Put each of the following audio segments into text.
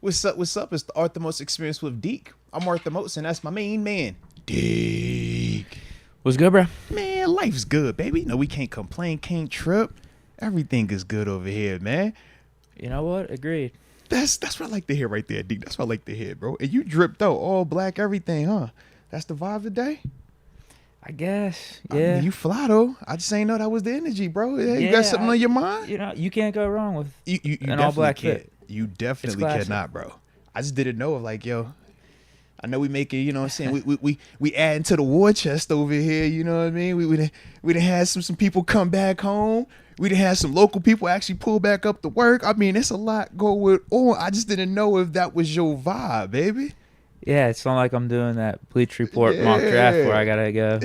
What's up? What's up? It's the Arthur Moats Experience with Deke. I'm Arthur Moats, and that's my main man, Deke. What's good, bro? Man, life's good, baby. No, we can't complain, can't trip. Everything is good over here, man. You know what? Agreed. That's what I like to hear right there, Deke. That's what I like to hear, bro. And you dripped out all black, everything, huh? That's the vibe today? I guess. I Yeah. mean, you fly, though. I just ain't know that was the energy, bro. You got something on your mind? You know, you can't go wrong with You an all black can't. fit. You definitely classic. cannot, bro. I just didn't know, like, yo, I know we make it, you know what I'm saying? We adding to the war chest over here, you know what I mean? We done had some people come back home. We done had some local people actually pull back up to work. I mean, it's a lot going on. I just didn't know if that was your vibe, baby. Yeah, it's not like I'm doing that Bleach Report mock draft where I gotta go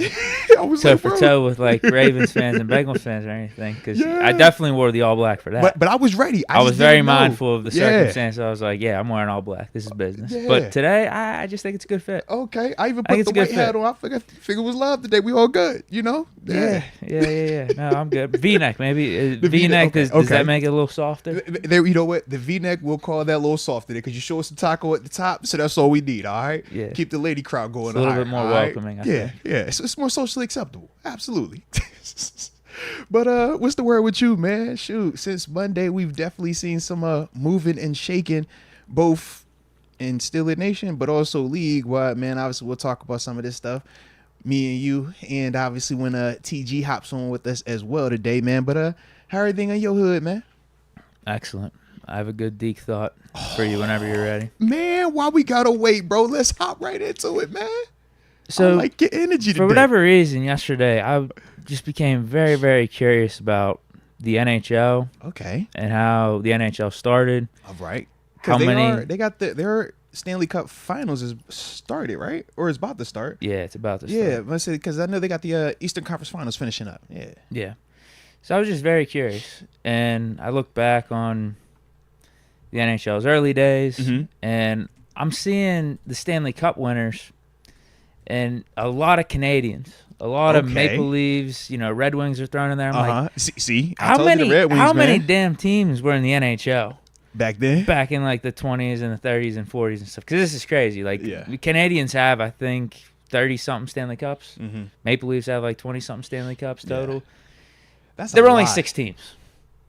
I was toe like, for bro. toe with like Ravens fans and Bengals fans or anything. Because Yeah. I definitely wore the all black for that. But I was ready. I just was very didn't know. mindful of the Yeah. circumstance. I was like, yeah, I'm wearing all black. This is business. Yeah. But today, I just think it's a good fit. Okay, I even I put think it's the a good white hat fit. on. I figured it was love today. We all good, you know? Yeah. No, I'm good. V-neck, maybe. The V-neck, okay, does okay. that make it a little softer? There, you know what? The V-neck, we'll call that a little soft today because you show us the taco at the top, so that's all we need. All right. Yeah. Keep the lady crowd going. It's a little higher, bit more all right? welcoming, I Yeah, think. yeah. It's more socially acceptable. Absolutely. But what's the word with you, man? Shoot, since Monday, we've definitely seen some moving and shaking, both in Steelers Nation, but also league-wide, man. Obviously, we'll talk about some of this stuff. Me and you, and obviously when TG hops on with us as well today, man. But how everything in your hood, man? Excellent. I have a good Deke thought for you whenever you're ready. Man, why we gotta wait, bro? Let's hop right into it, man. So, I like your energy today. for whatever reason, yesterday, I just became very, very curious about the NHL Okay, and how the NHL started. all right. How many? They got their Stanley Cup Finals is started, right? Or is about to start. Yeah, it's about to start. Yeah, let's say because I know they got the Eastern Conference Finals finishing up. Yeah. Yeah. So I was just very curious. And I look back on the NHL's early days, Mhm. and I'm seeing the Stanley Cup winners and a lot of Canadians, a lot of Okay. Maple Leafs, Red Wings are thrown in there. I'm like, See, I how told you many the Red Wings, how many man, damn teams were in the NHL back then? back in like the 20s and the 30s and 40s and stuff? Because this is crazy. Like, Yeah. the Canadians have, I think, 30-something Stanley Cups. Mm-hmm. Maple Leafs have like 20-something Stanley Cups total. That's There a were only lot. 6 teams.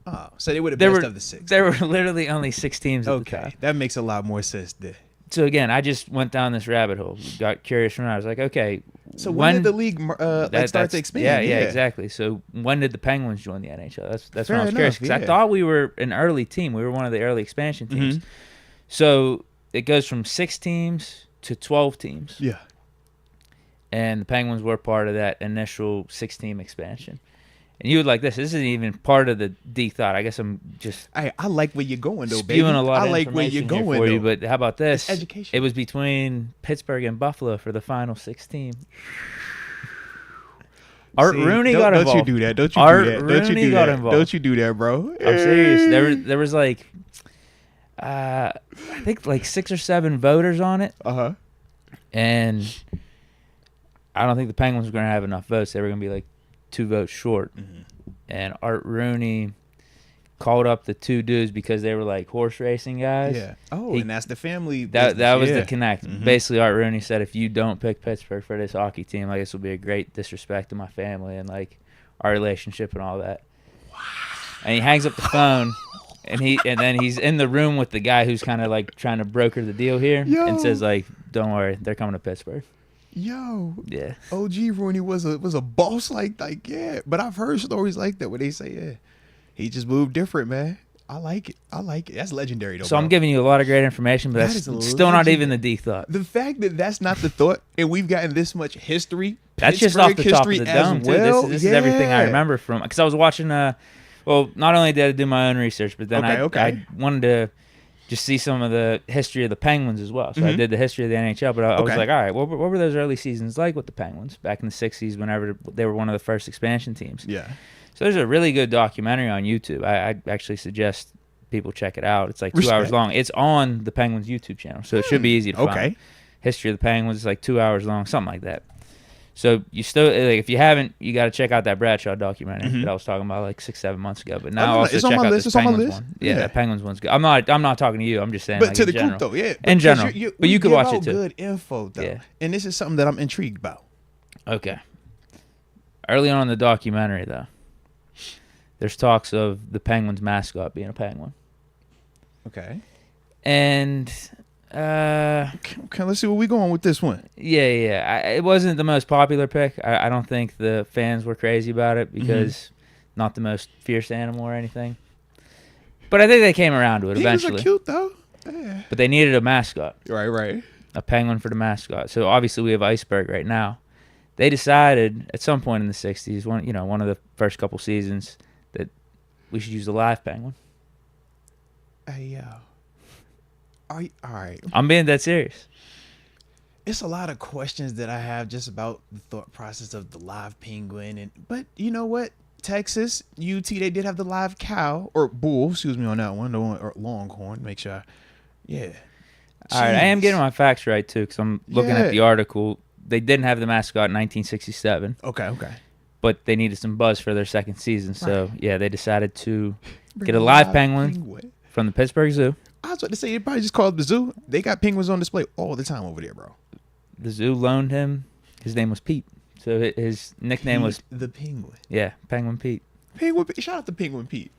Oh, so they were the There best were- of the 6. There were literally only 6 teams at the Okay, time. that makes a lot more sense there. So again, I just went down this rabbit hole. Got curious from there. I was like, okay, So when did the league start to that's- expand? Yeah, exactly. So when did the Penguins join the NHL? That's Fair when I was curious enough, because I yeah. thought we were an early team. We were one of the early expansion teams. Mhm. So it goes from 6 teams to 12 teams, Yeah. and the Penguins were part of that initial 6-team expansion. And you would like this. This isn't even part of the D thought. I guess I'm just Hey, I like where you're going though, baby. spewing a lot I of like where you're information going here for you. though. But how about this? It's education. It was between Pittsburgh and Buffalo for the final 6 team. Art See, Rooney got involved. Don't you do that. Don't you Art do that. Don't you Rooney do got that. involved. Don't you do that, bro. I'm serious. There was like, I think like 6 or 7 voters on it, Uh-huh. and I don't think the Penguins were going to have enough votes. They were going to be like 2 votes short. Mm-hmm. And Art Rooney called up the 2 dudes because they were like horse racing guys. Yeah. Oh, He- and that's the family. That was business. the connect. Mhm. Basically, Art Rooney said, if you don't pick Pittsburgh for this hockey team, like, this will be a great disrespect to my family and like our relationship and all that. Wow. And he hangs up the phone, and then he's in the room with the guy who's kind of like trying to broker the deal here, Yo. and says like, "Don't worry, they're coming to Pittsburgh." Yo, Yeah. OG Rooney was a boss like yeah. But I've heard stories like that where they say, yeah, he just moved different, man. I like it. That's legendary though. So I'm bro. giving you a lot of great information, but That that's is still not legendary. even the D thought. The fact that that's not the thought, and we've gotten this much history. That's just off Pittsburgh the top of history the as dome, too. well. This is everything I Yeah. remember from, because I was watching, well, not only did I do my own research, but then Okay. I wanted to just see some of the history of the Penguins as well. So I Mhm. did the history of the NHL, but I was Okay. like, all right, what were those early seasons like with the Penguins back in the 60s whenever they were one of the first expansion teams? Yeah. So there's a really good documentary on YouTube. I actually suggest people check it out. It's like 2 hours Respect. long. It's on the Penguins YouTube channel, so it should be easy to Okay. find. History of the Penguins is like 2 hours long, something like that. So you still like, if you haven't, you got to check out that Bradshaw documentary that I was talking about like 6-7 months ago. But now also it's on check my out list. this It's on my Penguins list. one. Yeah, Yeah. that Penguins one's good. I'm not talking to you. I'm just saying. But like, to in the general. group though, yeah. In general, but you could watch it out too. Good info though, Yeah. and this is something that I'm intrigued about. Okay. Early on in the documentary, though, there's talks of the Penguins mascot being a penguin. Okay. And Okay, let's see where we going with this one. yeah. It wasn't the most popular pick. I don't think the fans were crazy about it because not the most fierce animal or anything. But I think they came around to it eventually. Penguins are cute though. Yeah. But they needed a mascot, Right. a penguin for the mascot. So obviously we have Iceberg right now. They decided at some point in the 60s, one of the first couple seasons, that we should use a live penguin. Hey, yo. All right. I'm being dead serious. It's a lot of questions that I have just about the thought process of the live penguin, but you know what? Texas, UT, they did have the live cow or bull, excuse me on that one, or longhorn. Make sure, yeah. All right, I am getting my facts right too, because I'm looking at the Yeah. article. They didn't have the mascot in 1967. Okay. But they needed some buzz for their second season, so yeah, they decided to Bring get a the live penguin from the Pittsburgh Zoo. I was about to say, they probably just called it the zoo. They got penguins on display all the time over there, bro. The zoo loaned him. His name was Pete, so his nickname was the penguin. Penguin Pete. Penguin. Shout out to Penguin Pete.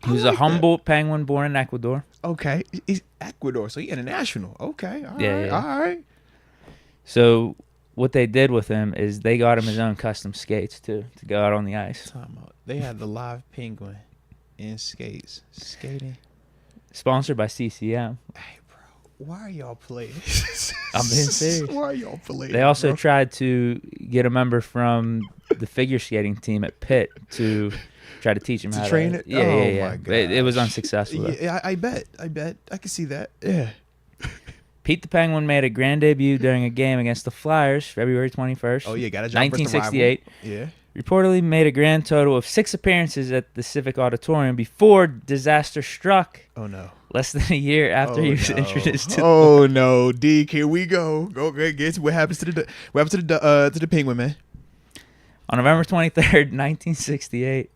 He was a Humboldt penguin born in Ecuador. Okay, he's Ecuador, so he international. Okay, all right. So what they did with him is they got him his own custom skates too to go out on the ice. They had the live penguin in skating. Sponsored by CCM. Hey, bro, why are y'all playing? I'm being serious. Why are y'all playing? They also bro? tried to get a member from the figure skating team at Pitt to try to teach him how to train it. Yeah. My But it was unsuccessful. Though. Yeah, I bet. I can see that. Yeah. Pete the Penguin made a grand debut during a game against the Flyers, February 21st. Oh yeah, got a job 1968. Yeah. Reportedly made a grand total of 6 appearances at the Civic Auditorium before disaster struck. Oh no. Less than a year after he was introduced to. Oh no, Deke, here we go. Go get what happens to the penguin, man. On November 23rd, 1968,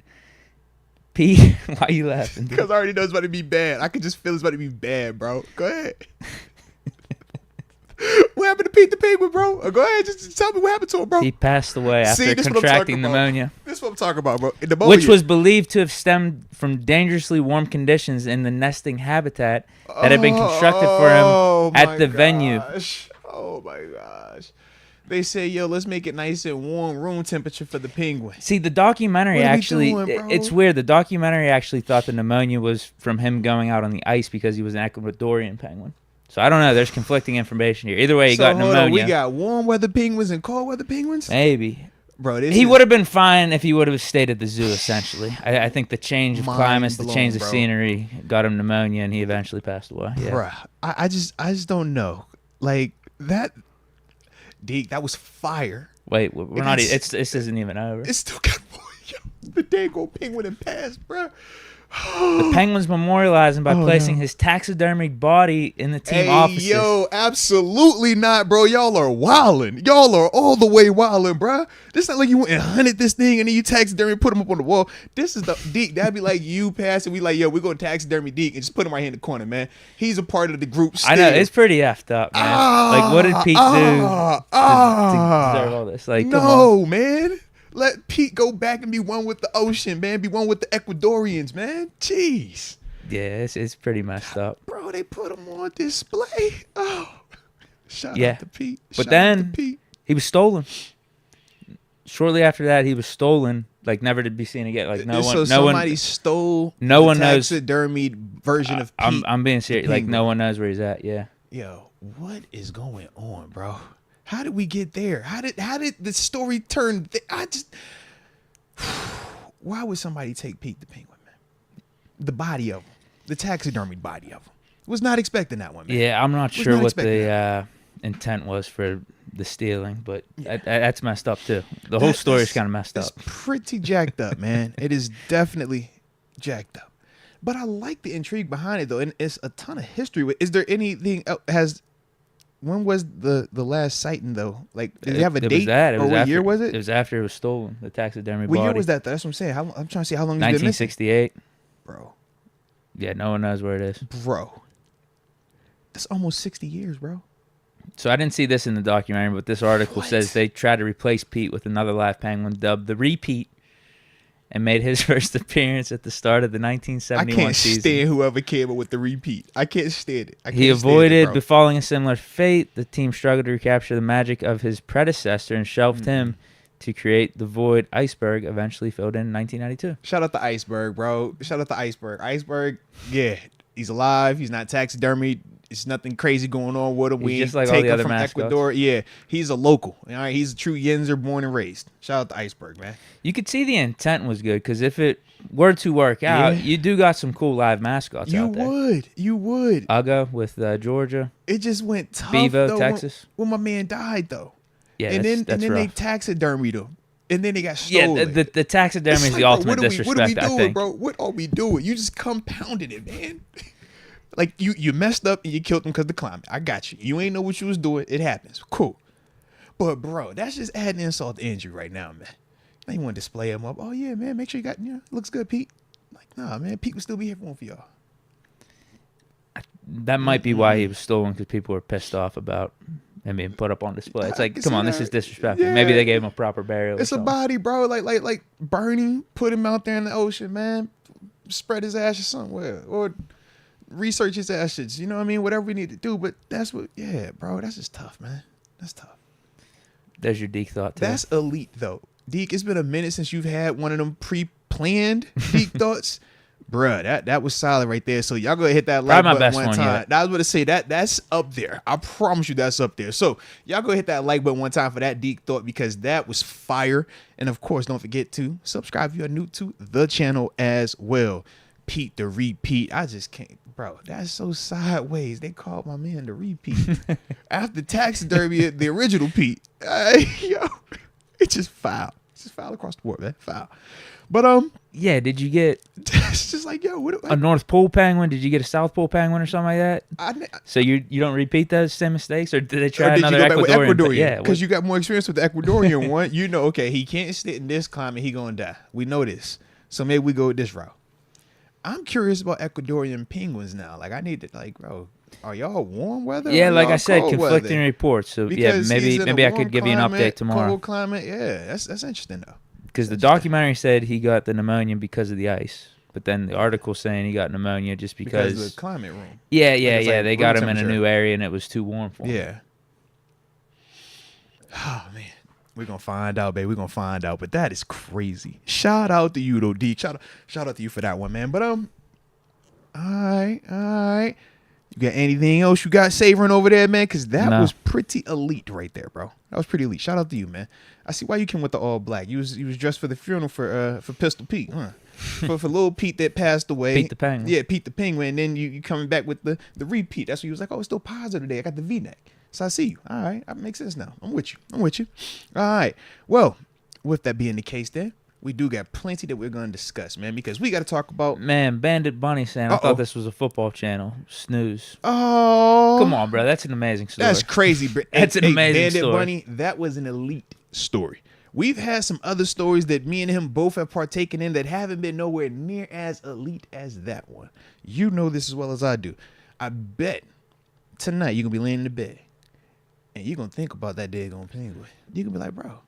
Pete, why are you laughing? Dude? Because I already know it's about to be bad. I can just feel it's about to be bad, bro. Go ahead. What happened to Pete the Penguin, bro? Go ahead, just tell me what happened to him, bro. He passed away after this contracting pneumonia. This is what I'm talking about, bro. Pneumonia. Which was believed to have stemmed from dangerously warm conditions in the nesting habitat that had been constructed for him at the venue. Oh my gosh. They say, yo, let's make it nice and warm room temperature for the penguin. See, the documentary What are we actually, doing, bro? it's weird. The documentary actually thought the pneumonia was from him going out on the ice because he was an Ecuadorian penguin. So I don't know. There's conflicting information here. Either way, he got pneumonia. We got warm weather penguins and cold weather penguins? Maybe. Bro, He would have been fine if he would have stayed at the zoo, essentially. I think the change of climates, the change of scenery got him pneumonia, and he eventually passed away. Yeah. Bruh, I just don't know. Like, that, Deke, that was fire. Wait, we're not. This isn't even over. It's still got more. Yo, the dang old penguin and passed, bruh. The Penguins memorialized him by placing his taxidermied body in the team offices. Yo, absolutely not, bro. Y'all are wildin'. Y'all are all the way wildin', bro. This not like you went and hunted this thing and then you taxidermy put him up on the wall. This is the Deke. That'd be like you passing. We like, yo, we're going to taxidermy Deke and just put him right here in the corner, man. He's a part of the group still. I know, it's pretty effed up, man. Like, what did Pete do to deserve all this? Like, come on. Man. Let Pete go back and be one with the ocean, man. Be one with the Ecuadorians, man. Jeez. Yeah, it's pretty messed up. Bro, they put him on display. Oh. Shout out to Pete. But then he was stolen. Shortly after that, he was stolen, like never to be seen again. Like somebody stole no one knows taxidermied version of Pete. I'm being serious. Like no one knows where he's at. Yeah. Yo, what is going on, bro? How did we get there? How did the story turn? Why would somebody take Pete the Penguin, man? The body of him, the taxidermied body of him. Was not expecting that one, man. Yeah, I'm not sure what the intent was for the stealing, but that's messed up too. The whole story is kind of messed up. It's pretty jacked up, man. It is definitely jacked up. But I like the intrigue behind it, though, and it's a ton of history. Is there anything else? when was the last sighting though? Like, did they have a It date? was that. It or was what after, year was it? It was after it was stolen. The taxidermy What body. year was that? That's what I'm saying. I'm trying to see how long it's been missing. 1968. Bro. Yeah, no one knows where it is. Bro. That's almost 60 years, bro. So I didn't see this in the documentary, but this article What? says they tried to replace Pete with another live penguin dubbed the Repeat, and made his first appearance at the start of the I 1971 can't season. stand whoever came up with the repeat. I can't stand it. He avoided befalling a similar fate. The team struggled to recapture the magic of his predecessor and shelved him to create the void Iceberg, eventually filled in 1992. Shout out to Iceberg, bro. Shout out to Iceberg. Iceberg, yeah, he's alive. He's not taxidermied. It's nothing crazy going on with him. He's We just ain't like all take the him other from mascots. Ecuador. Yeah, he's a local. All right, he's a true Yenzer, born and raised. Shout out to Iceberg, man. You could see the intent was good, because if it were to work out, Yeah. you do got some cool live mascots out there. You would. Uga with Georgia. It just went tough. Bevo, though, Texas. When my man died, though. Yeah, and that's then they rough. taxidermied him. And then they got Yeah, stolen. the taxidermy It's is like, the bro, ultimate what are we disrespect, doing, I think. bro? What are we doing? You just compounded it, man. Like, you messed up and you killed him because of the climate. I got you. You ain't know what you was doing. It happens. Cool. But, bro, that's just adding insult to injury right now, man. Now you want to display him up. Oh, yeah, man, make sure you got, looks good, Pete. Like, nah, man, Pete would still be here for one for y'all. That might be why he was stolen, because people were pissed off about him being put up on display. It's I like, can come see on, this that. is disrespectful. Yeah. Maybe they gave him a proper burial. or It's a something. body, bro. Like Bernie, put him out there in the ocean, man. Spread his ashes somewhere. Or research his ashes. You know what I mean? Whatever we need to do. But that's what, yeah, bro. That's just tough, man. That's tough. There's your Deke thought, too. That's elite, though. Deke, it's been a minute since you've had one of them pre-planned Deke thoughts. Bruh, that was solid right there. So y'all go hit that like Probably my button best one one time. yet. I was going to say that's up there. I promise you that's up there. So y'all go hit that like button one time for that Deke thought, because that was fire. And of course, don't forget to subscribe if you're new to the channel as well. Pete the Repeat. I just can't, bro. That's so sideways. They called my man the Repeat after taxidermy, the original Pete. Yo, it's just foul. It's just foul across the board, man. Foul. But Yeah, did you get it's just like, yo, what? a North Pole penguin? Did you get a South Pole penguin or something like that? So you don't repeat those same mistakes, or did they try Or did you another go back with Ecuadorian? Ecuadorian? Yeah, Because you got more experience with the Ecuadorian one. You know, okay, he can't sit in this climate. He gonna die. We know this. So maybe we go with this route. I'm curious about Ecuadorian penguins now. Like, I need to, like, bro, are y'all warm weather? yeah, or like y'all I said, cold conflicting weather? reports. So Because yeah, he's in a maybe I warm could give you an climate, update tomorrow. Cold climate, yeah, that's interesting though. Because the documentary said he got the pneumonia because of the ice, but then the article saying he got pneumonia just because of the climate room. Yeah, it's like they got room him in a temperature. new area and it was too warm for him. Yeah. Oh man, we're gonna find out, baby. We're gonna find out. But that is crazy. Shout out to you, though, Deke. Shout out to you for that one, man. But all right. You got anything else you got savoring over there, man? Because that No. was pretty elite right there, bro. That was pretty elite. Shout out to you, man. I see why you came with the all black. You was dressed for the funeral for Pistol Pete, huh? for little Pete that passed away. Pete the Penguin. Yeah, Pete the Penguin. And then you coming back with the repeat. That's what you was like, oh, it's still positive today. I got the V-neck. So I see you. All right. That makes sense now. I'm with you. All right. Well, with that being the case then, we do got plenty that we're going to discuss, man, because we got to talk about. Man, Bandit Bunny saying, I thought this was a football channel. Snooze. Oh. Come on, bro. That's an amazing story. That's crazy, bro. That's an amazing Bandit story. Bunny, that was an elite story. We've had some other stories that me and him both have partaken in that haven't been nowhere near as elite as that one. You know this as well as I do. I bet tonight you're going to be laying in the bed and you're going to think about that daggone penguin. You're going to be like, bro,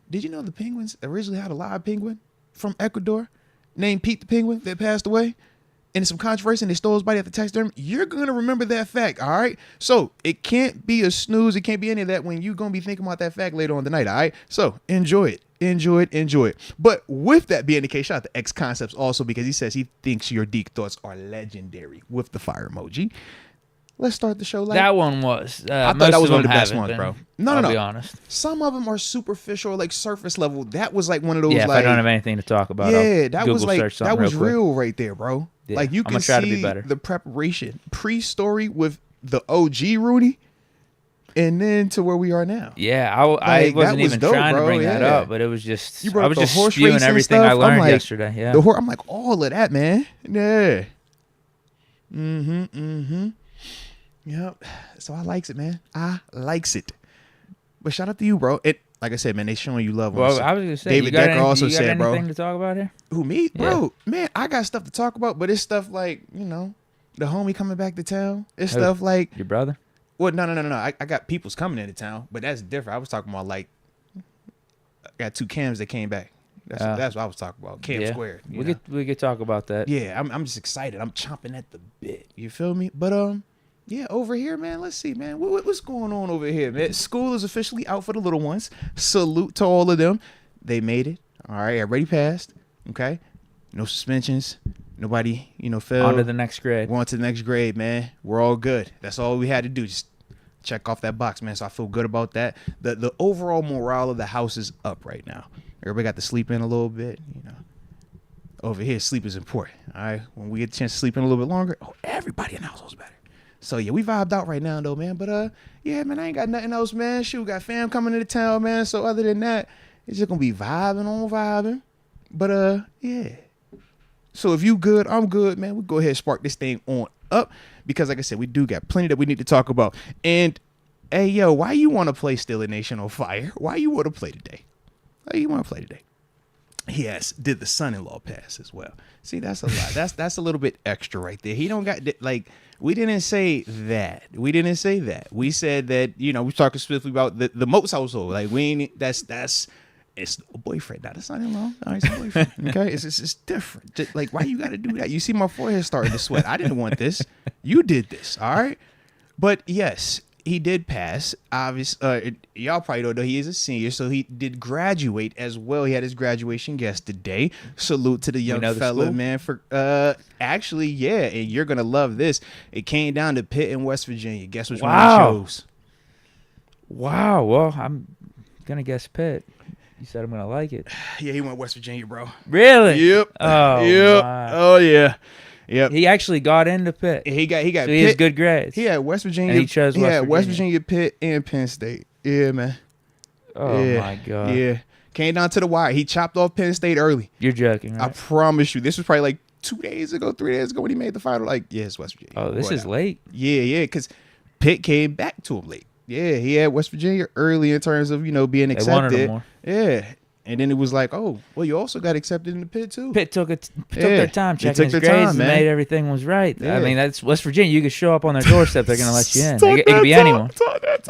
did you know the Penguins originally had a live penguin from Ecuador named Pete the Penguin that passed away? And some controversy and they stole his body at the taxidermy. You're going to remember that fact, all right? So it can't be a snooze. It can't be any of that when you're going to be thinking about that fact later on tonight, all right? So enjoy it. But with that being the case, shout out to X Concepts also, because he says he thinks your Deke thoughts are legendary with the fire emoji. Let's start the show. That one was. I thought that was one of the best ones, bro. No. I'll be honest. Some of them are superficial, like surface level. That was like one of those. Yeah, if like, I don't have anything to talk about, yeah, I'll that Google was like search something that was real quick. real right there, bro. Yeah, Like you I'm can gonna try to see be better. the preparation pre-story with the OG Rudy, and then to where we are now. Yeah, I Like, wasn't that was even dope, trying bro. to bring that Yeah. up, but it was just You brought I up was the just horse spewing racing everything I stuff. I'm learned like, yesterday. Yeah, I'm like all of that, man. Yeah. Yep. So I likes it, man. I likes it. But shout out to you, bro. Like I said, man, they showing you love. Well, I was gonna say, David Decker also you got said, bro. anything to talk about here? Who, me? Yeah. Bro, man, I got stuff to talk about, but it's stuff like, the homie coming back to town. It's Who? stuff like, Your brother? well, no. I got people's coming into town, but that's different. I was talking about like, I got 2 Cams that came back. That's what I was talking about. Cam Squared. We could talk about that. Yeah, I'm just excited. I'm chomping at the bit. You feel me? But yeah, over here, man. Let's see, man. What's going on over here, man? School is officially out for the little ones. Salute to all of them. They made it. All right, everybody passed. Okay, no suspensions. Nobody, failed. On to the next grade. We're on to the next grade, man. We're all good. That's all we had to do. Just check off that box, man. So I feel good about that. The overall morale of the house is up right now. Everybody got to sleep in a little bit, Over here, sleep is important. All right, when we get a chance to sleep in a little bit longer, everybody in the household's better. So yeah, we vibed out right now though, man. But yeah, man, I ain't got nothing else, man. Shoot, got fam coming into town, man. So other than that, it's just gonna be vibing. But yeah. So if you good, I'm good, man. We go ahead and spark this thing on up because, like I said, we do got plenty that we need to talk about. And hey, yo, why you want to play Steeler Nation on Fire? Why you want to play today? Why you want to play today? Yes, did the son-in-law pass as well? See, that's a lot. That's a little bit extra right there. He don't got like. We didn't say that. We said that, we were talking specifically about the Moats household. Like, we ain't, it's a boyfriend, not a son-in-law. All right, it's a boyfriend. Okay, it's different. Just, like, why you got to do that? You see my forehead starting to sweat. I didn't want this. You did this, all right? But, yes, he did pass. Obviously, y'all probably don't know he is a senior, so he did graduate as well. He had his graduation guest today. Salute to the young fella, man. For actually, yeah, and you're gonna love this. It came down to Pitt and West Virginia. Guess which one he chose? Wow. Well, I'm gonna guess Pitt. You said I'm gonna like it. Yeah, he went West Virginia, bro. Really? Yep. Oh, yep. my. Oh yeah. Yep. He actually got into Pitt. He got. So Pitt. He has good grades. He had West Virginia. And he chose West Virginia, Pitt, and Penn State. Yeah, man. Oh yeah. my God. Yeah. Came down to the wire. He chopped off Penn State early. You're joking, right? I promise you. This was probably like 3 days ago when he made the final. Like, yeah, it's West Virginia. Oh, this is late. Yeah, because Pitt came back to him late. Yeah, he had West Virginia early in terms of, being accepted. They wanted him more. Yeah. And then it was like, oh, well, you also got accepted in the Pitt too. Pitt took their time checking his grades and made everything was right. Yeah. I mean, that's West Virginia. You could show up on their doorstep. They're going to let you in. It could be anyone.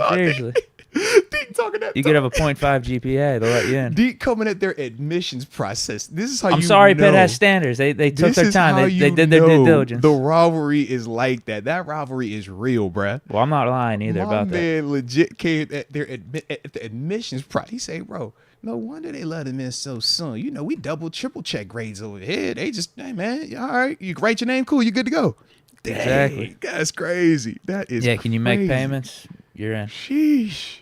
Seriously. Deke talking that you could have a 0.5 GPA. They'll let you in. Deke coming at their admissions process. This is how I'm sorry, Pitt has standards. They took their time. They did their due diligence. The rivalry is like that. That rivalry is real, bruh. Well, I'm not lying either about that. My man legit came at their at the admissions process. He say, bro, no wonder they let him in so soon. We double, triple check grades over here. They just, hey, man, all right, you write your name, cool, you good to go. Dang, exactly. That's crazy. That is Yeah, can you make crazy. Payments? You're in. Sheesh.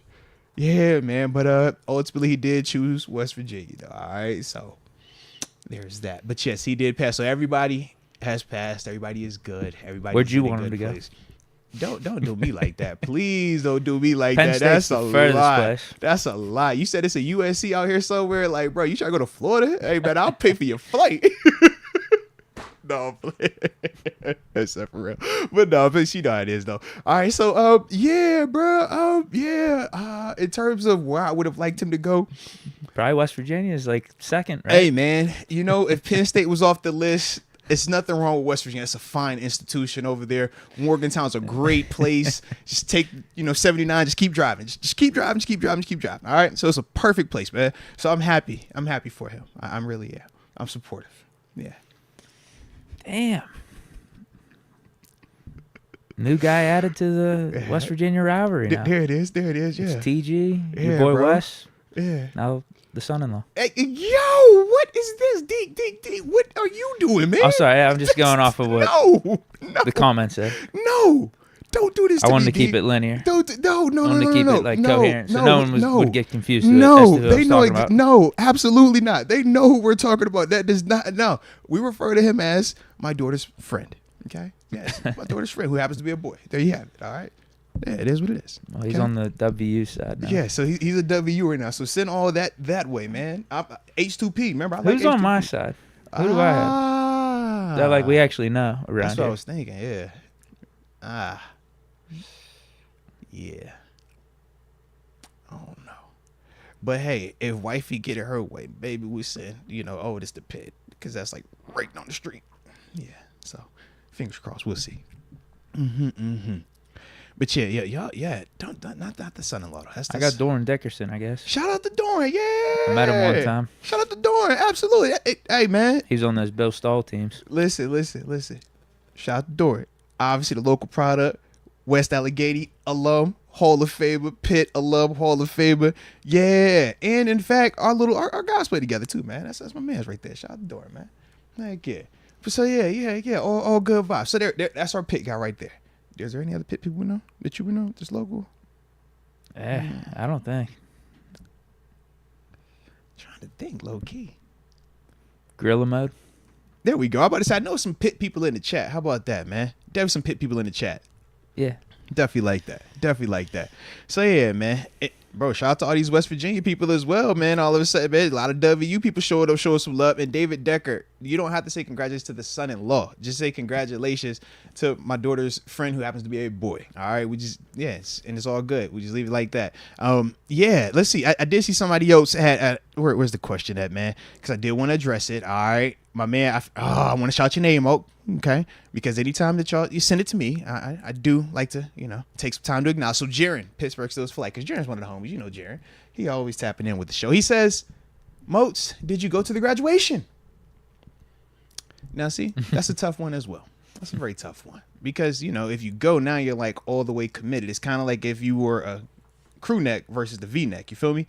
Yeah, man, but ultimately he did choose West Virginia, though. All right, so there's that. But yes, he did pass. So everybody has passed. Everybody is good. Everybody. Where'd you want him to go? Don't do me like that. Please don't do me like Penn that. State's That's a the furthest lot. place. That's a lot. You said it's a USC out here somewhere. Like, bro, you trying to go to Florida? Hey, man, I'll pay for your flight. No, that's not for real. But no, but you know how it is though. All right, so yeah, bro. Yeah. In terms of where I would have liked him to go, probably West Virginia is like second, right? Hey, man, if Penn State was off the list, it's nothing wrong with West Virginia. It's a fine institution over there. Morgantown's a great place. Just take, 79. Just keep driving. Just keep driving. Just keep driving. Just keep driving. All right. So it's a perfect place, man. So I'm happy. I'm happy for him. I'm really, yeah. I'm supportive. Yeah. Damn. New guy added to the West Virginia rivalry now. There it is. Yeah. It's TG, yeah, your boy bro. Wes. Yeah. Now the son-in-law. Hey, yo, what is this? Deke, what are you doing, man? I'm sorry. I'm just going off of what the comment said. No. Don't do this to me, I wanted to keep Deke. it linear. No. I wanted to keep it like coherent, so no one would get confused. No, as to who I they was know. talking about. No, absolutely not. They know who we're talking about. That does not. No, we refer to him as my daughter's friend. Okay, yes, my daughter's friend who happens to be a boy. There you have it. All right. Yeah, it is what it is. Well, he's on the WU side now. Yeah, so he's a WU right now. So send all that way, man. H2P. Remember, I like Who's H2P. on my side? Who do I have? That we actually know around That's what here. I was thinking. Yeah. Yeah. I don't know. But hey, if wifey get it her way, baby, we said, oh, this the pit. Because that's like right down the street. Yeah. So, fingers crossed. We'll see. But yeah. Don't not the son-in-law. That's I got Doran Dickerson, I guess. Shout out to Doran, yeah. I met him one time. Shout out to Doran, absolutely. Hey, man. He was on those Bill Stahl teams. Listen. Shout out to Doran. Obviously, the local product, West Allegheny alum, Hall of Famer, Pitt alum, Hall of Famer. Yeah, and in fact, our guys play together too, man. That's my man's right there. Shout out to Doran, man. Heck yeah. So yeah. All good vibes. So that's our Pitt guy right there. Is there any other Pitt people we know that you would know this local? I don't think. Trying to think, low key. Gorilla mode. There we go. I'm about to say, I know some Pitt people in the chat. How about that, man? Definitely some Pitt people in the chat. Yeah. Definitely like that. So yeah, man. Bro, shout out to all these West Virginia people as well, man. All of a sudden, man, a lot of WU people showed up, showing some love. And David Decker, you don't have to say congratulations to the son-in-law. Just say congratulations to my daughter's friend who happens to be a boy. All right, and it's all good. We just leave it like that. Yeah, let's see. I did see somebody else had. Where's the question at, man? Because I did want to address it. All right, my man. I want to shout your name out. Okay, because anytime that you send it to me, I do like to, take some time to acknowledge. So Jaron, Pittsburgh Steelers for life, because Jaron's one of the homies. You know Jaron. He always tapping in with the show. He says, Moats, did you go to the graduation? Now, see, that's a tough one as well. That's a very tough one. Because, if you go now, you're like all the way committed. It's kind of like if you were a crew neck versus the V-neck. You feel me?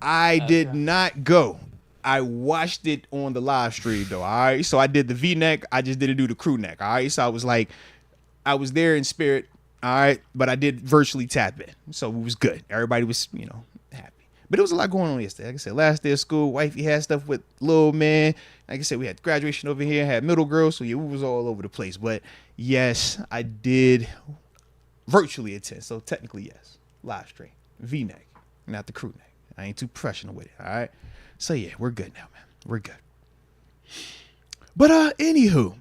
I did not go. I watched it on the live stream though. All right. So I did the V-neck. I just didn't do the crew neck. All right. So I was there in spirit. All right. But I did virtually tap in. So it was good. Everybody was, happy. But there was a lot going on yesterday. Like I said, last day of school, wifey had stuff with little man. Like I said, we had graduation over here, had middle girls. So yeah, we was all over the place. But yes, I did virtually attend. So technically, yes. Live stream. V-neck. Not the crew neck. I ain't too professional with it. All right. So yeah, we're good now, man. We're good. But anywho,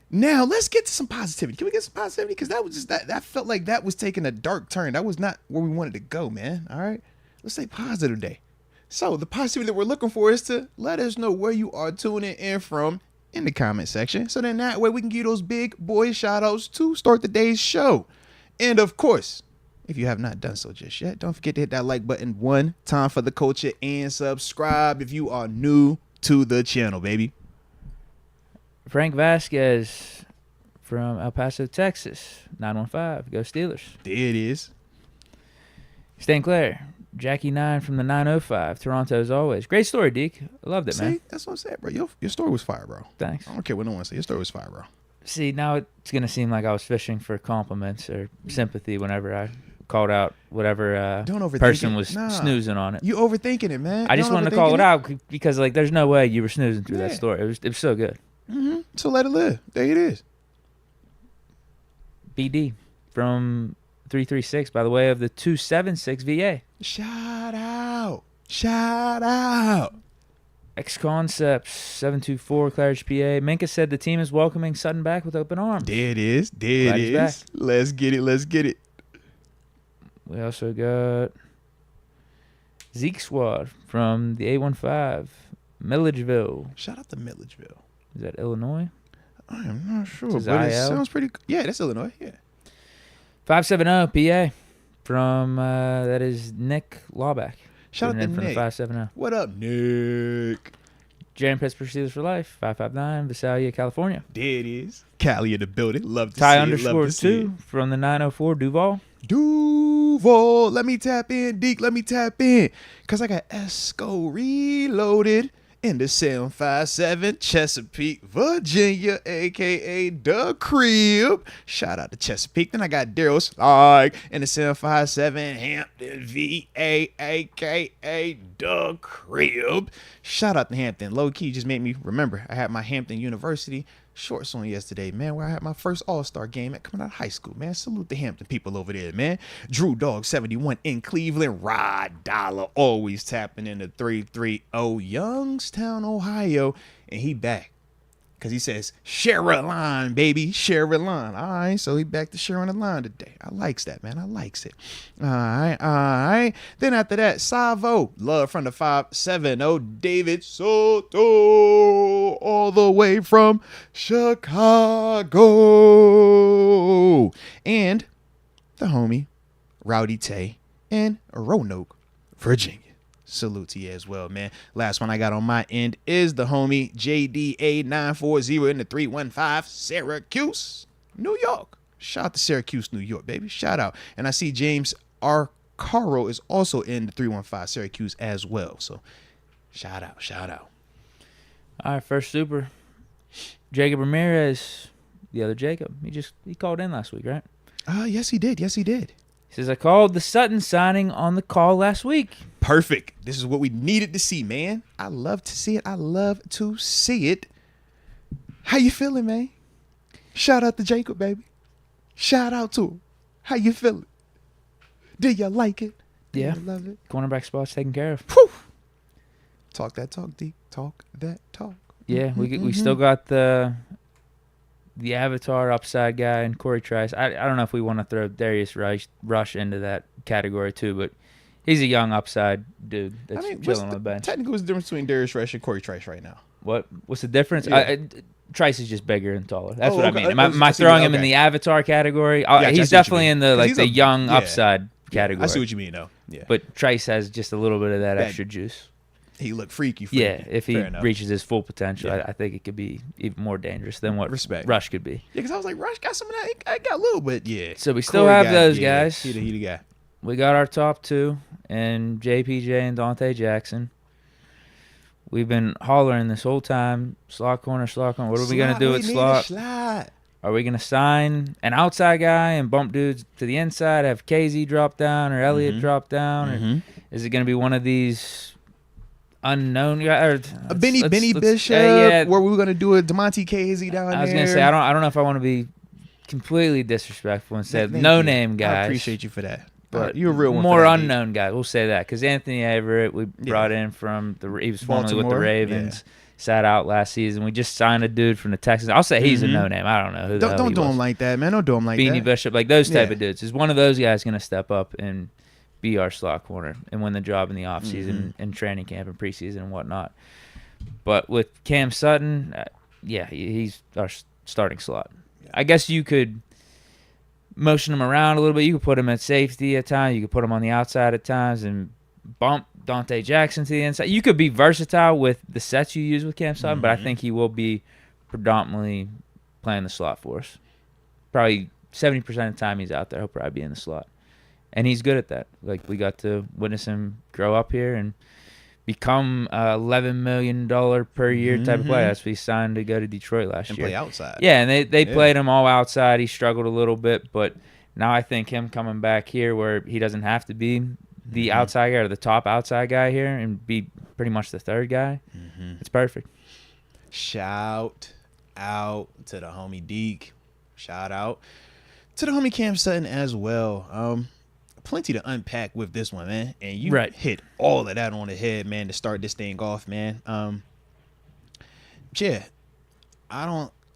now let's get to some positivity. Can we get some positivity? Because that was just that felt like that was taking a dark turn. That was not where we wanted to go, man. All right. Let's say positive day. So the positivity that we're looking for is to let us know where you are tuning in from in the comment section. So then that way we can give those big boy shout outs to start the day's show. And of course, if you have not done so just yet, don't forget to hit that like button one time for the culture and subscribe if you are new to the channel, baby. Frank Vasquez from El Paso, Texas, 915. Go Steelers. There it is. Stan Claire, Jackie 9 from the 905. Toronto as always. Great story, Deke. I loved it, man. That's what I'm saying, bro. Your story was fire, bro. Thanks. I don't care what no one says. Your story was fire, bro. See, now it's going to seem like I was fishing for compliments or sympathy whenever I called out whatever person was snoozing on it. You overthinking it, man. I just wanted to call it out because there's no way you were snoozing through that story. It was so good. Mm-hmm. So let it live. There it is. BD from 336 by the way of the 276 VA. Shout out. X Concepts 724 Claridge, PA. Minka said the team is welcoming Sutton back with open arms. There it is. Back. Let's get it. We also got Zeke Squad from the 815, Milledgeville. Shout out to Milledgeville. Is that Illinois? I am not sure, but it sounds pretty good. Yeah, that's Illinois, yeah. 570 PA from, that is Nick Lawback. Shout out to from Nick. The 570. What up, Nick? Jan Pittsburgh Steelers for life, 559, Visalia, California. There it is. Cali in the building. Love to Ty see it. _2 from the 904, Duval. Let me tap in, Deke. Let me tap in. Because I got Esco reloaded in the 757 Chesapeake, Virginia, a.k.a. The Crib. Shout out to Chesapeake. Then I got Daryl Slag in the 757 Hampton, VA, a.k.a. The Crib. Shout out to Hampton. Low key just made me remember I had my Hampton University shorts on yesterday, man, where I had my first All-Star game at coming out of high school, man. Salute the Hampton people over there, man. Drew Dog 71 in Cleveland. Rod Dollar always tapping in the 330 Youngstown, Ohio. And he back. Because he says, share a line, baby. Share a line. All right. So he back to sharing a line today. I likes that, man. I likes it. All right. All right. Then after that, Savo. Love from the 570. David Soto. All the way from Chicago. And the homie, Rowdy Tay in Roanoke, Virginia. Salute to you as well, man. Last one I got on my end is the homie JDA940 in the 315, Syracuse, New York. Shout out to Syracuse, New York, baby. Shout out. And I see James R. Caro is also in the 315, Syracuse as well. So shout out, shout out. All right, first super. Jacob Ramirez, the other Jacob. He called in last week, right? Yes, he did. Yes, he did. He says, I called the Sutton signing on the call last week. Perfect. This is what we needed to see, man. I love to see it. I love to see it. How you feeling, man? Shout out to Jacob, baby. Shout out to him. How you feeling? Do you like it? Do Yeah. you love it? Cornerback spot's taken care of. Whew. Talk that talk, Deke. Talk that talk. Yeah, we still got the Avatar upside guy and Corey Trice. I don't know if we want to throw Darius Rush into that category too, but he's a young upside dude that's chilling on the bench. Technically, what's the difference between Darius Rush and Corey Trice right now? What's the difference? Yeah. Trice is just bigger and taller. That's what okay. I mean. Am I throwing him in the Avatar category? He's definitely in the the young upside category. I see what you mean, though. Yeah, but Trice has just a little bit of that extra juice. He looked freaky. Yeah, if he reaches his full potential, I think it could be even more dangerous than what Rush could be. Yeah, because I was like, Rush got some of that. I got a little bit, yeah. So we still have those yeah, guys. He the guy. We got our top two, and JPJ and Dante Jackson. We've been hollering this whole time, slot corner, slot corner. What are we going to do with slot? Are we going to sign an outside guy and bump dudes to the inside, have KZ drop down or Elliott drop down? Or is it going to be one of these unknown guys? Benny Bishop, where we were going to do a DeMonte KZ down there. I was going to say, I don't know if I want to be completely disrespectful and say no-name guys. I appreciate you for that. But you're a real one. More unknown guys. We'll say that because Anthony Everett, we brought in from he was formerly with the Ravens, sat out last season. We just signed a dude from the Texans. I'll say he's a no name. I don't know who. Don't do him like that, man. Don't do him like that. Beanie Bishop, like those type of dudes. Is one of those guys going to step up and be our slot corner and win the job in the offseason and training camp and preseason and whatnot? But with Cam Sutton, he's our starting slot. I guess you could motion him around a little bit. You could put him at safety at times. You could put him on the outside at times and bump Dante Jackson to the inside. You could be versatile with the sets you use with Cam Sutton, but I think he will be predominantly playing the slot for us. Probably 70% of the time he's out there, he'll probably be in the slot. And he's good at that. Like, we got to witness him grow up here and become $11 million per year type of player. That's what he signed to go to Detroit last year. And play outside. Yeah, and they played him all outside. He struggled a little bit, but now I think him coming back here where he doesn't have to be the outside guy or the top outside guy here and be pretty much the third guy, it's perfect. Shout out to the homie Deke. Shout out to the homie Cam Sutton as well. Plenty to unpack with this one, man. And you hit all of that on the head, man, to start this thing off, man.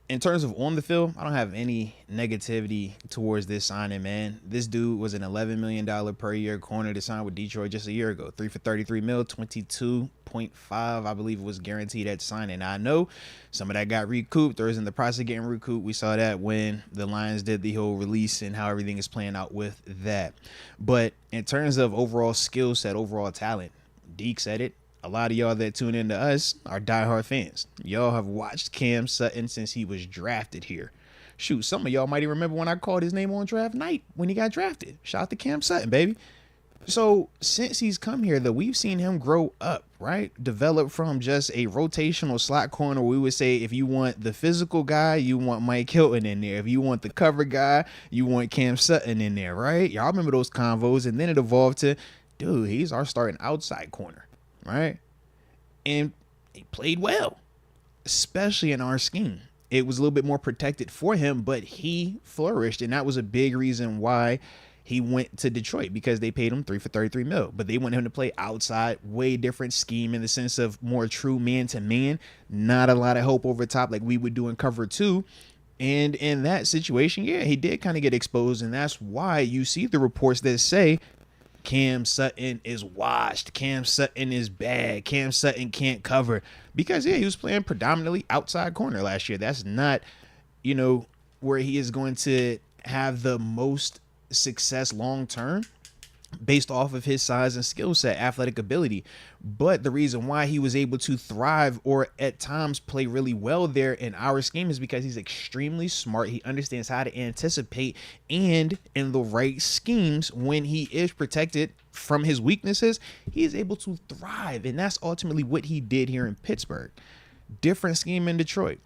In terms of on the field, I don't have any negativity towards this signing, man. This dude was an $11 million per year corner to sign with Detroit just a year ago. 3 for $33 million, 22.5, I believe it was guaranteed at signing. Now, I know some of that got recouped or is in the process of getting recouped. We saw that when the Lions did the whole release and how everything is playing out with that. But in terms of overall skill set, overall talent, Deke said it. A lot of y'all that tune into us are diehard fans. Y'all have watched Cam Sutton since he was drafted here. Shoot, some of y'all might even remember when I called his name on draft night when he got drafted. Shout out to Cam Sutton, baby. So since he's come here, though, we've seen him grow up, right? Develop from just a rotational slot corner. We would say if you want the physical guy, you want Mike Hilton in there. If you want the cover guy, you want Cam Sutton in there, right? Y'all remember those convos. And then it evolved to, dude, he's our starting outside corner. Right? And he played well, especially in our scheme. It was a little bit more protected for him, but he flourished. And that was a big reason why he went to Detroit because they paid him 3 for $33 million, but they want him to play outside, way different scheme in the sense of more true man to man, not a lot of help over top like we would do in cover 2. And in that situation, yeah, he did kind of get exposed, and that's why you see the reports that say Cam Sutton is washed, Cam Sutton is bad, Cam Sutton can't cover, because yeah, he was playing predominantly outside corner last year. That's not, where he is going to have the most success long term based off of his size and skill set, athletic ability. But the reason why he was able to thrive or at times play really well there in our scheme is because he's extremely smart. He understands how to anticipate, and in the right schemes, when he is protected from his weaknesses, he is able to thrive. And that's ultimately what he did here in Pittsburgh. Different scheme in Detroit.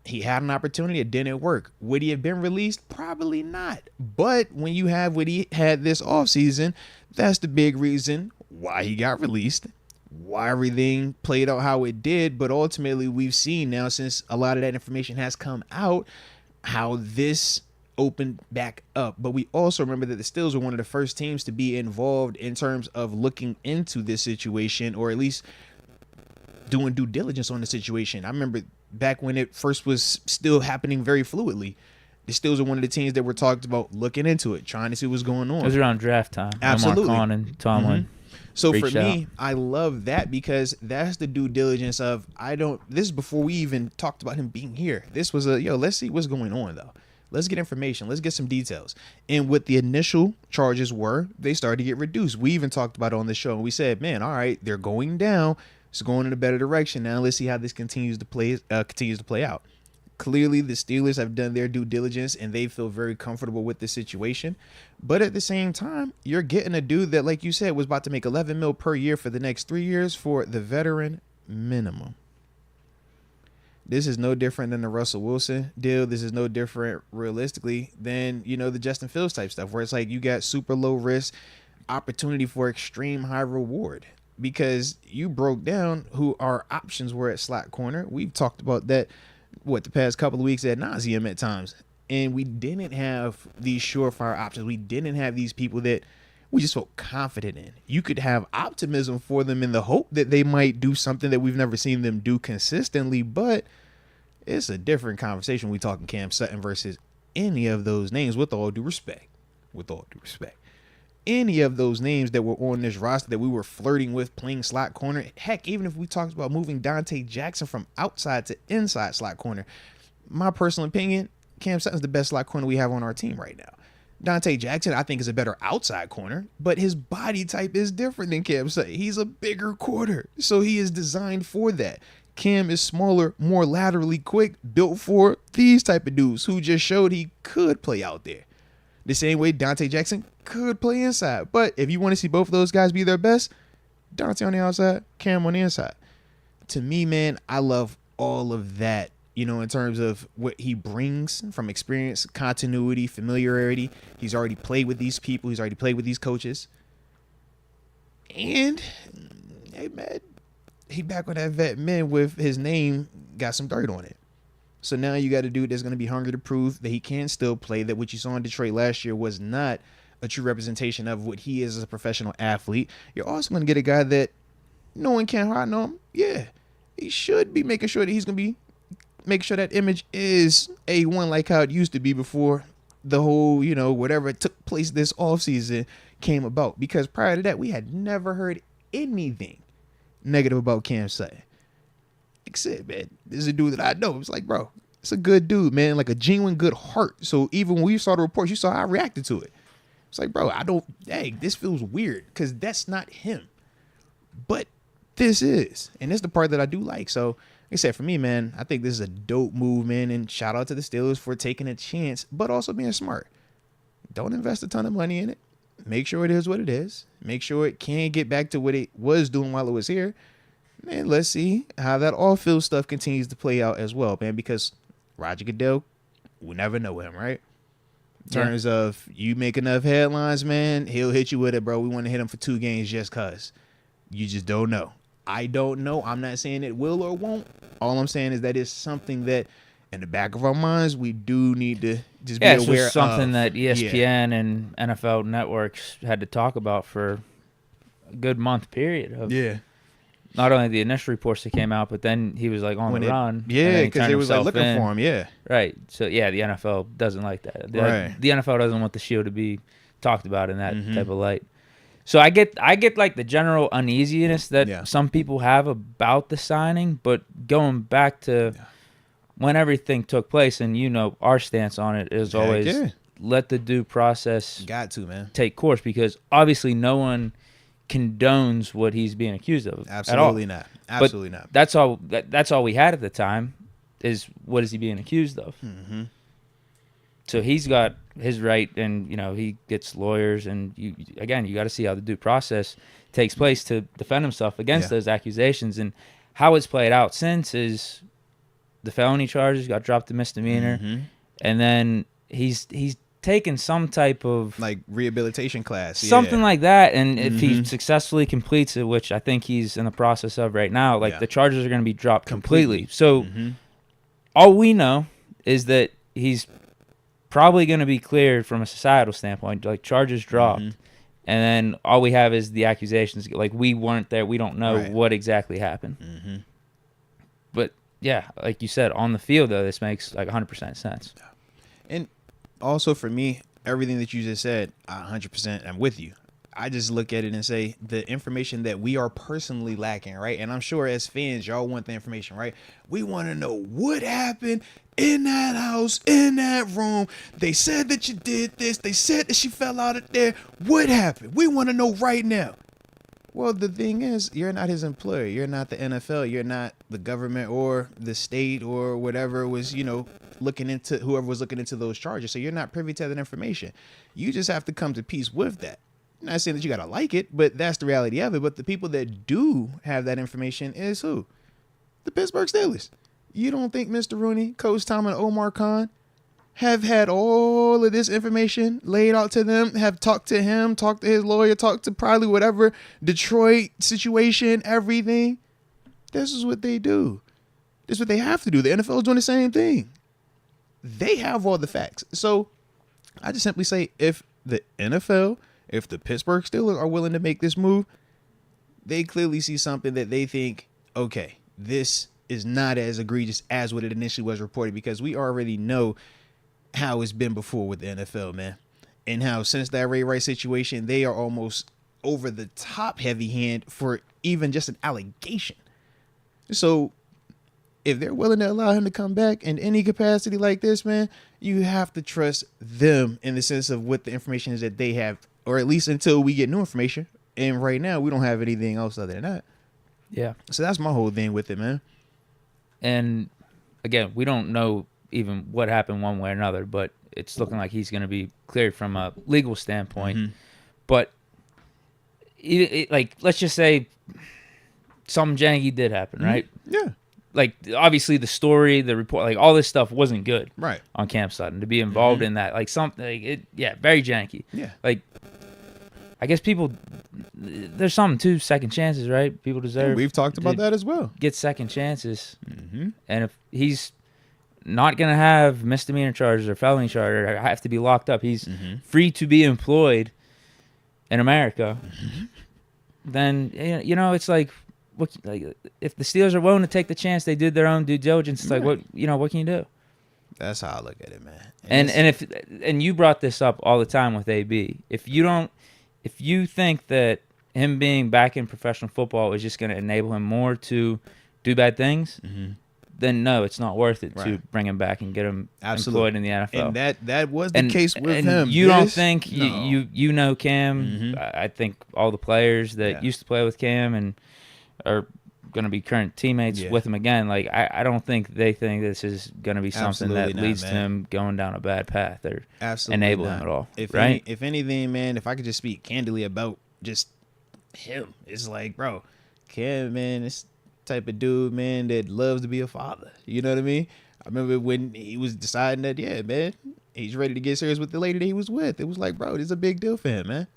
He had an opportunity, it didn't work. Would he have been released? Probably not. But when you have what he had this offseason, that's the big reason why he got released, why everything played out how it did. But ultimately, we've seen now, since a lot of that information has come out, how this opened back up. But we also remember that the Steelers were one of the first teams to be involved in terms of looking into this situation, or at least doing due diligence on the situation. I remember back when it first was still happening very fluidly, the Steelers are one of the teams that were talked about looking into it, trying to see what's going on. It was around draft time. Absolutely. Omar Khan and Tomlin. So for me, I love that, because that's the due diligence of, this is before we even talked about him being here. This was let's see what's going on though. Let's get information. Let's get some details. And what the initial charges were, they started to get reduced. We even talked about it on the show, and we said, man, all right, they're going down. It's going in a better direction. Now let's see how this continues to play out. Clearly, the Steelers have done their due diligence, and they feel very comfortable with the situation. But at the same time, you're getting a dude that, like you said, was about to make $11 million per year for the next 3 years for the veteran minimum. This is no different than the Russell Wilson deal. This is no different, realistically, than, the Justin Fields type stuff, where it's like you got super low risk, opportunity for extreme high reward. Because you broke down who our options were at slot corner. We've talked about that, the past couple of weeks ad nauseum at times. And we didn't have these surefire options. We didn't have these people that we just felt confident in. You could have optimism for them in the hope that they might do something that we've never seen them do consistently. But it's a different conversation. We talking Cam Sutton versus any of those names, with all due respect. Any of those names that were on this roster that we were flirting with playing slot corner. Heck, even if we talked about moving Dante Jackson from outside to inside slot corner, my personal opinion, Cam Sutton's the best slot corner we have on our team right now. Dante Jackson, I think, is a better outside corner, but his body type is different than Cam Sutton. He's a bigger corner, so he is designed for that. Cam is smaller, more laterally quick, built for these type of dudes who just showed he could play out there. The same way Dante Jackson could play inside. But if you want to see both of those guys be their best, Dante on the outside, Cam on the inside. To me, man, I love all of that, in terms of what he brings from experience, continuity, familiarity. He's already played with these people. He's already played with these coaches. And, hey, man, he back on that vet men with his name got some dirt on it. So now you got a dude that's going to be hungry to prove that he can still play, that what you saw in Detroit last year was not a true representation of what he is as a professional athlete. You're also going to get a guy that no one can hide on him. Yeah, he should be making sure that he's going to be making sure that image is A1 like how it used to be before the whole, whatever took place this offseason came about. Because prior to that, we had never heard anything negative about Cam Sutton. Like I said, man, this is a dude that I know. It's like, bro, it's a good dude, man, like a genuine good heart. So even when you saw the reports, you saw how I reacted to it. It's like, bro, this feels weird because that's not him. But this is. And this is the part that I do like. So, like I said, for me, man, I think this is a dope move, man. And shout out to the Steelers for taking a chance, but also being smart. Don't invest a ton of money in it. Make sure it is what it is. Make sure it can get back to what it was doing while it was here. And let's see how that off-field stuff continues to play out as well, man, because Roger Goodell, we never know him, right? In terms of you make enough headlines, man, he'll hit you with it, bro. We want to hit him for 2 games just because. You just don't know. I don't know. I'm not saying it will or won't. All I'm saying is that it's something that in the back of our minds, we do need to just be Yeah, it's aware just something of, that ESPN and NFL networks had to talk about for a good month period of not only the initial reports that came out, but then he was like on the run. Yeah, because they was like looking for him. Yeah, right. So yeah, the NFL doesn't like that. Right. The NFL doesn't want the Shield to be talked about in that type of light. So I get like the general uneasiness that some people have about the signing, but going back to when everything took place, and our stance on it is always let the due process take course, because obviously no one condones what he's being accused of. Absolutely at all. Not. Absolutely but not. That's all we had at the time is what is he being accused of. Mm-hmm. So he's got his right, and he gets lawyers, and you got to see how the due process takes place to defend himself against those accusations. And how it's played out since is the felony charges got dropped to misdemeanor, and then he's taken some type of like rehabilitation class, something like that. And if he successfully completes it, which I think he's in the process of right now, the charges are going to be dropped completely. So all we know is that he's probably going to be cleared from a societal standpoint, like charges dropped. And then all we have is the accusations. Like, we weren't there. We don't know what exactly happened. But yeah, like you said, on the field, though, this makes like 100% sense. And also for me, everything that you just said, 100%, I'm with you. I just look at it and say the information that we are personally lacking, right? And I'm sure as fans, y'all want the information, right? We want to know what happened in that house, in that room. They said that you did this. They said that she fell out of there. What happened? We want to know right now. Well, the thing is, you're not his employer. You're not the NFL. You're not the government or the state or whatever was, looking into whoever was looking into those charges. So you're not privy to that information. You just have to come to peace with that. I'm not saying that you got to like it, but that's the reality of it. But the people that do have that information is who? The Pittsburgh Steelers. You don't think Mr. Rooney, Coach Tom, and Omar Khan have had all of this information laid out to them, have talked to him, talked to his lawyer, talked to probably whatever Detroit situation, everything? This is what they do. This is what they have to do. The NFL is doing the same thing. They have all the facts. So I just simply say, if the NFL, if the Pittsburgh Steelers are willing to make this move, they clearly see something that they think, okay, this is not as egregious as what it initially was reported, because we already know how it's been before with the NFL, man. And how since that Ray Rice situation, they are almost over the top heavy hand for even just an allegation. So if they're willing to allow him to come back in any capacity like this, man, you have to trust them in the sense of what the information is that they have, or at least until we get new information. And right now, we don't have anything else other than that. Yeah. So that's my whole thing with it, man. And again, we don't know even what happened one way or another, but it's looking like he's going to be cleared from a legal standpoint. But like, let's just say something janky did happen, right? Yeah. Like, obviously the story, the report, like all this stuff wasn't good, right, on Camp Sutton to be involved in that, like something, like very janky. Yeah. Like, I guess there's something to second chances, right? People deserve. Yeah, we've talked about that as well. Get second chances, and if he's not gonna have misdemeanor charges or felony charges or have to be locked up, he's free to be employed in America. Then it's like, if the Steelers are willing to take the chance, they did their own due diligence. It's like, what can you do? That's how I look at it, man. And you brought this up all the time with AB. If you think that him being back in professional football is just going to enable him more to do bad things, then no, it's not worth it to bring him back and get him employed in the NFL. And that was the case with him. You don't think you know Cam? I think all the players that used to play with Cam and are going to be current teammates with him again. Like, I don't think they think this is going to be something that leads to him going down a bad path or enable him at all. If anything, man, if I could just speak candidly about just him, it's like, bro, Cam, man, this type of dude, man, that loves to be a father. You know what I mean? I remember when he was deciding that, yeah, man, he's ready to get serious with the lady that he was with. It was like, bro, this is a big deal for him, man.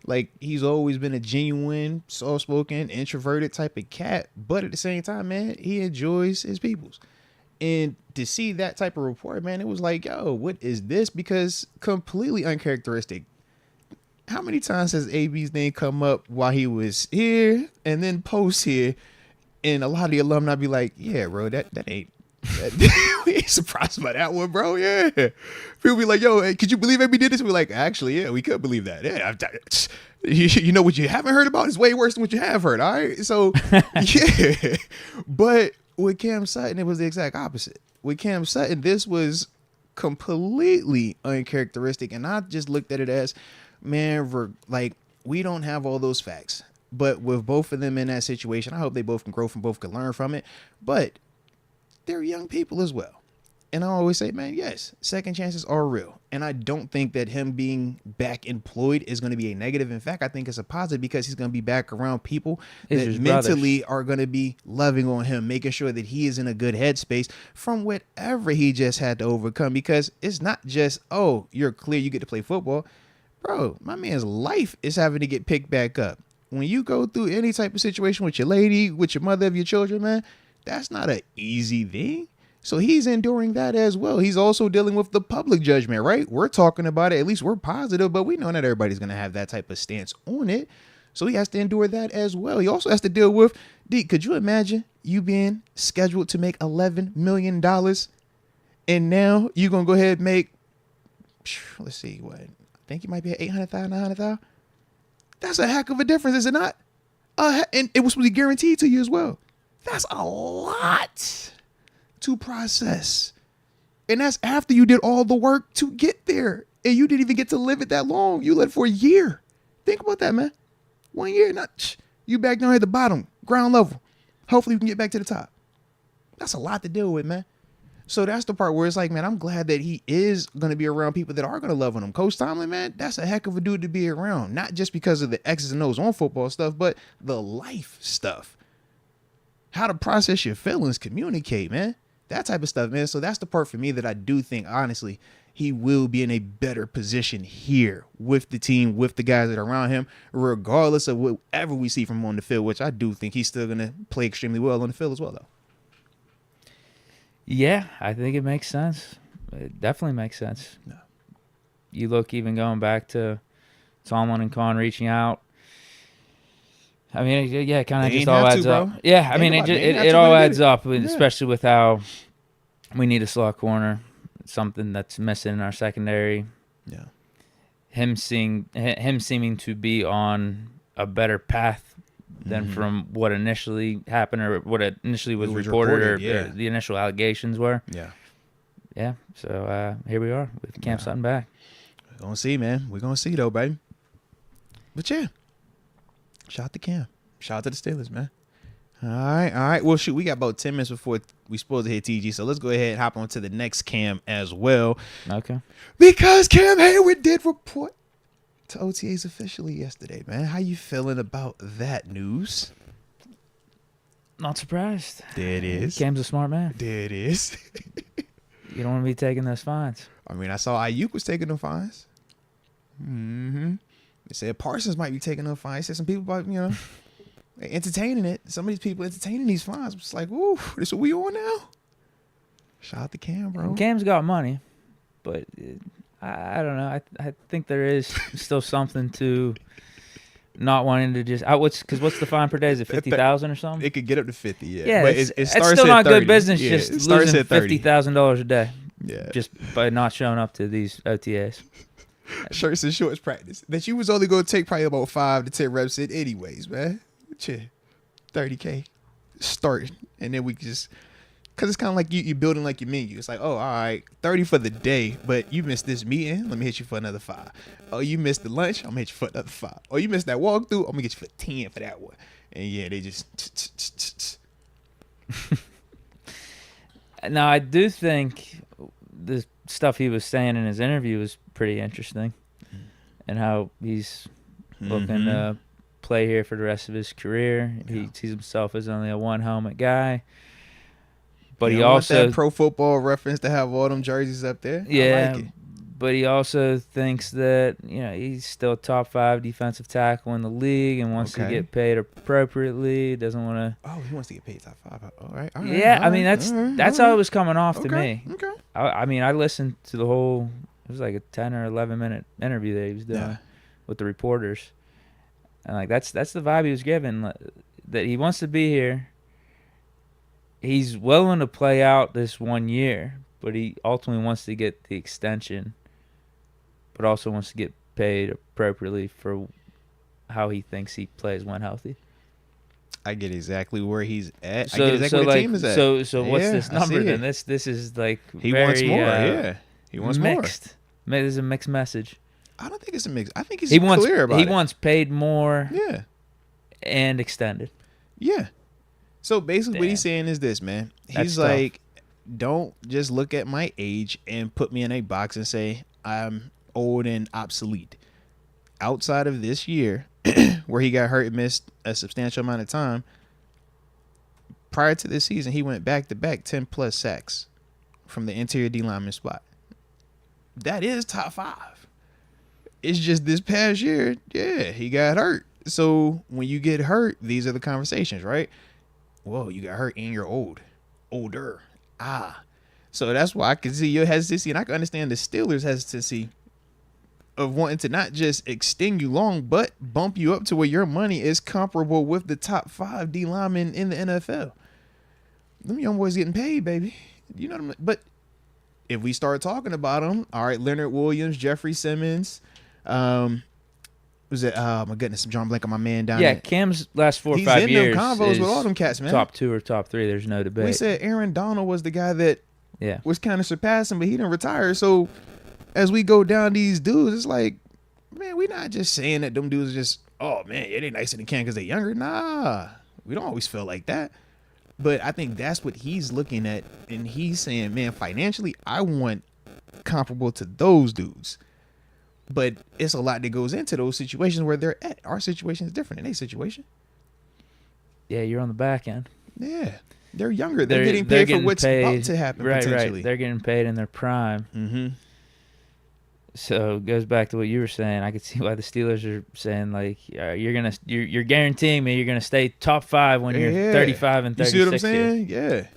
Like, he's always been a genuine, soft-spoken, introverted type of cat. But at the same time, man, he enjoys his peoples. And to see that type of report, man, it was like, yo, what is this? Because completely uncharacteristic. How many times has AB's name come up while he was here and then post here? And a lot of the alumni be like, yeah, bro, that ain't. We ain't surprised by that one, bro. Yeah. People be like, yo, hey, could you believe AB did this? We're like, actually, yeah, we could believe that. Yeah. You know what you haven't heard about is way worse than what you have heard. All right. So, yeah. But with Cam Sutton, it was the exact opposite. With Cam Sutton, this was completely uncharacteristic. And I just looked at it as, man, like, we don't have all those facts. But with both of them in that situation, I hope they both can grow from both, can learn from it. But they're young people as well. And I always say, man, yes, second chances are real. And I don't think that him being back employed is going to be a negative. In fact, I think it's a positive because he's going to be back around people that mentally are going to be loving on him, making sure that he is in a good headspace from whatever he just had to overcome. Because it's not just, oh, you're clear, you get to play football. Bro, my man's life is having to get picked back up. When you go through any type of situation with your lady, with your mother of your children, man, that's not an easy thing. So he's enduring that as well. He's also dealing with the public judgment, right? We're talking about it. At least we're positive, but we know not everybody's going to have that type of stance on it. So he has to endure that as well. He also has to deal with, Deke, could you imagine you being scheduled to make $11 million and now you're going to go ahead and make, let's see, what? I think you might be at $800,000, $900,000. That's a heck of a difference, is it not? And it was supposed to be guaranteed to you as well. That's a lot to process. And that's after you did all the work to get there. And you didn't even get to live it that long. You lived for a year. Think about that, man. 1 year. Not you back down at the bottom, ground level. Hopefully you can get back to the top. That's a lot to deal with, man. So that's the part where it's like, man, I'm glad that he is going to be around people that are going to love on him. Coach Tomlin, man, that's a heck of a dude to be around. Not just because of the X's and O's on football stuff, but the life stuff. How to process your feelings, communicate, man. That type of stuff, man. So that's the part for me that I do think, honestly, he will be in a better position here with the team, with the guys that are around him, regardless of whatever we see from him on the field, which I do think he's still going to play extremely well on the field as well, though. Yeah, I think it makes sense. It definitely makes sense. No. You look even going back to Tomlin and Kahn reaching out. I mean, yeah, it kind of just all adds up. Yeah, I mean, it all adds up, especially with how we need a slot corner, something that's missing in our secondary. Yeah. Him seeming to be on a better path than from what initially happened or what initially was reported or the initial allegations were. Yeah. Yeah. So here we are with Cam Sutton back. We're going to see, man. We're going to see, though, baby. But, yeah. Shout out to Cam. Shout out to the Steelers, man. All right. Well, shoot, we got about 10 minutes before we supposed to hit TG, so let's go ahead and hop on to the next Cam as well. Okay. Because Cam Heyward did report to OTAs officially yesterday, man. How you feeling about that news? Not surprised. There it is. Cam's a smart man. There it is. You don't want to be taking those fines. I mean, I saw Ayuk was taking them fines. Mm-hmm. They said Parsons might be taking them fines. Said some people about, entertaining it. Some of these people entertaining these fines. It's like, ooh, this is what we on now? Shout out to Cam, bro. Cam's got money, but I don't know. I think there is still something to not wanting to just what's the fine per day? Is it 50,000 or something? It could get up to 50. Yeah, yeah. But it starts still not 30. Good business. Yeah, just losing $50,000 a day. Yeah, just by not showing up to these OTAs. Shirts and shorts practice that you was only going to take probably about 5 to 10 reps in anyways, man. Chill, $30K starting, and then we just. Because it's kind of like you building like your menu. It's like, oh, all right, 30 for the day, but you missed this meeting. Let me hit you for another 5. Oh, you missed the lunch. I'm going to hit you for another 5. Oh, you missed that walkthrough. I'm going to get you for 10 for that one. And, yeah, they just... Now, I do think the stuff he was saying in his interview was pretty interesting and how he's looking to play here for the rest of his career. Yeah. He sees himself as only a one-helmet guy. But he also want that Pro Football Reference to have all them jerseys up there. Yeah, I like it. but he also thinks that he's still top 5 defensive tackle in the league and wants to get paid appropriately. Doesn't want to. Oh, he wants to get paid top 5. All right. Yeah, I mean that's how it was coming off to me. Okay. I mean, I listened to the whole. It was like a 10 or 11-minute interview that he was doing with the reporters, and like that's the vibe he was given, that he wants to be here. He's willing to play out this 1 year, but he ultimately wants to get the extension, but also wants to get paid appropriately for how he thinks he plays when healthy. I get exactly where he's at. So, I get exactly where the team is at. So what's this number then? This is like he very, wants more. Yeah, he wants mixed. Maybe there's a mixed message. I don't think it's a mix. I think he's clear about it. He wants paid more. Yeah, and extended. Yeah. So basically, what he's saying is this, man. He's like, don't just look at my age and put me in a box and say I'm old and obsolete. Outside of this year, where he got hurt and missed a substantial amount of time, prior to this season, he went back-to-back 10-plus sacks from the interior D lineman spot. That is top 5. It's just this past year, he got hurt. So when you get hurt, these are the conversations, right? Whoa, you got hurt and you're older. So that's why I can see your hesitancy, and I can understand the Steelers' hesitancy of wanting to not just extend you long, but bump you up to where your money is comparable with the top 5 D linemen in the NFL. Them young boys getting paid, baby. You know what I mean? But if we start talking about them, all right, Leonard Williams, Jeffrey Simmons, was it? Oh my goodness, I'm drawing blank on my man down there. Yeah, Cam's last 4 or 5 years. He's in them convos with all them cats, man. Top 2 or top 3. There's no debate. We said Aaron Donald was the guy that was kind of surpassing, but he didn't retire. So as we go down these dudes, it's like, man, we not just saying that them dudes are just, oh man, yeah, they nicer than Cam because they're younger. Nah, we don't always feel like that. But I think that's what he's looking at, and he's saying, man, financially, I want comparable to those dudes. But it's a lot that goes into those situations where they're at. Our situation is different than their situation. Yeah, you're on the back end. Yeah. They're younger. They're getting paid for what's about to happen, potentially. Right. They're getting paid in their prime. Mm-hmm. So it goes back to what you were saying. I could see why the Steelers are saying, like, you're guaranteeing me you're gonna stay top 5 when you're 35 and 36. You see what I'm saying? Yeah.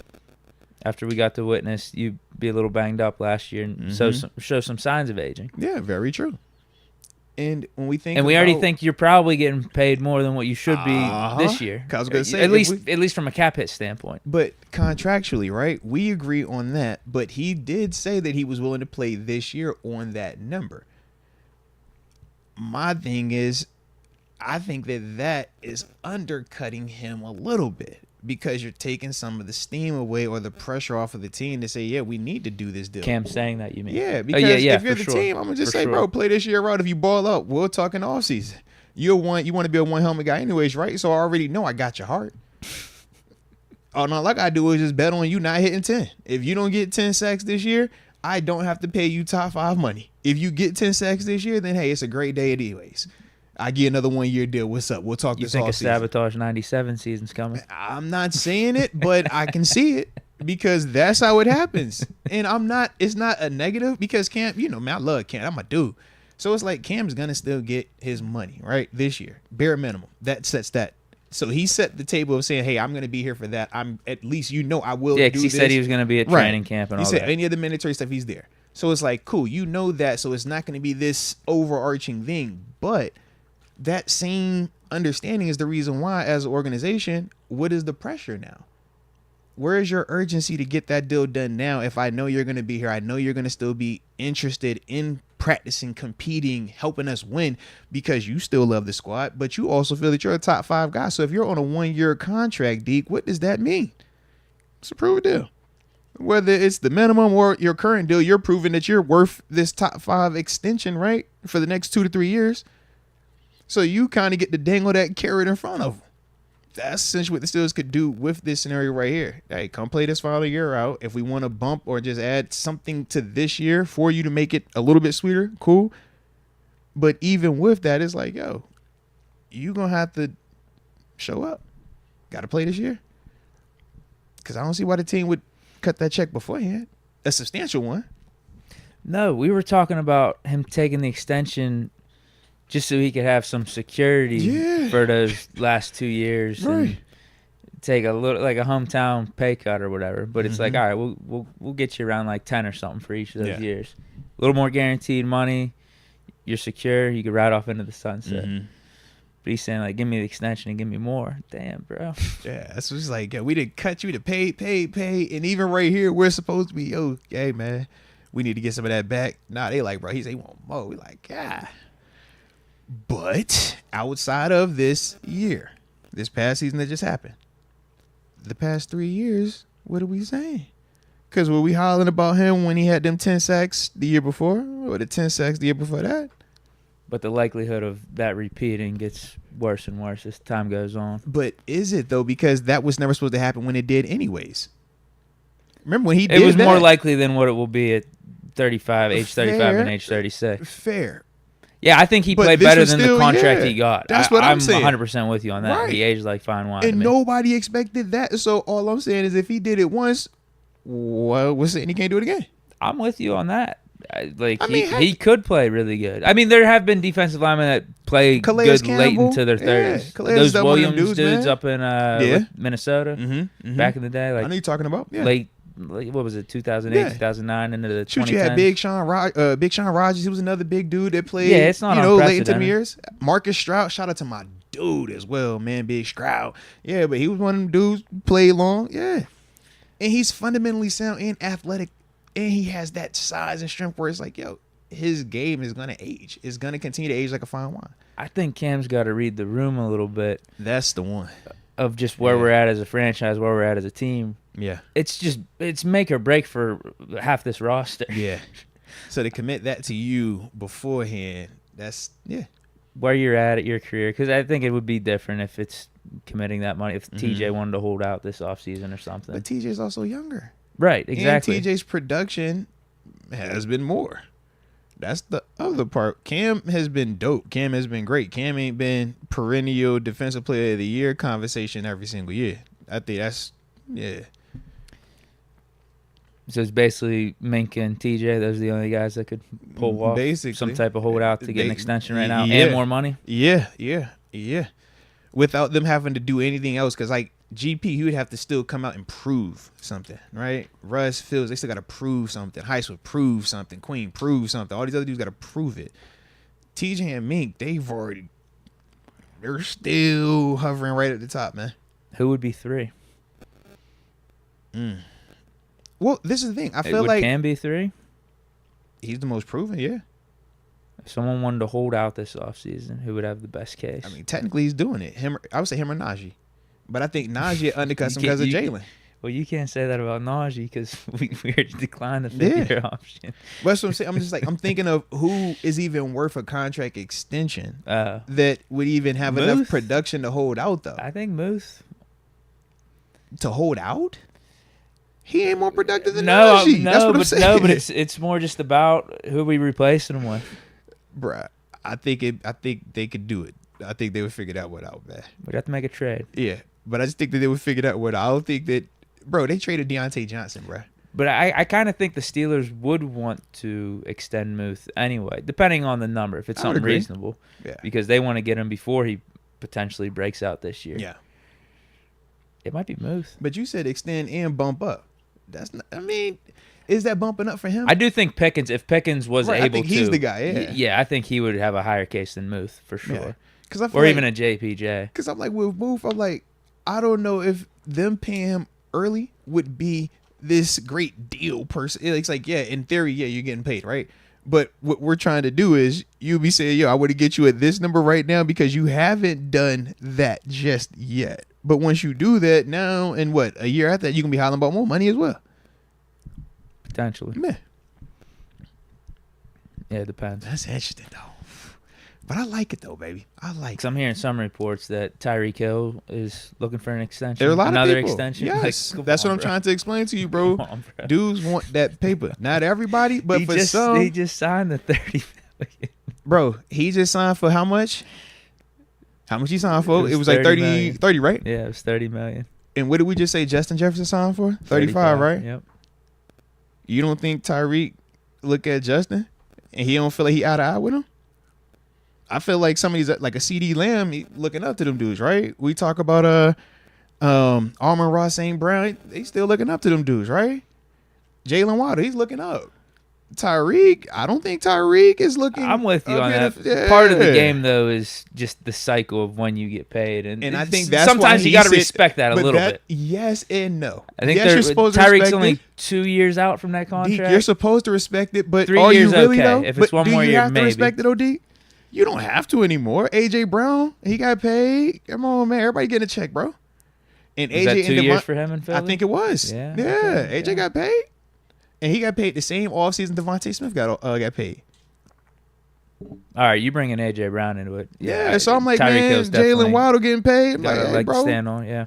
After we got to witness you be a little banged up last year and show some signs of aging. Yeah, very true. And when we think, and we already think you're probably getting paid more than what you should be this year. I was gonna say, at least from a cap hit standpoint. But contractually, right? We agree on that. But he did say that he was willing to play this year on that number. My thing is, I think that is undercutting him a little bit, because you're taking some of the steam away or the pressure off of the team to say, yeah, we need to do this deal. Cam saying that, you mean? Yeah, because if you're the team, I'm going to just say, bro, play this year out. If you ball up, we'll talk in the offseason. You want to be a one-helmet guy anyways, right? So I already know I got your heart. All I got to do is just bet on you not hitting 10. If you don't get 10 sacks this year, I don't have to pay you top 5 money. If you get 10 sacks this year, then, hey, it's a great day anyways. I get another 1-year deal. What's up? We'll talk this all season. You think a Sabotage 97 season's coming? I'm not saying it, but I can see it, because that's how it happens. And it's not a negative, because Cam, man, I love Cam. I'm a dude. So it's like Cam's going to still get his money, right, this year. Bare minimum. That sets that. So he set the table of saying, hey, I'm going to be here for that. I'm at least, I will do this. Yeah, because he said he was going to be at training camp and all that. He said any of the mandatory stuff, he's there. So it's like, cool, that. So it's not going to be this overarching thing. But that same understanding is the reason why, as an organization, what is the pressure now? Where is your urgency to get that deal done now? If I know you're going to be here, I know you're going to still be interested in practicing, competing, helping us win, because you still love the squad, but you also feel that you're a top 5 guy. So if you're on a 1-year contract, Deke, what does that mean? It's a proven deal. Whether it's the minimum or your current deal, you're proving that you're worth this top 5 extension, right, for the next 2 to 3 years. So you kind of get to dangle that carrot in front of them. That's essentially what the Steelers could do with this scenario right here. Hey, come play this final year out. If we want to bump or just add something to this year for you to make it a little bit sweeter, cool. But even with that, it's like, yo, you going to have to show up. Got to play this year. Because I don't see why the team would cut that check beforehand. A substantial one. No, we were talking about him taking the extension just so he could have some security for those last 2 years and take a little like a hometown pay cut or whatever. But it's like, all right, we'll get you around like 10 or something for each of those years. A little more guaranteed money. You're secure. You can ride off into the sunset. But he's saying, like, give me the extension and give me more. Damn, bro. Yeah, that's what's like, we didn't cut you to pay. And even right here, we're supposed to be, hey, man, we need to get some of that back. Nah, they like, bro, he want more. We like, yeah. But outside of this year, this past season that just happened, the past 3 years, what are we saying? Because were we hollering about him when he had them 10 sacks the year before or the 10 sacks the year before that? But the likelihood of that repeating gets worse and worse as time goes on. But is it, though? Because that was never supposed to happen when it did anyways. Remember when he did that? It was more that? likely than what it will be at 35, age 35 and age 36. Fair. Yeah, I think he But played this better was than still- the contract yeah, he got. that's what I'm saying. 100% with you on that. Right. He aged like fine wine. And to me. nobody expected that. So all I'm saying is if he did it once, well, we're saying he can't do it again. I'm with you on that. mean, He could play really good. I mean, there have been defensive linemen that play Calais good Campbell. late into their 30s. Calais Those is that one of them Williams dudes, man. up in Minnesota back in the day, I know like you're talking about. Yeah. late, what was it, 2008, Yeah. 2009 into the 2010s. Shoot, you had Big Sean Rogers. He was another big dude that played. Yeah, it's not late into the unprecedented. years. Marcus Stroud. Shout out to my dude as well, man. Big Stroud. Yeah, but he was one of them dudes who played long. Yeah, and he's fundamentally sound and athletic, and he has that size and strength where it's like, his game is gonna age. It's gonna continue to age like a fine wine. I think Cam's got to read the room a little bit That's the one. of just where we're at as a franchise, where we're at as a team. Yeah. It's make or break for half this roster. Yeah. So to commit that to you beforehand, that's Where you're at your career, because I think it would be different if it's committing that money. If TJ wanted to hold out this offseason or something. But TJ's also younger. Right, exactly. And TJ's production has been more. That's the other part. Cam has been dope. Cam has been great. Cam ain't been perennial defensive player of the year conversation every single year. I think that's So it's basically Mink and TJ. Those are the only guys that could pull off Basically. some type of holdout to get an extension right now Yeah. and more money. Yeah. Without them having to do anything else, because like GP, he would have to still come out and prove something, right? Russ, Fields, they still got to prove something. Heist would prove something. Queen prove something. All these other dudes got to prove it. TJ and Mink, they're still hovering right at the top, man. Who would be 3? Well, this is the thing. I feel Would like Cam be 3? he's the most proven, yeah. If someone wanted to hold out this offseason, who would have the best case? I mean, technically he's doing it. I would say him or Najee. But I think Najee undercuts him because of Jalen. Well, you can't say that about Najee because we already declined the 5th-year option. But that's what I'm saying. I'm just like, I'm thinking of who is even worth a contract extension that would even have enough Muth? production to hold out, though. I think Moose. To hold out? He ain't more productive than No, Najee. That's what I'm saying. No, but it's more just about who we replacing him with. Bruh, I think they could do it. I think they would figure that one out, man. We'd have to make a trade. Yeah, but I just think that they would figure that one out. I don't think that, bro, they traded Deontay Johnson, bruh. But I kind of think the Steelers would want to extend Muth anyway, depending on the number, if it's I would something agree. reasonable. Yeah. Because they want to get him before he potentially breaks out this year. Yeah. It might be Muth. But you said extend and bump up. That's not, I mean, is that bumping up for him? I do think Pickens, if Pickens was Right, I able think to. he's the guy, yeah. Yeah, I think he would have a higher case than Muth for sure. Yeah. Cause I feel Or like, even a JPJ. Because I'm like, with Booth, I'm like, I don't know if them paying him early would be this great deal person. It's like, yeah, in theory, yeah, you're getting paid, right? But what we're trying to do is you be saying, yo, I want to get you at this number right now because you haven't done that just yet. But once you do that now, and what, a year after that, you can be hollering about more money as well. Potentially. Man, Yeah, it depends. that's interesting, though. But I like it, though, baby. I like Because I'm hearing some reports that Tyreek Hill is looking for an extension. There are a lot Another of people. extension. Yes, Like, come that's on, what I'm bro. trying to explain to you, bro. Come on, bro. Dudes want that paper. Not everybody, but He for just, some. he just signed the $30 million. Bro, he just signed for how much? How much he signed for? It was It was like 30 million. 30, right? Yeah, it was $30 million. And what did we just say Justin Jefferson signed for? 35, right? Yep. You don't think Tyreek look at Justin and he don't feel like he eye to eye with him. I feel like somebody's like a CD Lamb looking up to them dudes, right? We talk about Amon Ross St. Brown, they still looking up to them dudes, right? Jalen Waddle, he's looking up. Tyreek, I don't think Tyreek is looking. I'm with you on that. Yeah. Part of the game, though, is just the cycle of when you get paid, and I think that's sometimes why you got to respect that a little bit. Yes and no. I think yes, you're supposed to Tyreek's respect only it. 2 years out from that contract. Deke, you're supposed to respect it, but 3 are years you really okay. though? If it's one more do you year, have maybe. to respect it, Deke? You don't have to anymore. AJ Brown, he got paid. Come on, man, everybody getting a check, bro. And Was AJ that 2 and years for him in Philly? I think it was. Yeah. Okay, AJ yeah. got paid. And he got paid the same offseason Devontae Smith got paid. All right, you bringing AJ Brown into it. Yeah, so I'm like, Tyreek man, Hill's definitely Jalen Waddle getting paid. I'm got like, a hey, leg to bro. stand on. Yeah,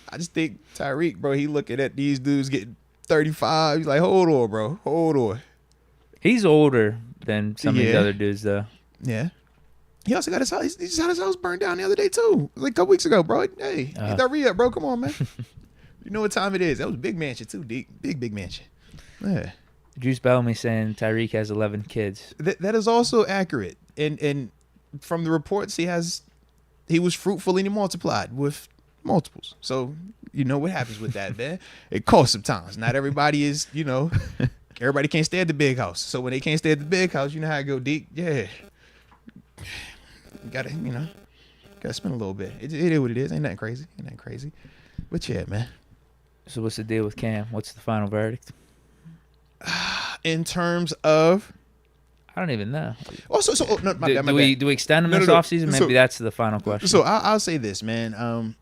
I just think Tyreek, bro, he looking at these dudes getting 35. He's like, hold on, bro. Hold on. he's older than some of these Yeah. other dudes, though. Yeah. He also got his house. He just had his house burned down the other day, too. It was like a couple weeks ago, bro. Hey, get that re-up, bro. Come on, man. You know what time it is. That was a big mansion, too, Deke. Big mansion. Yeah. Juice Bellamy saying Tyreek has 11 kids. That is also accurate. And from the reports, he was fruitful and he multiplied with multiples. So you know what happens with that, man. It costs sometimes. Not everybody is, everybody can't stay at the big house. So when they can't stay at the big house, you know how it go, Deke. Yeah. Gotta spend a little bit. It is what it is. Ain't nothing crazy. But yeah, man. So what's the deal with Cam? What's the final verdict? In terms of, I don't even know. my bad. Do we extend him this offseason? Maybe that's the final question. So I'll say this, man.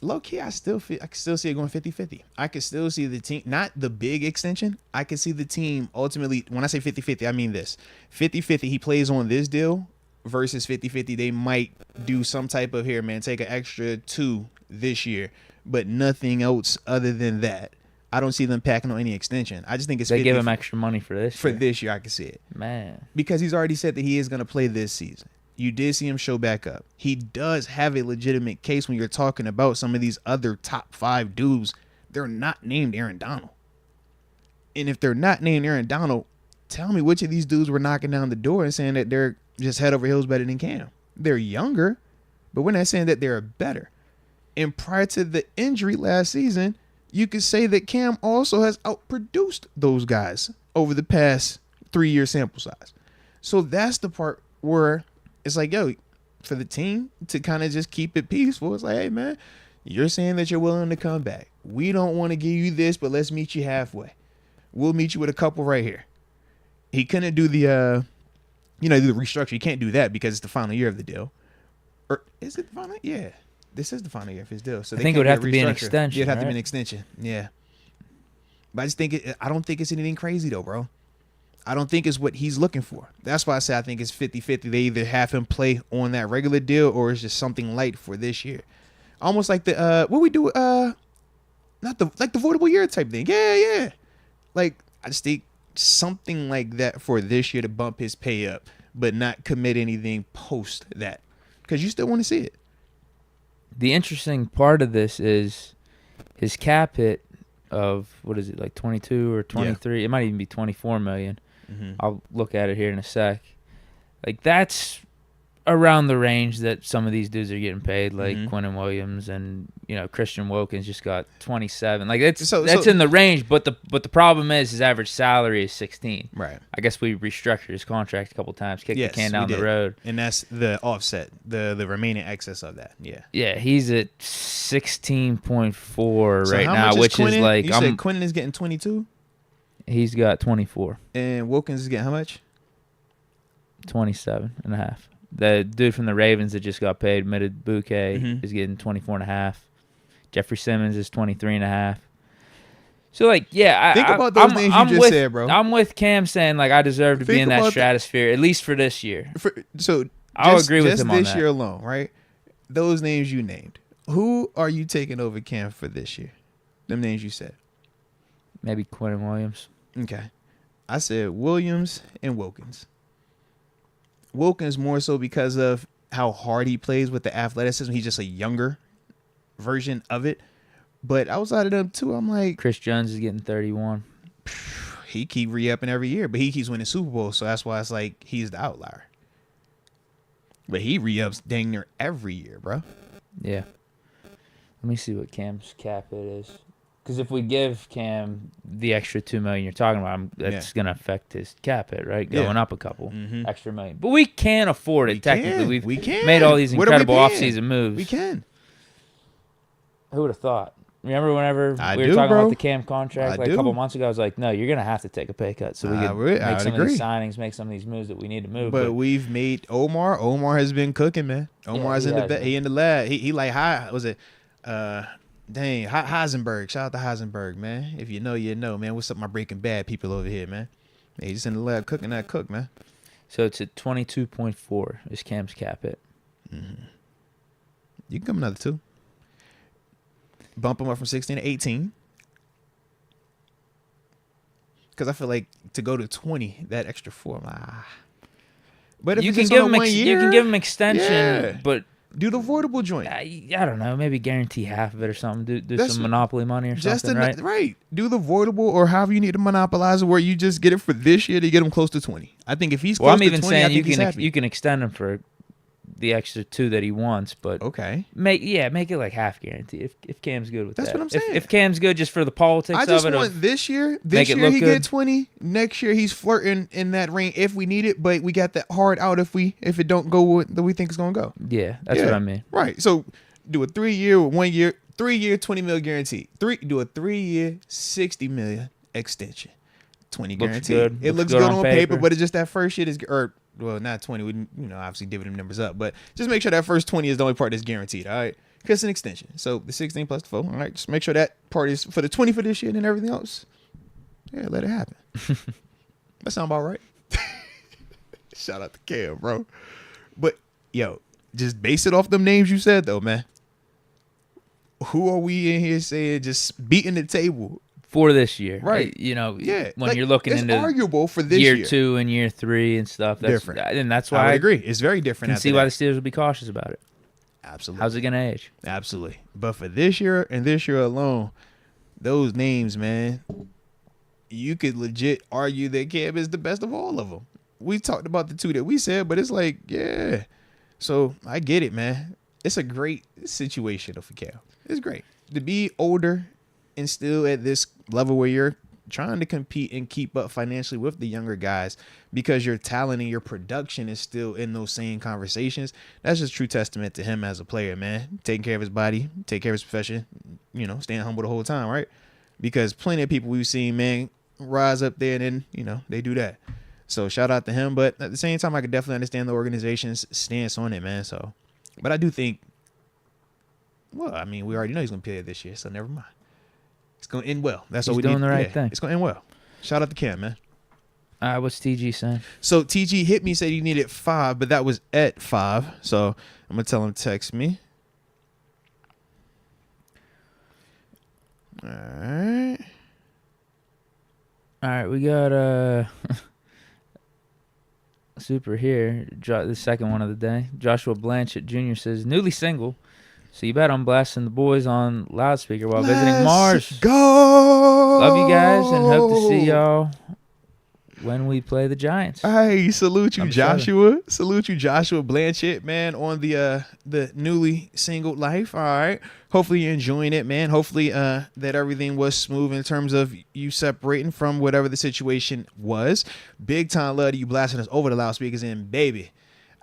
Low key, I can still see it going 50-50. I can still see the team, not the big extension. I can see the team ultimately, when I say 50-50, I mean this. 50-50, he plays on this deal versus 50-50, they might do some type of, here, man, take an extra 2 this year, but nothing else other than that. I don't see them packing on any extension. I just think it's they 50 give him extra money for this year. this year, I can see it. Man. Because he's already said that he is going to play this season. You did see him show back up. He does have a legitimate case when you're talking about some of these other top 5 dudes. They're not named Aaron Donald. And if they're not named Aaron Donald, tell me which of these dudes were knocking down the door and saying that they're just head over heels better than Cam. They're younger, but we're not saying that they're better. And prior to the injury last season, you could say that Cam also has outproduced those guys over the past 3-year sample size. So that's the part where it's like, yo, for the team to kind of just keep it peaceful, it's like, hey, man, you're saying that you're willing to come back. We don't want to give you this, but let's meet you halfway. We'll meet you with a couple right here. He couldn't do the, do the restructure. You can't do that because it's the final year of the deal. Or is it the final? Yeah. This is the final year of his deal. So I think it would have to be an extension. Yeah, it'd have to be an extension. Yeah. But I just think I don't think it's anything crazy though, bro. I don't think it's what he's looking for. That's why I say I think it's 50-50. They either have him play on that regular deal or it's just something light for this year. Almost like the what we do not the voidable year type thing. Yeah. Like I just think something like that for this year to bump his pay up, but not commit anything post that. Because you still want to see it. The interesting part of this is his cap hit of, what is it, like 22 or 23? Yeah. It might even be 24 million. Mm-hmm. I'll look at it here in a sec. Like, that's around the range that some of these dudes are getting paid, like Quinnen Williams and, Christian Wilkins just got 27. Like, that's in the range, but the problem is his average salary is 16. Right. I guess we restructured his contract a couple times, kicked the can down the road. And that's the offset, the remaining excess of that. Yeah. Yeah, he's at 16.4 right now, which is like... You said Quinnen is getting 22? He's got 24. And Wilkins is getting how much? 27.5. The dude from the Ravens that just got paid, Mid Bouquet, is getting 24.5. Jeffrey Simmons is 23.5. So, like, yeah, think about those names you just said, bro. I'm with Cam saying, like, I deserve to be in that stratosphere, at least for this year. I'll agree with him on that. Just this year alone, right? Those names you named. Who are you taking over Cam for this year? Them names you said. Maybe Quinnen Williams. Okay. I said Williams and Wilkins. Wilkins more so because of how hard he plays with the athleticism. He's just a younger version of it. But outside of them two, I'm like, Chris Jones is getting 31. he keep re-upping every year, but he keeps winning Super Bowls, so that's why it's like he's the outlier. But he re-ups dang near every year, bro. Yeah. Let me see what Cam's cap hit is. Because if we give Cam the extra $2 million you're talking about, that's going to affect his cap hit, right? Going up a couple extra million. But we can afford it, technically. We can. Made all these incredible offseason moves. We can. Who would have thought? Remember whenever we were talking about the Cam contract a couple months ago? I was like, no, you're going to have to take a pay cut so we can make some of these signings, make some of these moves that we need to move. But we've made Omar. Omar has been cooking, man. Omar's in the lab. He like, was it... Heisenberg. Shout out to Heisenberg, man. If you know, you know, man. What's up, my Breaking Bad people over here, man? Hey, he's in the lab cooking that cook, man. So it's at 22.4 is Cam's cap hit. Mm-hmm. You can come another 2. Bump him up from 16 to 18. Because I feel like to go to 20, that extra 4, But if you can give him you can give him extension, but do the voidable joint. I don't know. Maybe guarantee half of it or something. Do some monopoly money or something, right? Right. Do the voidable or however you need to monopolize it, where you just get it for this year to get him close to 20. I think if he's close to 20, saying you can extend him for the extra 2 that he wants, but make it like half guarantee if Cam's good with that. That's what I'm saying. If Cam's good just for the politics of it. I just want this year he get 20. Next year he's flirting in that range if we need it, but we got that hard out if it don't go with that we think it's gonna go. Yeah, that's what I mean. Right. So do a 3-year with 1 year, 3-year $20 million guarantee. Do a 3-year $60 million extension. 20 guarantee. It looks good on paper, but it's just that first shit is well, not 20. We obviously divvy them numbers up, but just make sure that first 20 is the only part that's guaranteed. All right, because it's an extension. So the 16 plus the 4. All right, just make sure that part is for the 20 for this year, and then everything else. Yeah, let it happen. That sound about right. Shout out to Cam, bro. But yo, just base it off them names you said though, man. Who are we in here saying just beating the table? For this year, right? When you're looking into arguable for this year 2 and year 3 and stuff, that's different, and that's why I agree. It's very different. Can see why the Steelers would be cautious about it. Absolutely. How's it gonna age? Absolutely. But for this year and this year alone, those names, man, you could legit argue that Cam is the best of all of them. We talked about the 2 that we said, but it's like, yeah. So I get it, man. It's a great situation for Cam. It's great to be older and still at this level where you're trying to compete and keep up financially with the younger guys because your talent and your production is still in those same conversations. That's just true testament to him as a player, man. Taking care of his body, take care of his profession, staying humble the whole time, right? Because plenty of people we've seen, man, rise up there and then, they do that. So shout out to him. But at the same time, I could definitely understand the organization's stance on it, man. So, but I do think, we already know he's going to play it this year, so never mind. It's going to end well. That's what we doing the right thing. It's going to end well. Shout out to Cam, man. What's TG saying? So TG hit me, said he needed 5, but that was at 5. So I'm going to tell him to text me. All right, we got super here. The second one of the day. Joshua Blanchett Jr. says, newly single. So you bet I'm blasting the boys on loudspeaker while visiting Mars. Go! Love you guys and hope to see y'all when we play the Giants. Hey, salute you, Joshua. Salute you, Joshua Blanchett, man, on the newly single life. All right. Hopefully you're enjoying it, man. Hopefully that everything was smooth in terms of you separating from whatever the situation was. Big time love to you blasting us over the loudspeakers and baby.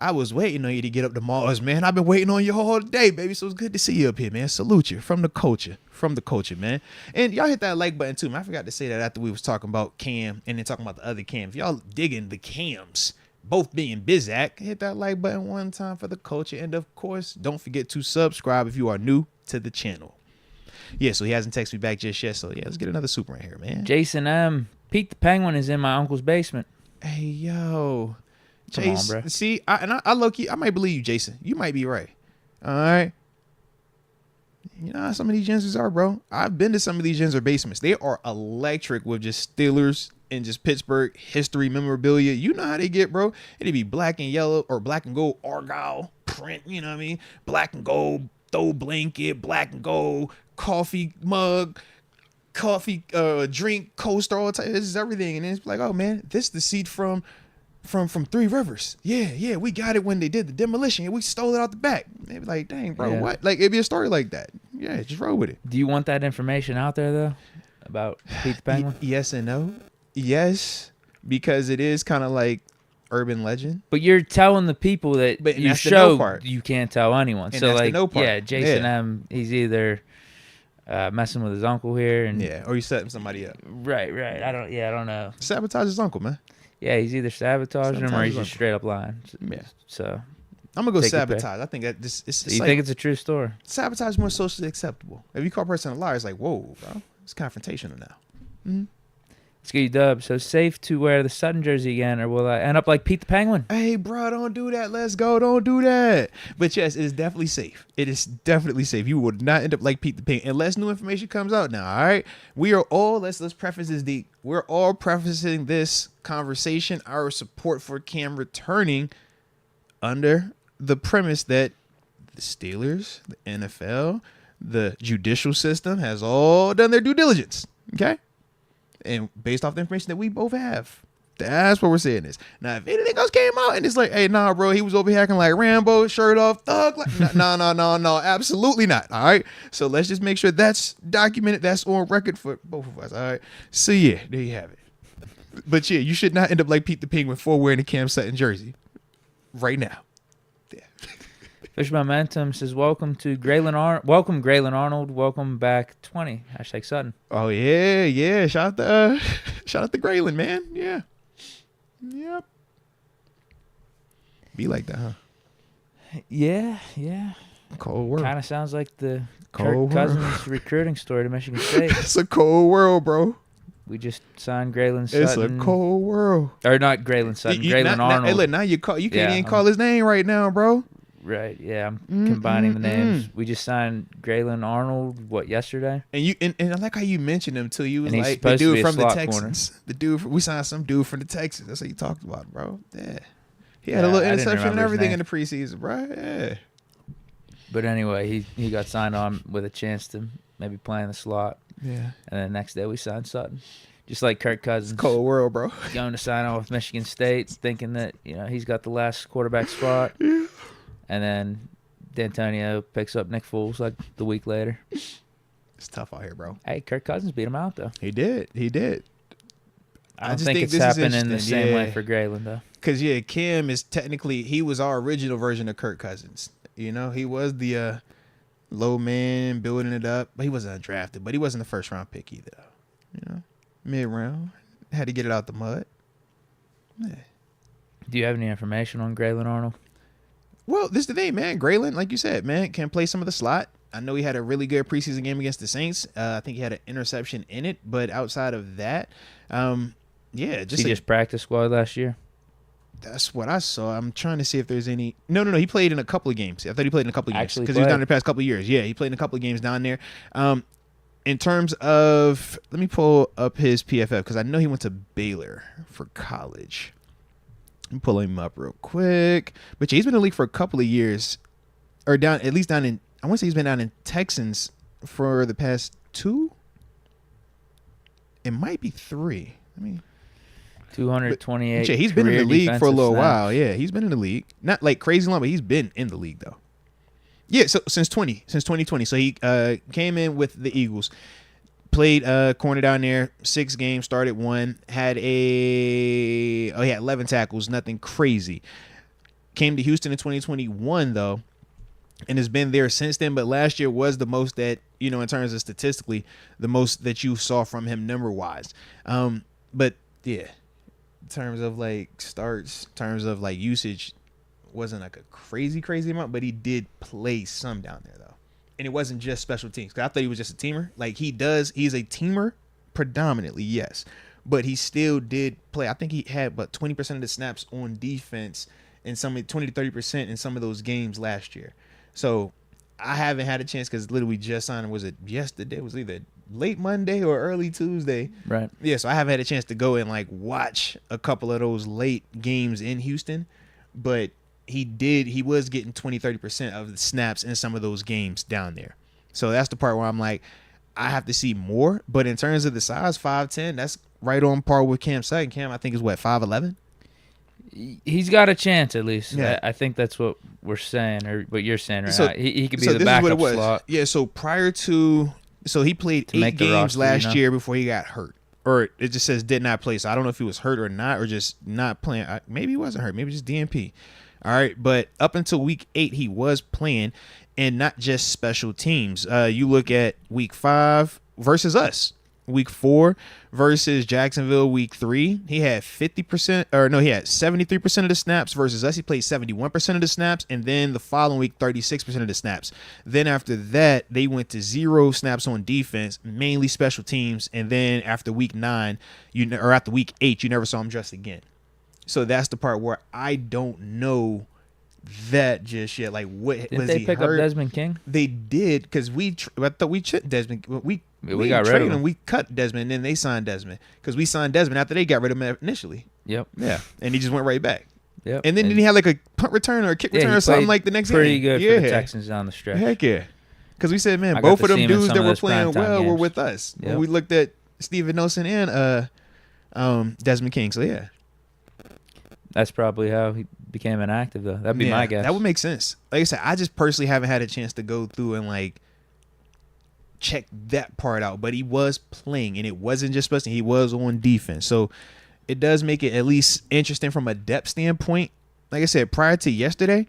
I was waiting on you to get up to Mars, man. I've been waiting on you all day, baby. So it's good to see you up here, man. Salute you from the culture, man. And y'all hit that like button too, man. I forgot to say that after we was talking about Cam and then talking about the other Cam. If y'all digging the Cams, both being Bizak, hit that like button one time for the culture. And of course, don't forget to subscribe if you are new to the channel. Yeah, so he hasn't texted me back just yet. So yeah, let's get another super in here, man. Jason M. Pete the Penguin is in my uncle's basement. Hey, yo. Come on, bro. See, I low-key, I might believe you, Jason. You might be right. All right. You know how some of these gyms are, bro. I've been to some of these gyms or basements. They are electric with just Steelers and just Pittsburgh history memorabilia. You know how they get, bro. It'd be black and yellow or black and gold Argyle print, you know what I mean? Black and gold throw blanket, black and gold coffee mug, coffee drink, coaster, all type. This is everything. And then it's like, oh man, this is the seat from Three Rivers. Yeah, we got it when they did the demolition. Yeah, we stole it out the back. They'd be like, dang, bro, what? Like, it'd be a story like that. Yeah, just roll with it. Do you want that information out there though about Pete the Penguin? Yes and no. Yes, because it is kind of like urban legend. But you're telling the people that But you that's the no show part. you can't tell anyone. And So that's the like, no part. yeah, Jason Yeah. M. He's either messing with his uncle here, and Yeah, or you setting somebody up. right. I don't know. Sabotage his uncle, man. Yeah, he's either sabotaging him or Sabotage he's his just straight up lying. Yeah. So I'm gonna go Take your pick. sabotage. I think that this it's you like, think it's a true story? sabotage is more socially acceptable. If you call a person a liar, it's like, whoa, bro, it's confrontational now. Mm-hmm. Let's get you Dub. So safe to wear the Sutton jersey again, or will I end up like Pete the Penguin? Hey, bro, don't do that. Let's go. Don't do that. But yes, it is definitely safe. It is definitely safe. You would not end up like Pete the Penguin unless new information comes out now. All right, we are all let's preface this. We're all prefacing this conversation, our support for Cam returning, under the premise that the Steelers, the NFL, the judicial system has all done their due diligence. Okay. And based off the information that we both have, that's what we're saying is. Now, if anything else came out and it's like, hey, nah, bro, he was over here acting like Rambo, shirt off, thug, like, no, absolutely not. All right. So let's just make sure that's documented, that's on record for both of us. All right. So yeah, there you have it. But yeah, you should not end up like Pete the Penguin for wearing a Cam Sutton jersey right now. Yeah. Fish Momentum says, welcome Graylin Arnold. Welcome back 20. # Sutton. Oh yeah. Shout out to Graylin, man. Yeah. Yep. Be like that, huh? Yeah. Cold world. Kind of sounds like the Cold Kirk world. Cousins recruiting story to Michigan State. It's a cold world, bro. We just signed Graylin Sutton. It's a cold world. Or not Graylin Sutton, Graylin Arnold. Hey, look, now you can't even call his name right now, bro. Right, yeah, I'm combining the names. We just signed Graylin Arnold, yesterday? And you and I like how you mentioned him too. You was And he's like the supposed to be dude a from the slot Texans. We signed some dude from the Texans. That's what you talked about, bro. Yeah. He had a Yeah, little I didn't interception and remember his everything name. in the preseason, bro. Yeah. But anyway, he got signed on with a chance to maybe play in the slot. Yeah. And then the next day we signed Sutton. Just like Kirk Cousins. Cold world, bro. Going to sign on with Michigan State, thinking that, he's got the last quarterback spot. Yeah. And then D'Antonio picks up Nick Foles like the week later. It's tough out here, bro. Hey, Kirk Cousins beat him out, though. He did. I don't just think think it's this is happening the interesting. same way Yeah. for Graylin, though. Because, yeah, Cam is technically, he was our original version of Kirk Cousins. He was the low man, building it up. But he wasn't undrafted. But he wasn't the first round pick either. Mid-round. Had to get it out the mud. Yeah. Do you have any information on Graylin Arnold? Well, this is the thing, man. Graylin, like you said, man, can play some of the slot. I know he had a really good preseason game against the Saints. I think he had an interception in it. But outside of that, Just practice squad last year. That's what I saw. I'm trying to see if there's any. No. He played in a couple of games. I thought he played in a couple of games Actually because he was down played. there the past couple of years. Yeah, he played in a couple of games down there. In terms of, let me pull up his PFF because I know he went to Baylor for college. Let me pull him up real quick. But yeah, he's been in the league for a couple of years, or down in. I want to say he's been down in Texans for the past 2. It might be 3. 228. Yeah, he's been in the career league for a little defensive while. snaps. Yeah, he's been in the league. Not like crazy long, but he's been in the league though. Yeah, so since 2020. So he came in with the Eagles, played corner down there, 6 games, started 1, he had 11 tackles, nothing crazy. Came to Houston in 2021 though, and has been there since then. But last year was the most that, in terms of statistically, the most that you saw from him number wise. But yeah, in terms of like starts, in terms of like usage, wasn't like a crazy amount, but he did play some down there though. And it wasn't just special teams. 'Cause I thought he was just a teamer. Like he's a teamer predominantly, yes. But he still did play. I think he had about 20% of the snaps on defense and 20 to 30% in some of those games last year. So I haven't had a chance because literally just signed him. Was it yesterday? It was either late Monday or early Tuesday. Right. Yeah, so I haven't had a chance to go and like watch a couple of those late games in Houston. But he was getting 20, 30% of the snaps in some of those games down there. So that's the part where I'm like, I have to see more. But in terms of the size, 5'10", that's right on par with Cam Sutton. Cam, I think, is what, 5'11"? He's got a chance at least. Yeah. I think that's what we're saying, or what you're saying right So- now. He could be So the this is what backup it was. slot. Yeah, so prior to, so he played To 8 make the games roster, last you know? year before he got hurt. Or it just says did not play. So I don't know if he was hurt or not, or just not playing. Maybe he wasn't hurt. Maybe just DNP. All right. But up until week 8, he was playing, and not just special teams. You look at week 5 versus us. Week 4 versus Jacksonville, week 3, he had 50%, or no, he had 73% of the snaps versus us. He played 71% of the snaps, and then the following week, 36% of the snaps. Then after that, they went to 0 snaps on defense, mainly special teams. And then after week 9, or after week 8, you never saw him dressed again. So that's the part where I don't know that just yet. Like, what Didn't was they he pick hurt? up Desmond King? They did, because I thought we took Desmond. We got rid of him. We cut Desmond, and then they signed Desmond, because we signed Desmond after they got rid of him initially. Yep. Yeah, and he just went right back. Yep. And then did he have like a punt return or a kick return he or something played like the next pretty game? good for the Texans down the stretch. Heck yeah. Because we said, man, I got both to of them see him in dudes some that of were those playing primetime well were games. with us. Yep. When we looked at Steven Nelson and Desmond King. So yeah, That's probably how he became inactive, though. That'd be my guess. That would make sense. Like I said, I just personally haven't had a chance to go through and like check that part out. But he was playing, and it wasn't just special. He was on defense, so it does make it at least interesting from a depth standpoint. Like I said, prior to yesterday,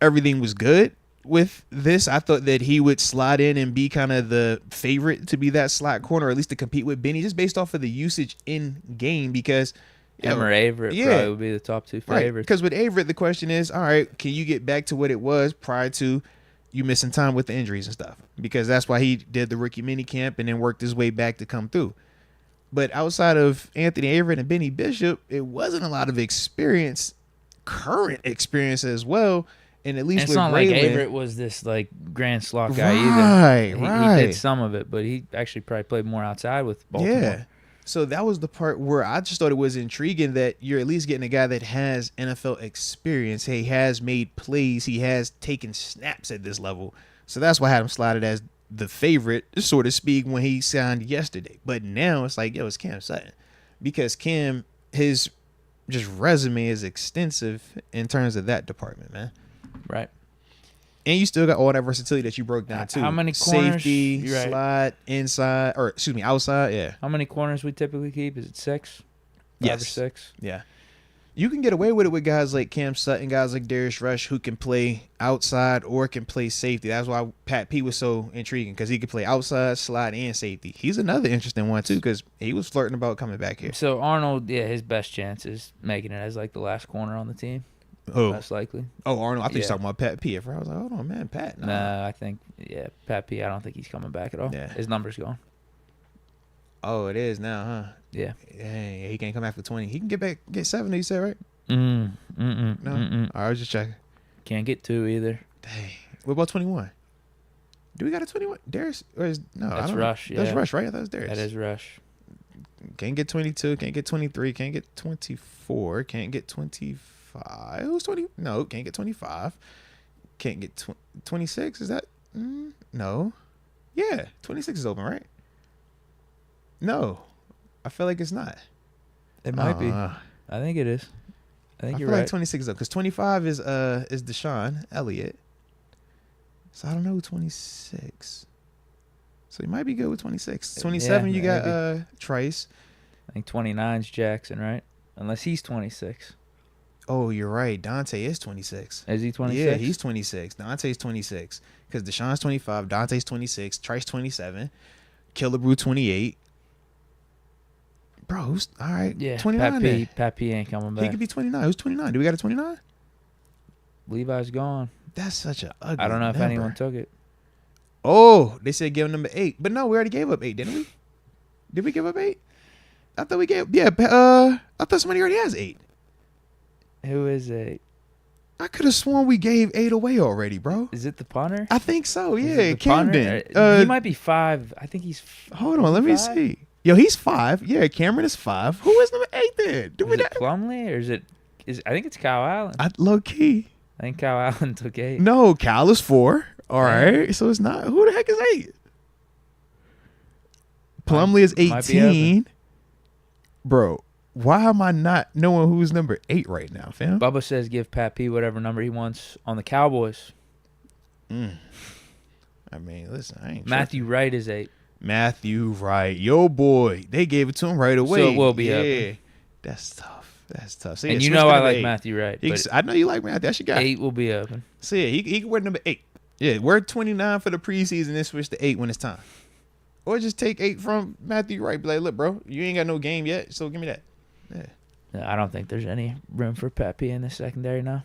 everything was good with this. I thought that he would slide in and be kind of the favorite to be that slot corner, or at least to compete with Benny, just based off of the usage in game. Because Him or Averett probably would be the top 2 right. favorites. Because with Heyward, the question is, all right, can you get back to what it was prior to you missing time with the injuries and stuff? Because that's why he did the rookie mini camp and then worked his way back to come through. But outside of Anthony Heyward and Benny Bishop, it wasn't a lot of experience, current experience as well. And at least And it's with not like Braylon, Averett was this like grand slot guy Right, either. He did some of it, but he actually probably played more outside with Baltimore. Yeah. So that was the part where I just thought it was intriguing that you're at least getting a guy that has NFL experience. He has made plays. He has taken snaps at this level. So that's why I had him slotted as the favorite, so to speak, when he signed yesterday. But now it's like, yo, it's Cam Sutton. Because Cam, his just resume is extensive in terms of that department, man. Right. And you still got all that versatility that you broke down too. How many corners? Safety, You're right. slot, inside, or excuse me, outside. Yeah. How many corners we typically keep? Is it 6? 5 Yes. or 6? Yeah. You can get away with it with guys like Cam Sutton, guys like Darius Rush, who can play outside or can play safety. That's why Pat P was so intriguing, because he could play outside, slot, and safety. He's another interesting one too, because he was flirting about coming back here. So Arnold, yeah, his best chance is making it as like the last corner on the team. Oh, Most likely. Arnold. I think you're Yeah. talking about Pat P. At first I was like, hold on, man, Pat. No. Nah, I think, Pat P, I don't think he's coming back at all. Yeah. His number's gone. Oh, it is now, huh? Yeah. Dang, he can't come back for 20. He can get 70. You said right? No. I was just checking. Can't get 2 either. Dang. What about 21? Do we got a 21? Darius? Or is, no, I That's don't Rush, know. That's yeah. Rush, right? I thought it was Darius. That is Rush. Can't get 22. Can't get 23. Can't get 24. Can't get 25. Who's 20? No, can't get 25. Can't get 26. Is that? No. Yeah, 26 is open, right? No. I feel like it's not. It might be. I think it is. I think I you're feel right. like 26 is up, because 25 is Deshaun Elliott. So I don't know who 26. So you might be good with 26. 27, Yeah, you got Trice. I think 29's Jackson, right? Unless he's 26. Oh, you're right. Dante is 26. Is he 26? Yeah, he's 26. Dante's 26. Because Deshaun's 25. Dante's 26. Trice 27. Killebrew 28. Bro, who's all right? Yeah, 29. then. Pat P ain't coming back. He could be 29. Who's 29? Do we got a 29? Levi's gone. That's such an ugly I don't know if number. anyone took it. Oh, they said give him number 8. But no, we already gave up 8, didn't we? Did we give up 8? I thought we gave. Yeah, I thought somebody already has 8. Who is it? I could have sworn we gave 8 away already, bro. Is it the punter? I think so. Is Yeah, it the punter? Camden. He might be 5. I think he's. Hold on, let me 5? see. Yo, he's 5. Yeah, Cameron is 5. Who is number 8 then? Do we Is it not? Plumlee or is it? I think it's Kyle Allen. Low key. I think Kyle Allen took 8. No, Cal is 4. All right. So it's not. Who the heck is 8? Plumlee is Might be 18. Bro, why am I not knowing who's number 8 right now, fam? Bubba says give Pat P whatever number he wants on the Cowboys. I mean, listen, I ain't Matthew Wright is 8. Matthew Wright. Yo, boy. They gave it to him right away. So it will be yeah. up. That's tough. That's tough. So, And yeah, you switch know to I number like 8. Matthew Wright. But I know you like Matthew. That's your guy. 8 will be open. So, yeah, he can wear number 8. Yeah, wear 29 for the preseason and switch to 8 when it's time. Or just take 8 from Matthew Wright. Be like, look, bro, you ain't got no game yet, so give me that. Yeah. No, I don't think there's any room for Pat P in the secondary now.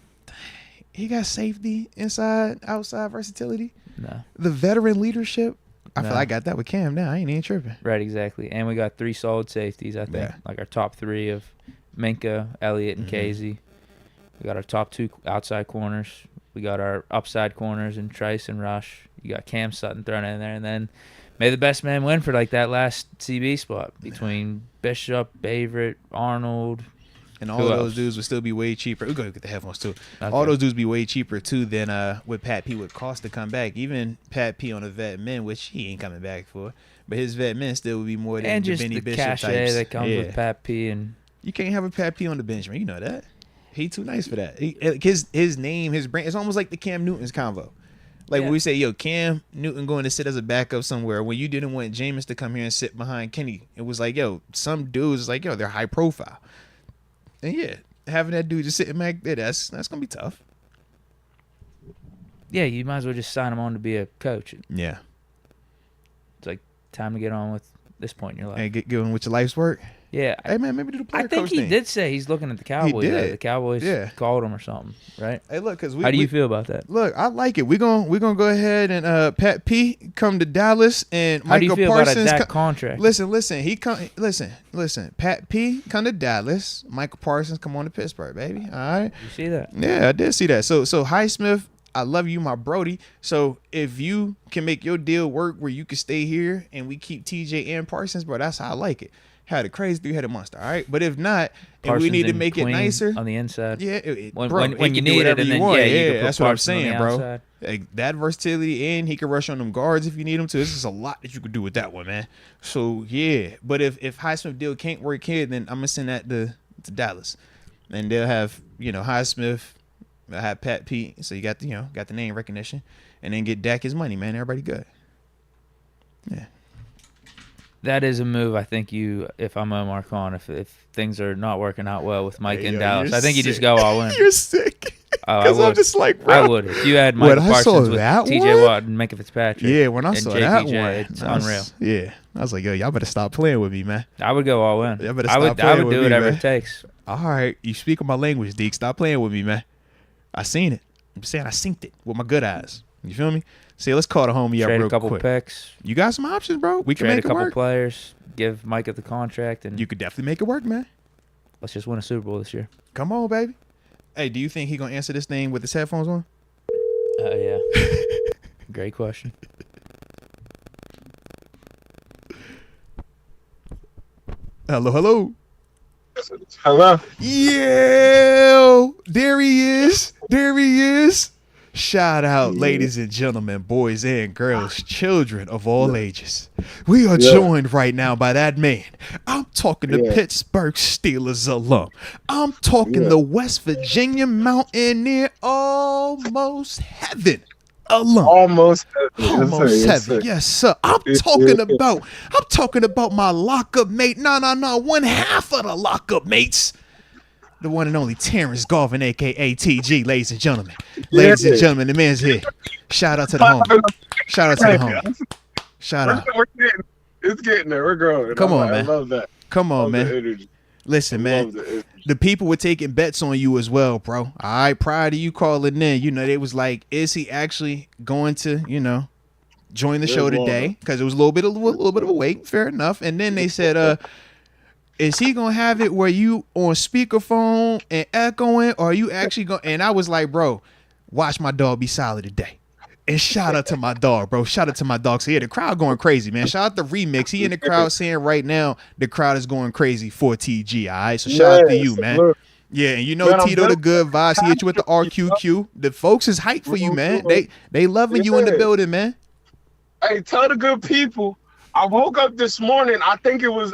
He got safety, inside, outside versatility. No. The veteran leadership. I feel No. like I got that with Cam now. I ain't even tripping. Right, exactly. And we got 3 solid safeties, I think. Yeah. Like our top 3 of Minka, Elliott, and Casey. We got our top 2 outside corners. We got our upside corners in Trice and Rush. You got Cam Sutton thrown in there. And then may the best man win for like that last CB spot between Bishop, Favorite, Arnold. And all Who of else? those dudes would still be way cheaper. We're going to get the headphones too. Okay. All those dudes be way cheaper too than what Pat P would cost to come back. Even Pat P on a vet men, which he ain't coming back for. But his vet men still would be more than And the just Benny the Bishop cachet types. that comes with Pat P. And You can't have a Pat P on the bench, man. You know that. He too nice for that. His name, his brand, it's almost like the Cam Newton's convo. Like when we say, yo, Cam Newton going to sit as a backup somewhere, when you didn't want Jameis to come here and sit behind Kenny, it was like, yo, some dudes like, yo, they're high profile. And yeah, having that dude just sitting back there, that's gonna be tough. yeah, you might as well just sign him on to be a coach. Yeah. It's like time to get on with this point in your life. Hey, get on with your life's work. Yeah. Hey man, maybe do the player I think coach he thing. did say he's looking at the Cowboys. did. though. The Cowboys Yeah. called him or something, right? Hey, look, cause How do you feel about that? Look, I like it. We're gonna go ahead and Pat P come to Dallas and How do you Michael feel Parsons about a Dak contract? Listen. He come. Listen. Pat P come to Dallas. Michael Parsons come on to Pittsburgh, baby. All right. You see that? Yeah, I did see that. So Highsmith, I love you, my Brody. So if you can make your deal work where you can stay here and we keep TJ and Parsons, bro, that's how I like it. Had a crazy 3-headed monster, all right. But if not, and we Parsons need to in make it between nicer. on the inside. Yeah, When he you can need do whatever it, and you then want. you can put that's what I'm Parsons on the saying, bro. outside. Like, that versatility, and he can rush on them guards if you need him to. This is a lot that you could do with that one, man. So yeah, but if Highsmith deal can't work here, then I'm gonna send that to Dallas, and they'll have Highsmith, they'll have Pat P. So you got the name recognition, and then get Dak his money, man. Everybody good. Yeah. That is a move. I think if I'm Omar Khan, if things are not working out well with Mike in Dallas, I think you just go all in. You're sick. I Because I'm would. just like, bro. I would. If you had Michael When I saw Parsons with that T.J. one? Watt and Minka Fitzpatrick, Yeah, when I and saw JPJ, that one, it's unreal. Yeah, I was like, yo, y'all better stop playing with me, man. I would go all in. Y'all better I stop would playing with do me, whatever man. it takes. All right, you speak my language, Deke. Stop playing with me, man. I seen it. I'm saying I synced it with my good eyes. You feel me? See, let's call the homie up Trade real a couple quick. picks. You got some options, bro. We can Trade a make it couple work. players. Give Micah the contract, and You could definitely make it work, man. let's just win a Super Bowl this year. Come on, baby. Hey, do you think he gonna answer this thing with his headphones on? Yeah. Great question. Hello. Hello. Yeah, there he is. Shout out, ladies and gentlemen, boys and girls, children of all ages. We are joined right now by that man. I'm talking the Pittsburgh Steelers alum. I'm talking the West Virginia Mountaineer, almost heaven alum. Almost Almost yes, heaven. sir. Yes, sir. I'm talking about my lockup mate. No, one half of the lockup mates. The one and only Terence Garvin, a.k.a. TG, ladies and gentlemen. Ladies and gentlemen, the man's here. Shout out to the homie. Shout out. It's getting there. We're growing. Come on, man. I love that. Come on, Love the man. energy. Listen, Love man. the energy. The people were taking bets on you as well, bro. All right, prior to you calling in, they was like, is he actually going to, join the show today? Because it was a little bit of a wait. Fair enough. And then they said, is he gonna have it where you on speakerphone and echoing, or are you actually going? And I was like, bro, watch my dog be solid today. And shout out to my dog, bro. Shout out to my dog. So yeah, the crowd going crazy, man. Shout out to Remix. He in the crowd saying right now the crowd is going crazy for TG. All right, so shout out to you, man. Look, Yeah, and you know Man, I'm Tito the just good vibes. He hit you with the RQQ. The folks is hyped for you, man. They loving you in the Yeah. building, man. Hey, tell the good people. I woke up this morning. I think it was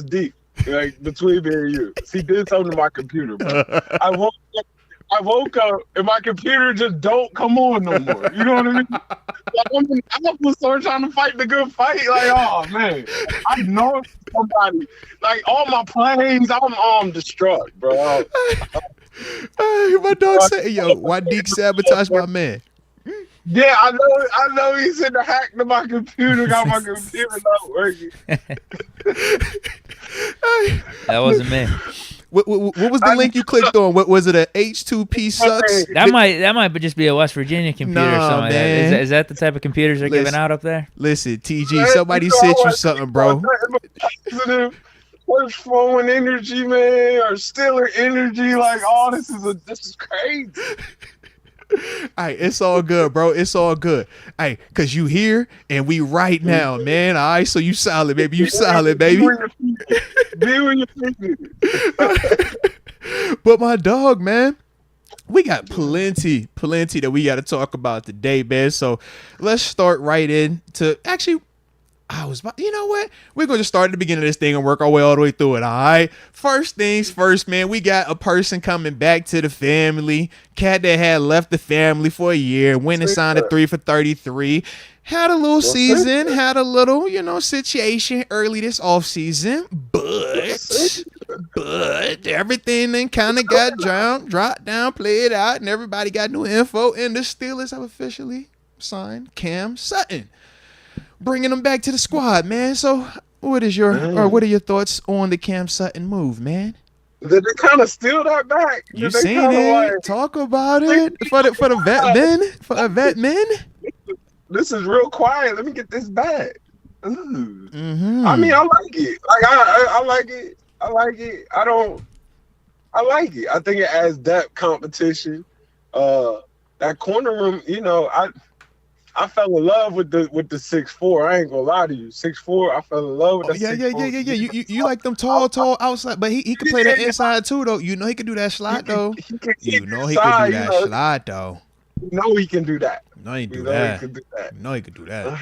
Deke. Like between me and you, he did something to my computer, bro. I woke up and my computer just don't come on no more. You know what I mean? Like, I'm in Apple store trying to fight the good fight. Like, oh man, I know somebody. Like all my planes, I'm distraught, bro. Hey, my dog said, "Yo, why Deke sabotage my man?" Yeah, I know he's in the hack to my computer, got my computer not working. That wasn't me. What was the link you clicked on? What was it? A H2P sucks? That might just be a West Virginia computer or Nah, something like that. man. Is that the type of computers they're giving out up there? Listen, TG, somebody sent you something, bro. Positive, push flowing energy, man, or Steeler energy. Like, oh, this is crazy. Hey, it's all good, bro. It's all good. Hey, cause you here and we right now, man. All right, so you solid, baby. You solid, baby. Be where you're thinking. But my dog, man, we got plenty that we got to talk about today, man. So let's start right into actually. You know what? We're going to just start at the beginning of this thing and work our way all the way through it, all right? First things first, man, we got a person coming back to the family. Cat that had left the family for a year, went and signed a 3 for 33. Had a little season, had a little, situation early this offseason, but everything then kind of got dropped down, played out, and everybody got new info, and the Steelers have officially signed Cam Sutton, bringing him back to the squad, man. So what are your thoughts on the Cam Sutton move, man? Did they kind of steal that back? You seen it? Talk about it for the vet men. This is real quiet. Let me get this back. Mm-hmm. I mean, I like it. Like I like it. I like it. I like it. I think it adds depth, competition. That corner room, I fell in love with the 6'4". I ain't gonna lie to you. 6'4", I fell in love with that. Yeah. You like them tall outside, but he could play that inside too, though. You know he could do that slot though. He could He do that slot though. You know he can do that. No, he do He that. could do that. No, he could do that.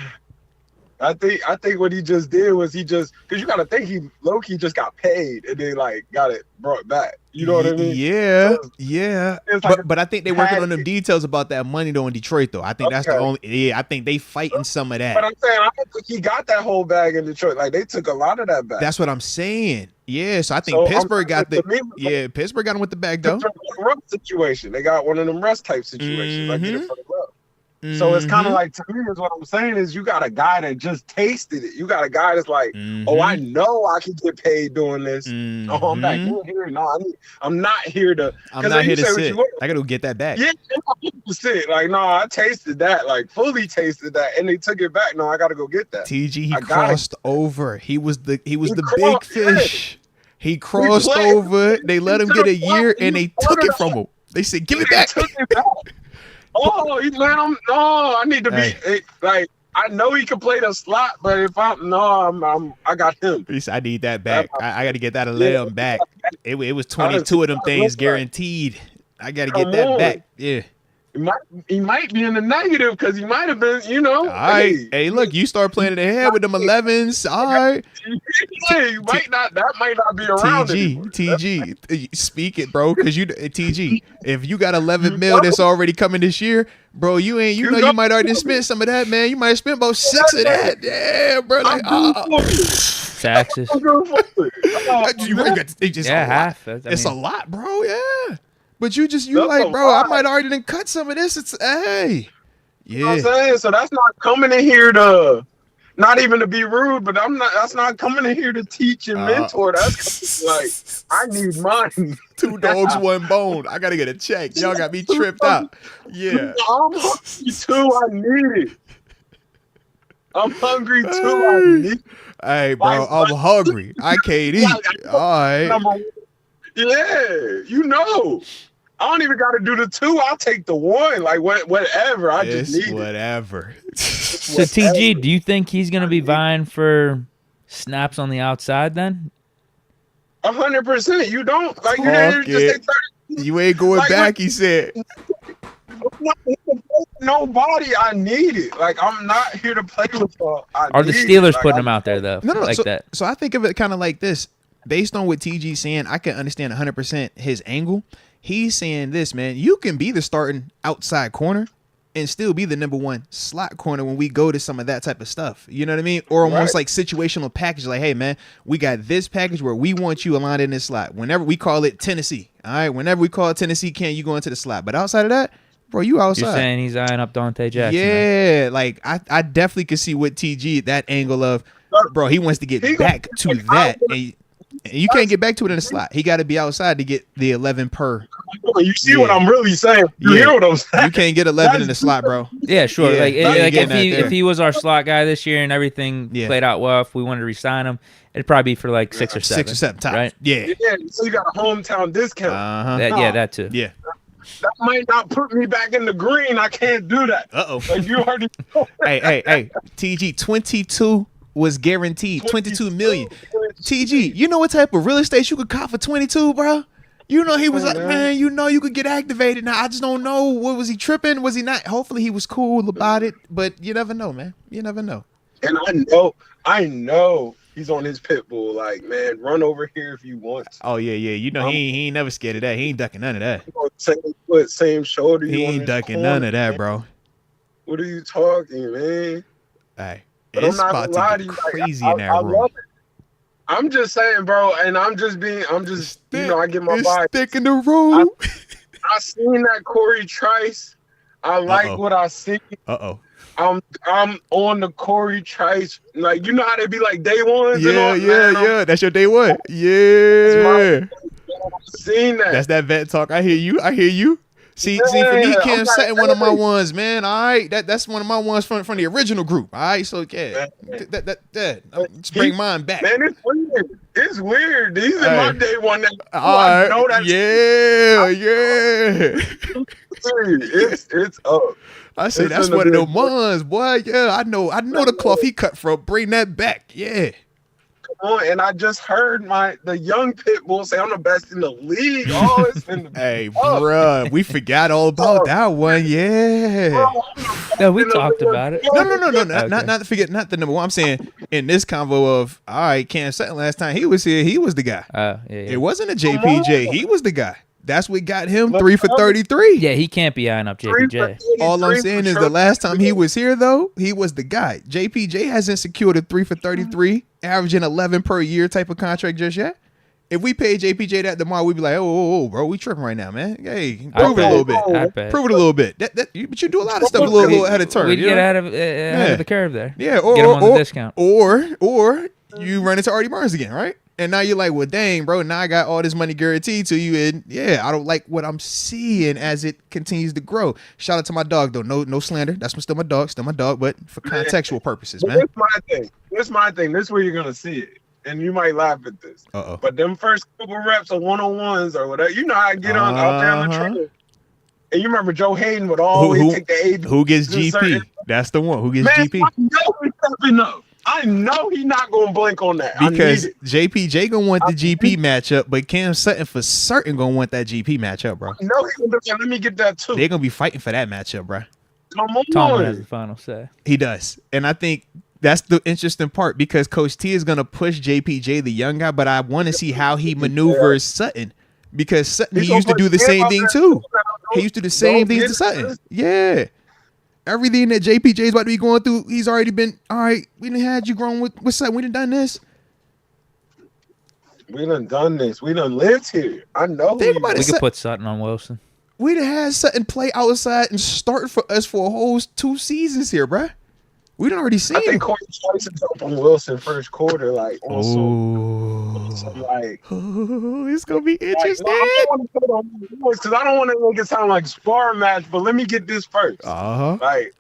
I think what he just did was because you gotta think he low-key just got paid and then got it brought back. You know what I mean? Yeah, So, yeah. like But I think they're working on them details about that money though in Detroit though. I think that's the only. Yeah, I think they fighting some of that. But I'm saying I don't think he got that whole bag in Detroit. Like they took a lot of that back. That's what I'm saying. Yeah, so I think Pittsburgh got Pittsburgh got him with the bag though. Rust situation. They got one of them rust type situations. Like get it for the love. So it's kind of like, to me, is what I'm saying is you got a guy that just tasted it. You got a guy that's like, oh, I know I can get paid doing this. Oh, I'm back here. No, I'm not here to. I'm not here to sit. I got to get that back. Yeah, to sit. Like, no, I tasted that. Like, fully tasted that, and they took it back. No, I got to go get that. TG, he crossed over. He was the big fish. He crossed over. They let him get a year, and they took it from him. They said, "Give it back." Oh, I need to be like. I know he can play the slot, but if I got him. He said, I need that back. I got to get that limb back. It was 22 of them things guaranteed. I got to get that back. Yeah. He might be in the negative because he might have been, All right. Hey, look, you start playing in the head with them 11s. All right. That might not be around TG, speak it, bro. Because TG, if you got 11 mil that's already coming this year, bro, you might already spent some of that, man. You might have spent about 6 of that. Yeah, bro. Like, taxes. Half. It's a lot, bro. Yeah. But you like, bro, I might already done cut some of this. It's, hey. Yeah. You know what I'm saying? So that's not coming in here to, not even to be rude, but that's not coming in here to teach and mentor. That's like, I need money. 2 dogs, 1 bone. I got to get a check. Y'all got me tripped out. Yeah. I'm hungry too. I need it. I'm hungry too. I need it. Hey, bro, I'm hungry. I can't eat. All right. Yeah, I don't even got to do the 2. I'll take the 1. Like whatever. I just need whatever. So TG, do you think he's going to be vying for snaps on the outside then? 100%. You don't like you Fuck didn't just say it. You ain't going Like, back, he said. nobody. I need it. Like I'm not here to play with y'all. Are the Steelers putting him out there though? No. Like so, that. So I think of it kind of like this. Based on what TG's saying, I can understand 100% his angle. He's saying this, man. You can be the starting outside corner and still be the number one slot corner when we go to some of that type of stuff. You know what I mean? Or almost like situational package. Like, hey, man, we got this package where we want you aligned in this slot. Whenever we call it Tennessee. All right. Whenever we call it Tennessee, Ken, you go into the slot. But outside of that, bro, you outside. You're saying he's eyeing up Dante Jackson. Yeah. Man. Like, I definitely could see what TG, that angle of, bro, he wants to get back to that. And you can't get back to it in the slot. He got to be outside to get the 11 per. You see what I'm really saying? You hear what I'm saying? You can't get 11 in the slot, bro. Yeah, sure. Yeah, Like if he was our slot guy this year and everything played out well, if we wanted to re-sign him, it'd probably be for like 6 or 7. 6 or 7 tops. Right? Yeah. So you got a hometown discount. Yeah, that too. Yeah. That might not put me back in the green. I can't do that. Like you already know. Hey. TG, 22 was guaranteed. 22 million. TG, you know what type of real estate you could cop for 22, bro? You know he was like, man, you know you could get activated. Now I just don't know. What was he tripping? Was he not? Hopefully he was cool about it, but you never know, man. You never know. And I know he's on his pit bull. Like, man, run over here if you want. Oh yeah. You know he ain't never scared of that. He ain't ducking none of that. Same foot, same shoulder. He ain't ducking none of that, bro. What are you talking, man? Hey, but it's about to get crazy in that room. Love it. I'm just saying, bro, and I'm just I get my body. Stick in the room. I seen that Corey Trice. I like what I see. I'm on the Corey Trice. Like, you know how they be like day ones? Yeah. That's your day one. Yeah. Seen that. That's that vet talk. I hear you. See, for me, Cam Sutton, one of my ones, man. All right, that's one of my ones from the original group. All right, so yeah, let's bring mine back. Man, it's weird. It's weird. These are my day one. I know that. It's up. I say that's one of the ones, boy. Yeah, I know the cloth he cut from. Bring that back. Yeah. And I just heard the young pit bull say I'm the best in the league. Oh, it's in the hey, bruh, we forgot all about that one. Yeah. No, we talked about it. No. Not to forget, not the number one. I'm saying in this convo of all right, Cam Sutton last time he was here, he was the guy. Yeah. It wasn't a JPJ. He was the guy. That's what got him 3 for 33. Yeah, he can't be eyeing up JPJ. All I'm saying is the last time he was here, though, he was the guy. JPJ hasn't secured a 3 for 33, averaging 11 per year type of contract just yet. If we pay JPJ that tomorrow, we'd be like, oh, bro, we tripping right now, man. Hey, prove it a little bit. Prove it a little bit. But you do a lot of stuff a little ahead of turn. We'd get ahead of the curve there. Yeah, or get him on the discount. Or you run into Artie Barnes again, right? And now you're like, well, dang, bro, now I got all this money guaranteed to you. And yeah, I don't like what I'm seeing as it continues to grow. Shout out to my dog, though. No slander. That's still my dog, but for contextual purposes, man. Here's my thing. This is where you're going to see it. And you might laugh at this. But them first couple reps of one-on-ones or whatever, you know how I get out there on the trail. And you remember Joe Hayden would always take the AB. Who gets GP? That's the one. Who gets GP? I know he's not going to blink on that. Because JPJ going to want the GP matchup, but Cam Sutton for certain going to want that GP matchup, bro. No, he's going to let me get that too. They're going to be fighting for that matchup, bro. Come on. Tomlin has the final say. He does. And I think that's the interesting part because Coach T is going to push JPJ, the young guy, but I want to see how he maneuvers Sutton because Sutton, he used to do the same thing too. He used to do the same things to Sutton. Yeah. Everything that JPJ is about to be going through, he's already been, all right, we done had you grown with Sutton. We done this. We done this. We done lived here. I know. Think about we could put Sutton on Wilson. We done had Sutton play outside and start for us for a whole 2 seasons here, bruh. We done already seen I think Corey Trice is up on Wilson first quarter, like on some like. Oh, it's gonna be interesting. Because I don't want to make it sound like spar match, but let me get this first. Like,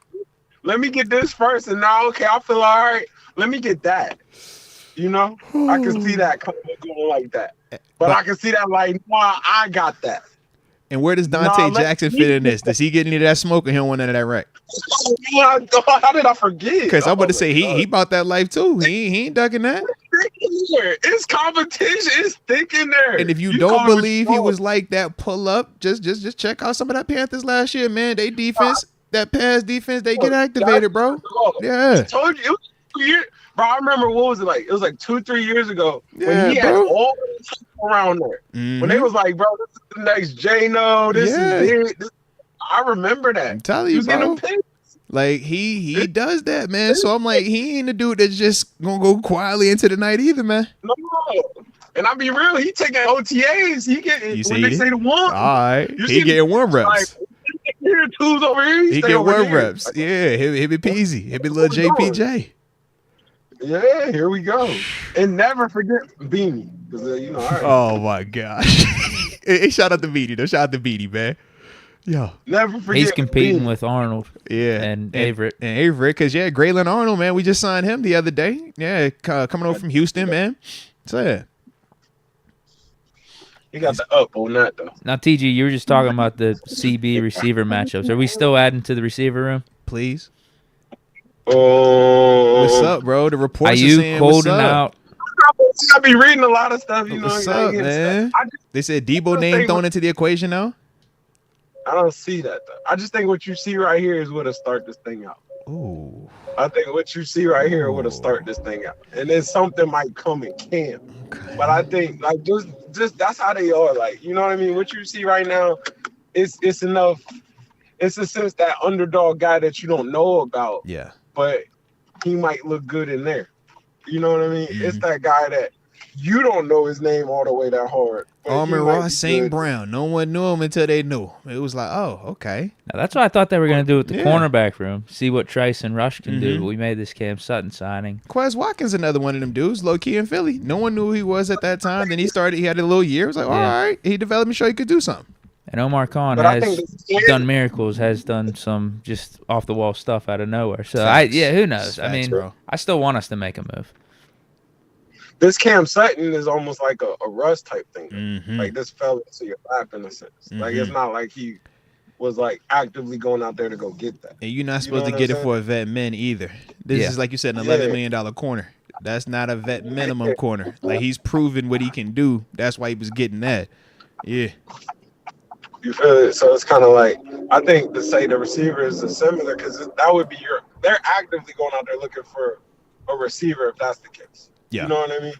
let me get this first, and now I feel all right. Let me get that. You know, I can see that going like that, but I can see that like, wow, I got that. And where does Dante Jackson fit in this? Does he get any of that smoke or he don't want none of that rack? How did I forget? Because I'm about to say he bought that life too. He ain't ducking that. It's competition. It's thick in there. And if you don't believe he was like that, pull up. Just check out some of that Panthers last year, man. They defense, that pass defense, they get activated, bro. Yeah. I told you. It was 2 years. Bro, I remember, what was it like? It was like 2-3 years ago when he had all the people around there. When they was like, bro, this is the next J-No. This is it. I remember that. I'm telling you, bro. Like, he does that, man. So I'm like, he ain't a dude that's just gonna go quietly into the night either, man. No. And I'll be real, he taking OTAs. He getting, when they say the one. All right. He getting one reps. Like, here, two's over here. He get one reps. Like, yeah, him be Peasy. Him be little JPJ. Yeah, here we go. And never forget Beanie. You know, all right. Oh, my gosh. Hey, shout out to Beanie, though. Shout out to Beanie, man. Yo, never forget. He's competing with Arnold. Yeah, and Heyward. And Heyward, because Graylin Arnold, man, we just signed him the other day. Yeah, coming over from Houston, man. So yeah, he got the up on that though. Now, TG, you were just talking about the CB receiver matchups. Are we still adding to the receiver room? Please. Oh, what's up, bro? The reports are saying holding out. I be reading a lot of stuff. You what's know, up, man? They said Debo name thrown into the equation now. I don't see that though. I just think what you see right here is what'll start this thing out. Ooh. I think what you see right here what'll start this thing out. And then something might come in camp. Okay. But I think like just that's how they are. Like, you know what I mean? What you see right now, it's enough. It's a sense that underdog guy that you don't know about. Yeah. But he might look good in there. You know what I mean? Mm-hmm. It's that guy that you don't know his name all the way that hard. Amon-Ra St. Brown. No one knew him until they knew. It was like, oh, okay. Now, that's what I thought they were going to do with the cornerback room. See what Trice and Rush can do. But we made this Cam Sutton signing. Quez Watkins, another one of them dudes, low key in Philly. No one knew who he was at that time. Then he had a little year. It was like, all right. He developed and showed he could do something. And Omar Khan has done miracles, has done some just off the wall stuff out of nowhere. So who knows? Facts, I mean, bro. I still want us to make a move. This Cam Sutton is almost like a Russ type thing. Mm-hmm. Like this fell into your lap in a sense. Mm-hmm. Like it's not like he was like actively going out there to go get that. And you're not supposed to get it for a vet min either. This is like you said, an $11 million corner. That's not a vet minimum corner. Like he's proven what he can do. That's why he was getting that. Yeah. You feel it? So it's kind of like, I think to say the receiver is similar because that would be they're actively going out there looking for a receiver if that's the case. Yeah. You know what I mean?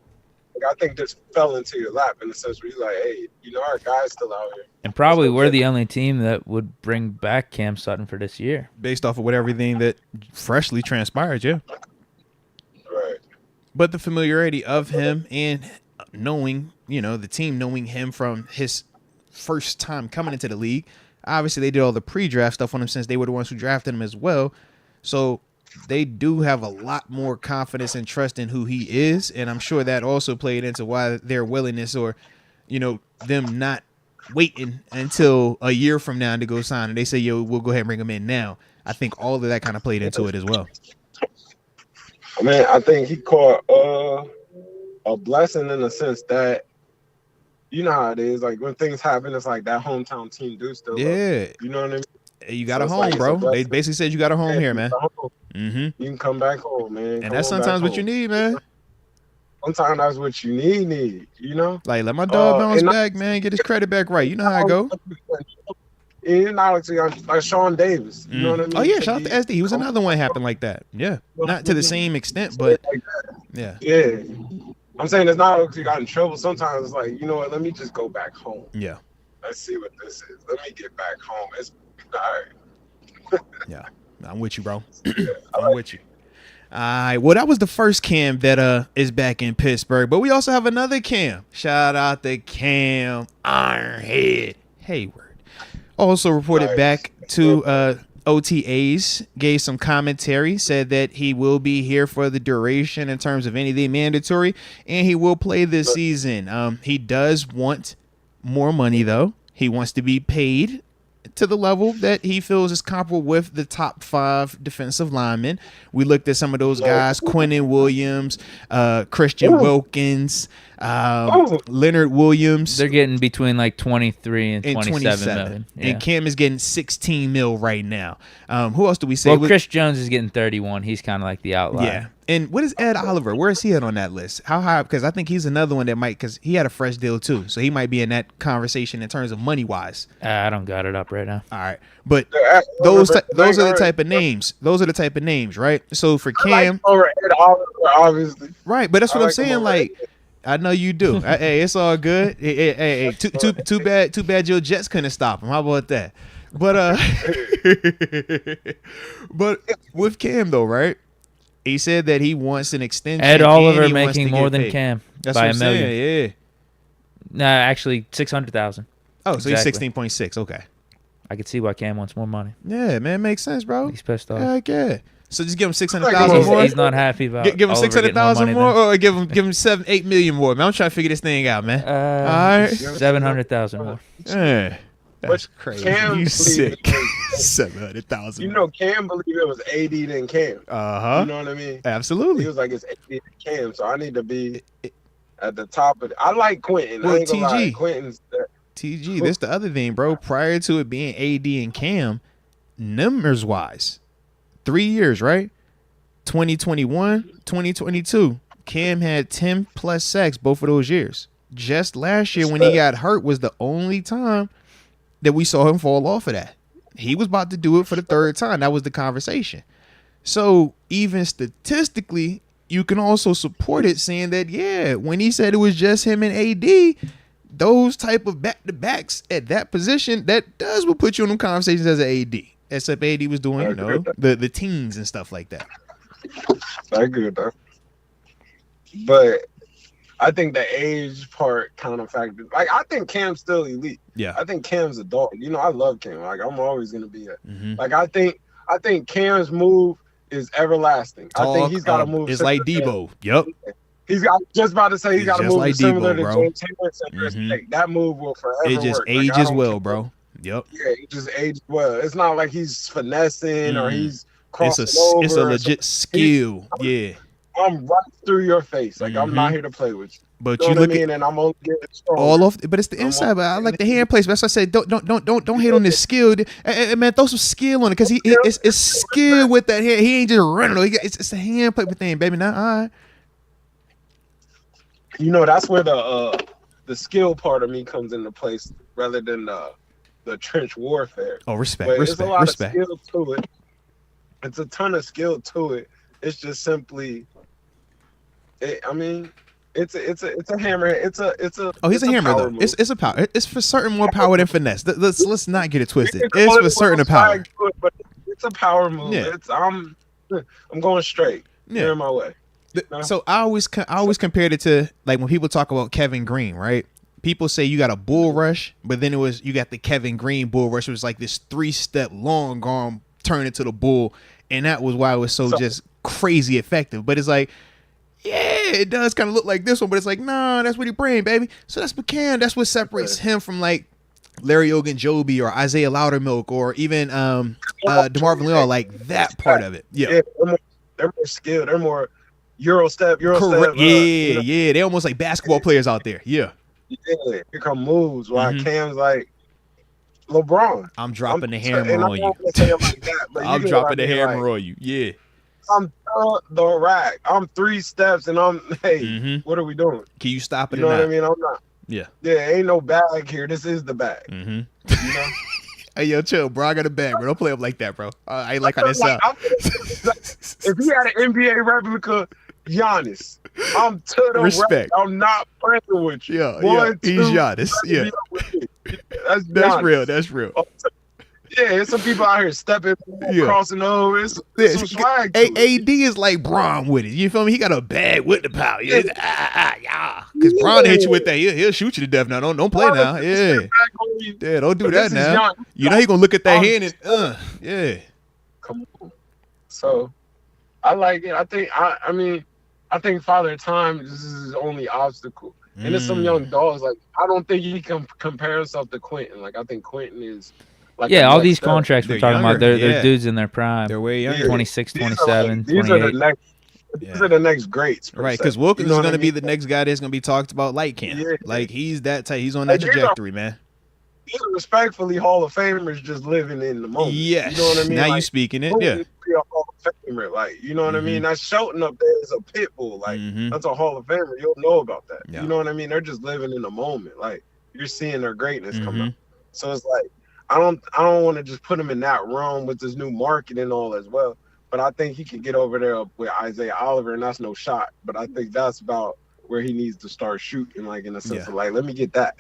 Like, I think this fell into your lap in the sense where you're like, hey, you know, our guy's still out here. And probably we're the only team that would bring back Cam Sutton for this year. Based off of everything that freshly transpired, yeah. Right. But the familiarity of him and knowing, the team knowing him from his first time coming into the league. Obviously, they did all the pre-draft stuff on him since they were the ones who drafted him as well. So they do have a lot more confidence and trust in who he is, and I'm sure that also played into why their willingness or, them not waiting until a year from now to go sign. And they say, yo, we'll go ahead and bring him in now. I think all of that kind of played into it as well. I mean, I think he caught a blessing in the sense that, you know how it is. Like, when things happen, it's like that hometown team do still. Yeah. You know what I mean? You got a home, bro. They basically said you got a home here, man. Mm-hmm. You can come back home, man. And that's sometimes what you need, man. Sometimes that's what you need, Like, let my dog bounce back, man. Get his credit back right. You know how I go. And not like Sean Davis. You know what I mean? Oh, yeah. Shout out to SD. He was another one happened like that. Yeah. Not to the same extent, but yeah. Yeah. I'm saying it's not because you got in trouble. Sometimes it's like, you know what? Let me just go back home. Yeah. Let's see what this is. Let me get back home. It's all right. Yeah. I'm with you, bro. I'm with you. All right. Well, that was the first Cam that is back in Pittsburgh, but we also have another Cam. Shout out to Cam Ironhead Heyward. Also reported back to OTAs, gave some commentary, said that he will be here for the duration in terms of anything mandatory, and he will play this season. He does want more money, though. He wants to be paid to the level that he feels is comparable with the top 5 defensive linemen. We looked at some of those guys, Quinnen Williams, Christian Wilkins, Leonard Williams. They're getting between like 23 and 27 million. Yeah. And Cam is getting 16 mil right now. Who else do we say? Well, Chris Jones is getting 31. He's kind of like the outlier. Yeah. And what is Ed Oliver? Where is he at on that list? How high? Because I think he's another one that might, because he had a fresh deal too. So he might be in that conversation in terms of money wise. I don't got it up right now. All right. But those are the type of names. Those are the type of names, right? So for Cam. Over Ed Oliver, obviously. Right. But that's what I'm saying. Like, I know you do. Hey, it's all good. Hey, too bad your Jets couldn't stop him. How about that? But but with Cam though, right? He said that he wants an extension. Ed Oliver making more than Cam by a million. Yeah. Nah, actually 600,000. Oh, so exactly. He's 16.6. Okay. I could see why Cam wants more money. Yeah, man, makes sense, bro. He's pissed off. Heck yeah. So just give him 600,000 more. He's not happy about. Give him 600,000 more, or give him 7-8 million more. Man, I'm trying to figure this thing out, man. All right, 700,000 more. Yeah. That's crazy. Cam you sick. 700,000. You know, Cam believed it was AD than Cam. Uh-huh. You know what I mean? Absolutely. He was like, it's AD than Cam, so I need to be at the top of it. I like Quentin. Well, I ain't gonna lie. TG. Quentin's TG, that's the other thing, bro. Prior to it being AD and Cam, numbers-wise, 3 years, right? 2021, 2022, Cam had 10-plus sacks both of those years. Just last year when he got hurt was the only time that we saw him fall off of that. He was about to do it for the third time. That was the conversation. So even statistically, you can also support it saying that, yeah, when he said it was just him and AD, those type of back-to-backs at that position, that does what put you in them conversations as an AD. Except AD was doing, you know, the teams and stuff like that. I agree with that. But I think the age part kind of factors. Like, I think Cam's still elite. Yeah. I think Cam's a dog. You know, I love Cam. Like, I'm always gonna be like, I think Cam's move is everlasting. I think he's got to move. It's like Debo. Yep. He's got just about to say he's got to move like similar Debo, to James Harrison. That move will forever it just work. ages well, bro. Yep. Yeah, it just ages well. It's not like he's finessing or he's crossing over. It's a legit skill. Yeah. I'm right through your face. Like, I'm not here to play with you. But you know look what I at, and I'm only getting stronger. all off. But it's the inside. But I like the hand placement. That's why I said don't hate on this skill. Man, throw some skill on it because it's skill with that hand. He ain't just running. It's a hand play thing, baby. Now, all right. You know, that's where the skill part of me comes into place rather than the trench warfare. Oh, respect. There's a lot of skill to it. It's a ton of skill to it. It's just simply. It's a hammer. It's a. Oh, he's a hammer though. It's a power. It's for certain more power than finesse. Let's not get it twisted. It's for certain power. But it's a power move. Yeah. I'm going straight. Yeah. You're in my way. No. So I always compared it to like when people talk about Kevin Green, right? People say you got a bull rush, but then you got the Kevin Green bull rush. It was like this 3-step long arm turn into the bull, and that was why it was so just crazy effective. But it's like, yeah, it does kind of look like this one, but it's like, nah, that's what he bring, baby. So that's what That's what separates him from like Larry Ogunjobi or Isaiah Loudermilk or even DeMarvin Leal, like that part of it. Yeah, they're more skilled. They're more Euro step. Correct. Yeah. They almost like basketball players out there. Yeah. Yeah, here come moves. While Cam's like LeBron. I'm dropping the hammer on you. I'm dropping the hammer on you. Yeah. I'm the rack. I'm 3 steps and I'm what are we doing? Can you stop it? You know what I mean? I'm not. Yeah. Yeah, ain't no bag here. This is the bag. You know? Hey, yo, chill, bro. I got a bag, bro. Don't play up like that, bro. I ain't like how that sound. If he had an NBA replica, Giannis, I'm to the respect. Rack. I'm not playing with you. Yeah, he's Giannis. Yeah. That's real. That's real. Yeah, there's some people out here stepping, crossing over. It's some swag. AD is like Braun with it. You feel me? He got a bag with the power. Yeah. Because Braun hit you with that. He'll shoot you to death now. Don't play now. Yeah. Yeah, don't do that now. You know he gonna look at that hand and yeah. Come on. So I like it. I think Father Time this is his only obstacle. And there's some young dogs. Like, I don't think he can compare himself to Quentin. Like, I think Quentin is like all these contracts we're talking about, they're dudes in their prime. They're way younger. 26, 27, these 28. are the next. These are the next greats, right? Because Wilkins is going to be the next guy that's going to be talked about light camp. Yeah. Like he's that type. He's on that trajectory, man. These are respectfully Hall of Famers just living in the moment. Yes. You know what I mean? Now like, you speaking it. Yeah. Be a Hall of Famer, like, you know what I mean? That's Shelton up there is a pit bull. Like, that's a Hall of Famer. You'll know about that. Yeah. You know what I mean? They're just living in the moment. Like, you're seeing their greatness come up. So it's like, I don't want to just put him in that realm with this new market and all as well. But I think he can get over there with Isaiah Oliver, and that's no shot. But I think that's about where he needs to start shooting, like in the sense of like, let me get that.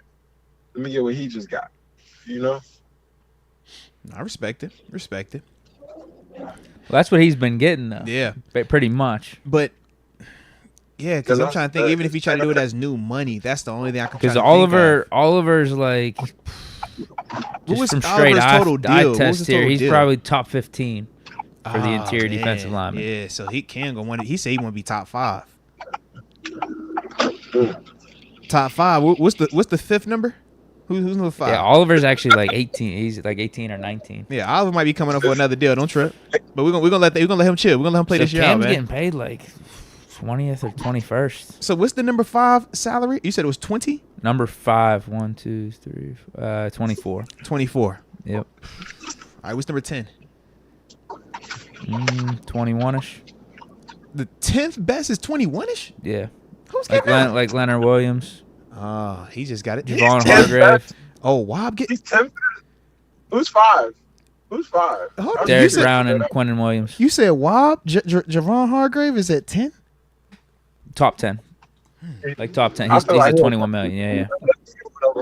Let me get what he just got. You know? I respect it. Well, that's what he's been getting, though. Yeah. Pretty much. But, yeah, because I'm trying to think, even if you try to do it as new money, that's the only thing I can try to Because Oliver's like, just from straight eye test here, he's probably top 15 for the interior defensive lineman. Yeah, so he can go one. He said he want to be top 5. Top 5. What's the fifth number? Who's number 5? Yeah, Oliver's actually like 18. He's like 18 or 19. Yeah, Oliver might be coming up for another deal. Don't trip. But we're gonna let him chill. We're gonna let him play this year out, man. Cam's getting paid like 20th or 21st. So what's the number 5 salary? You said it was 20? Number 5, 1, 2, 3, 24. 24. Yep. All right, what's number 10? 21-ish. The 10th best is 21-ish? Yeah. Who's getting that? Like Leonard Williams. Oh, he just got it. Javon Hargrave. Oh, Wob get. He's 10th. Who's 5? Derek Brown and Quentin Williams. You said Wob? Javon Hargrave is at 10? Top 10. Like top 10. He's at 21 million. Yeah.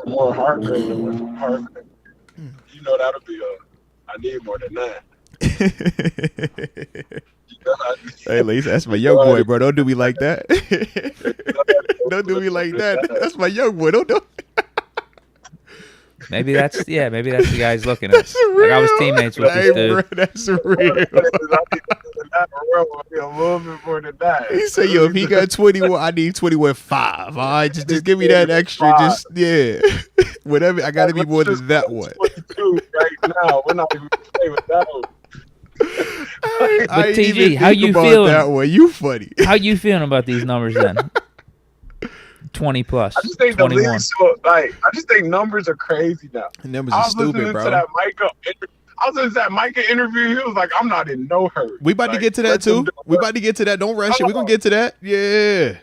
More Hargrave than Hargrave. You know that'll be I need more than that. Hey, Lisa, that's my young boy, bro. Don't do me like that. Don't do me like that. That's my young boy. Don't do. Maybe that's the guy he's looking at. Like I was teammates with this dude. Bro, that's real. A little bit more than that. He said, "Yo, if he got 21, I need 21.5. All right, just give me that extra. Just whatever. I got to be more than that one." 22 right now. We're not even play with that one. But TG, how you feeling? That way, you funny. How you feeling about these numbers then? 20 plus. I just think 21. I just think numbers are crazy now. Numbers are stupid, bro. I was listening to that Micah interview. He was like, "I'm not in no hurry." We about to get to that too. We about to get to that. Don't rush it. We're gonna get to that. Yeah.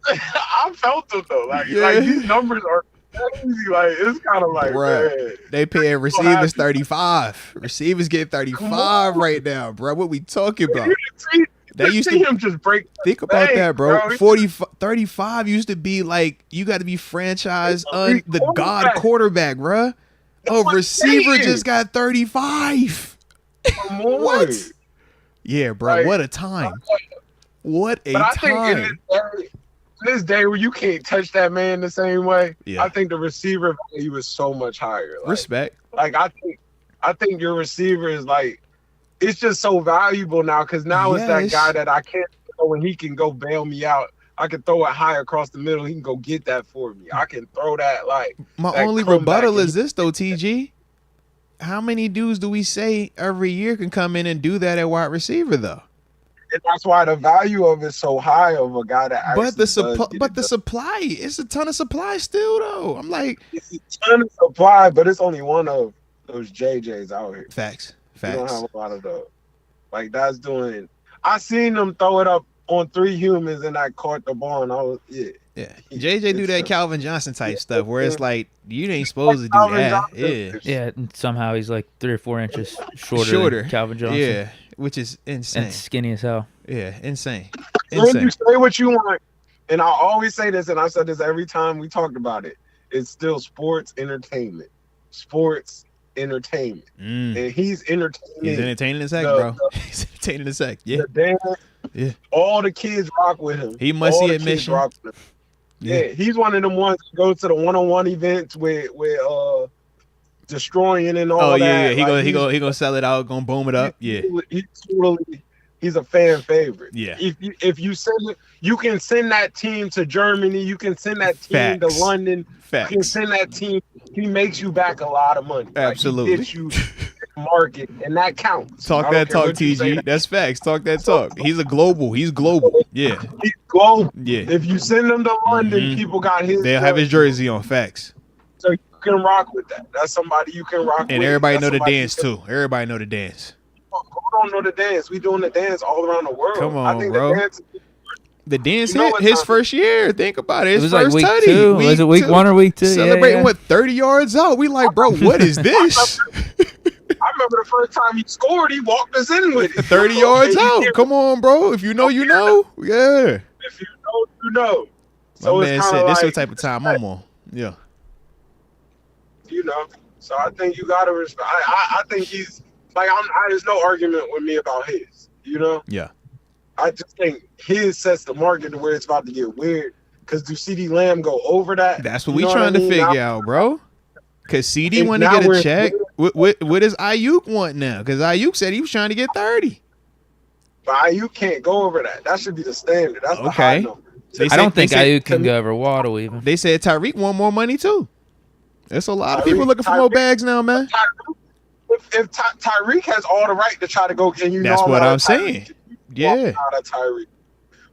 I felt it though. Like these numbers are crazy. Like it's kind of like, man. They paying receivers 35. Receivers get 35 right now, bro. What we talking about? They used to him just break. Think about that, bro. 35 used to be like you got to be franchise the god quarterback, bro. Oh, receiver just got 35. What? Yeah, bro. Like, what a time. What a time. In this day where you can't touch that man the same way, yeah. I think the receiver value was so much higher. Like, respect. Like I think your receiver is like, it's just so valuable now because now it's that guy that I can't throw and he can go bail me out. I can throw it high across the middle. He can go get that for me. I can throw that like. My only rebuttal is this though, TG. How many dudes do we say every year can come in and do that at wide receiver though? And that's why the value of it so high of a guy that actually but the supply, it's a ton of supply still though. I'm like, it's a ton of supply, but it's only one of those JJs out here. Facts. You don't have a lot of those. Like that's doing. I seen them throw it up on 3 humans and I caught the ball and I was Yeah. JJ do that Calvin Johnson type stuff where it's like you ain't supposed to do that. Yeah, and somehow he's like 3 or 4 inches shorter than Calvin Johnson. Yeah, which is insane. And skinny as hell. Yeah, insane. When you say what you want, and I always say this, and I said this every time we talked about it, it's still sports entertainment. Sports entertainment. And he's entertaining. He's entertaining the sec, bro. He's entertaining the sec. Yeah. Yeah. All the kids rock with him. He must see admission. Yeah, he's one of them ones that go to the one-on-one events with destroying and all that. Oh yeah. He gonna sell it out, gonna boom it up. Yeah. He's a fan favorite. Yeah. If you send it, you can send that team to Germany. You can send that team to London. Facts. You can send that team. He makes you back a lot of money. Absolutely. Like, he gets you market, and that counts. Talk I that don't care talk, what you say. TG. That's facts. Talk that talk. He's global. Yeah. He's global. Yeah. If you send him to London, people got his. They'll have his jersey on. Facts. So you can rock with that. That's somebody you can rock with. And everybody That's know the somebody dance too. Everybody know the dance. Who don't know the dance? We doing the dance all around the world. Come I on, think bro. The dance You know hit what his time- first year. Think about it. His It was like first week tutty. 2. Was it week 1 or week 2? Celebrating Yeah. with 30 yards out. We like, bro, what is this? I remember the first time he scored, he walked us in with it. 30 yards out. Come on, bro. If you know, you know. Yeah. If you know, you know. So My it's man kinda said, this is like, the type of time I'm on. Yeah. you know. So I think you gotta respect. I think he's like there's no argument with me about his. You know. Yeah. I just think his sets the market to where it's about to get weird. Because do CD Lamb go over that? That's what You we know trying I to mean? figure Now- out, bro. Because CD And want to now get a we're- check. What does Ayuk want now? Because Ayuk said he was trying to get 30. But you can't go over that. That should be the standard. That's the Okay. high number. They I said- don't think they said- Ayuk can go over Waddle even. They said Tyreek want more money too. There's a lot of Tyreek- people looking for more Tyreek- bags now, man. If Tyreek has all the right to try to go, and you That's know what how I'm Tyreek saying. can Yeah. walk out of Tyreek.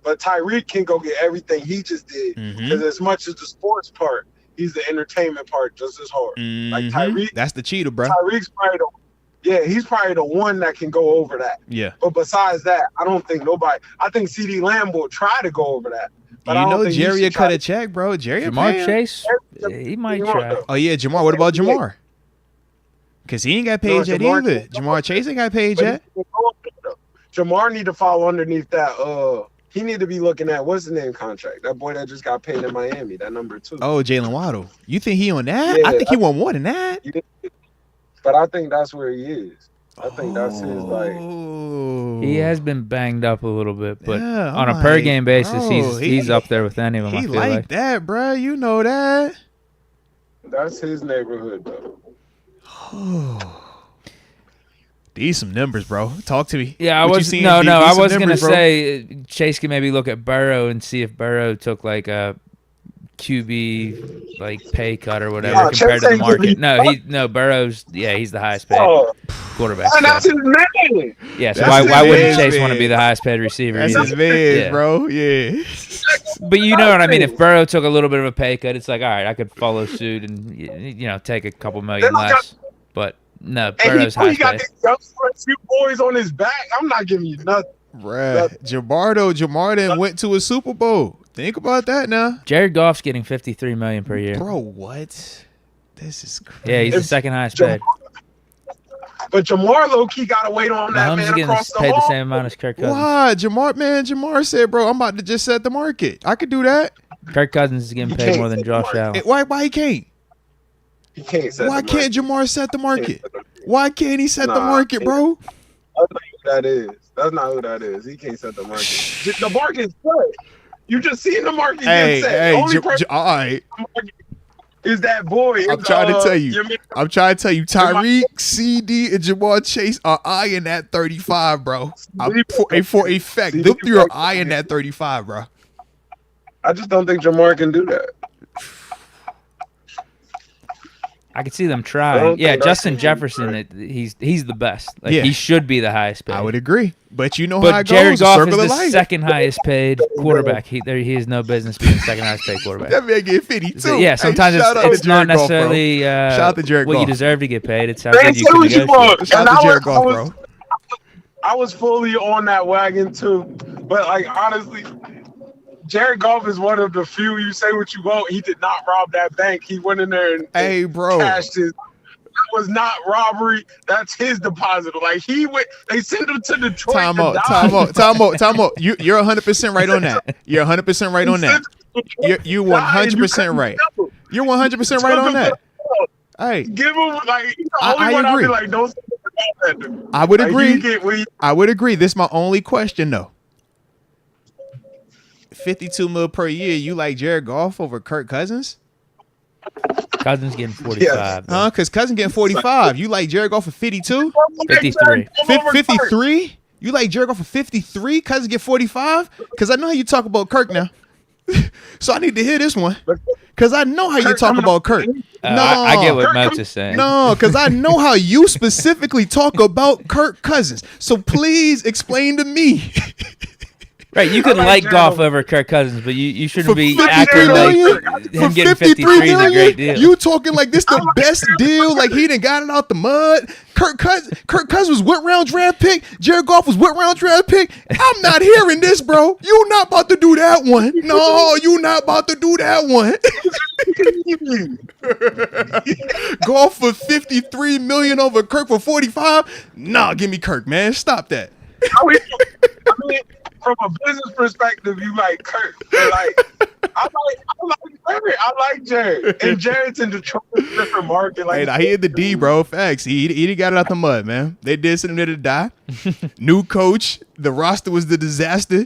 But Tyreek can go get everything he just did. Because as much as the sports part, he's the entertainment part just as hard. Like Tyreek, That's the cheetah, bro. Tyreek's probably he's probably the one that can go over that. Yeah. But besides that, I don't think nobody. I think CD Lamb will try to go over that. But I You don't know think he Jerry should cut try a check, bro. Jerry Jamar paying. Chase, he might You know try. what, Oh yeah, Jamar. What about Jamar? Because he ain't got paid No, yet Jamar either. can't- Jamar Chase ain't got paid But yet. he can go up there, though. Jamar need to fall underneath that. He need to be looking at what's the name contract. That boy that just got paid in Miami. That number 2. Oh, Jalen Waddle. You think he on that? Yeah, I think he want more than that. But I think that's where he is. I think that's his like. Oh. He has been banged up a little bit, but Yeah, I'm on a per like, game basis, bro, he's up there with any of them. I He feel like like. that, bro. You know that. That's his neighborhood though. These some numbers, bro. Talk to me. Yeah, I What you was seeing? no. These I some was gonna numbers, bro. say Chase can maybe look at Burrow and see if Burrow took like a QB like pay cut or whatever Yeah, compared Chase to the ain't market. giving No, Burrow's he's the highest paid Oh, quarterback. and that's So. his man. Yeah, so That's why his wouldn't man, Chase want to man. be the highest paid receiver? That's either? his man, Yeah. bro. Yeah. But you know what I mean. If Burrow took a little bit of a pay cut, it's like, all right, I could follow suit and take a couple million Then I less. But no, And Burrow's he highest got paid. these young few boys on his back. I'm not giving you nothing. Bruh. Jamar then went to a Super Bowl. Think about that now. Jared Goff's getting $53 million per year. Bro, what? This is crazy. Yeah, he's the If second highest Jam- paid. But Jamar low key got to wait on that Mahomes is man getting across the paid the hall. same amount as Kirk Cousins. Why? Jamar said, bro, I'm about to just set the market. I could do that. Kirk Cousins is getting You paid can't more than set the Josh market. Allen. Why he can't? He can't set Why the can't market. Jamar set the He market? can't set the market. Why can't he set the Nah, market, bro? That's not who that is. That's not who that is. He can't set the market. The market's good. You just seen the market Hey, get set. hey, Only person all right. is that boy. I'm It's, trying to tell you. your man- I'm trying to tell you, Tyreek, CD, and Jamar Chase are eyeing that 35, bro. For a fact, them three are eyeing that 35, bro. I just don't think Jamar can do that. I could see them I trying. don't Yeah, think Justin that's- Jefferson, he's the best. Like, Yeah. he should be the highest paid. I would agree. But you know how But it Jared goes. Goff Circle is of the life. second highest paid quarterback. He has no business being the second highest paid quarterback. That man get 52. So, yeah, sometimes Hey, shout out it's to not Jared Goff, bro. necessarily Shout out to Jared what you Goff. deserve to get paid. It's how They good you say can what you negotiate. want. Shout And out to I Jared was- Goff, bro. I was fully on that wagon too. But like honestly, Jared Goff is one of the few. You say what you want. He did not rob that bank. He went in there and Hey, bro. cashed his. That was not robbery. That's his deposit. Like he went. They sent him to Detroit. Time to out, die. time out. You're 100% right on that. You're 100% right on that. You're 100% right. You're 100% right on that. Hey, Give him like he's the I only one. I'd agree. be like, don't say about that dude. I would Like, agree. you get what you- I would agree. This is my only question though. 52 mil per year. You like Jared Goff over Kirk Cousins? Cousins getting 45. Huh? Because Cousins getting 45. You like Jared Goff for 52? 53. 53? You like Jared Goff for 53? Cousins get 45? Because I know how you talk about Kirk now. So I need to hear this one. But Because I know how you Kirk talk coming about up- Kirk. I get what Kirk Moats come- is saying. No, because I know how you specifically talk about Kirk Cousins. So please explain to me. Right, you could like like Jared golf over- over Kirk Cousins, but you For shouldn't be 53 acting like million? him For getting 53 53 is a great million, deal. you talking like this the best deal? Like he done got it out the mud. Kirk Cousins was what round draft pick? Jared Goff was what round draft pick? I'm not hearing this, bro. You not about to do that one. No, you not about to do that one. Goff for 53 million over Kirk for 45? Nah, give me Kirk, man. Stop that. I mean, from a business perspective, you like Kirk. But like, I like Jared. And Jared's in Detroit, different market. Like, Hey, I hear the D, bro. Facts. He done got it out the mud, man. They did something there to die. New coach. The roster was the disaster.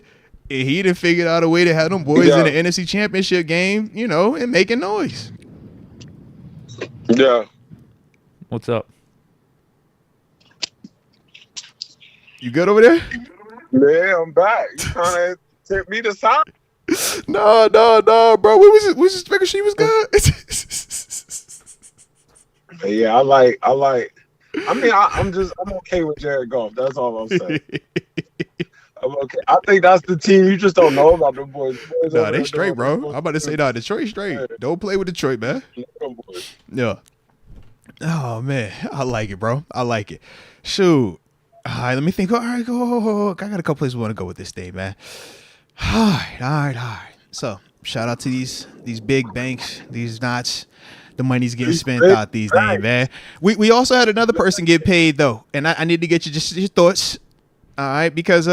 And he done figured out a way to have them boys Yeah. in the NFC Championship game, you know, and making noise. Yeah. What's up? You good over there? Yeah, I'm back. You trying to take me to sign? No, bro. We was just making sure he was good. Yeah, I like. I mean, I'm okay with Jared Goff. That's all I'm saying. I'm okay. I think that's the team. You just don't know about them boys. Nah, they straight, bro. I'm about to say, nah, Detroit straight. Don't play with Detroit, man. Yeah. Oh, man. I like it, bro. I like it. Shoot. All right, let me think. All right, go. I got a couple places we want to go with this day, man. All right. So, shout out to these big banks, these knots. The money's getting spent out these days, man. We also had another person get paid, though. And I need to get your thoughts. All right, because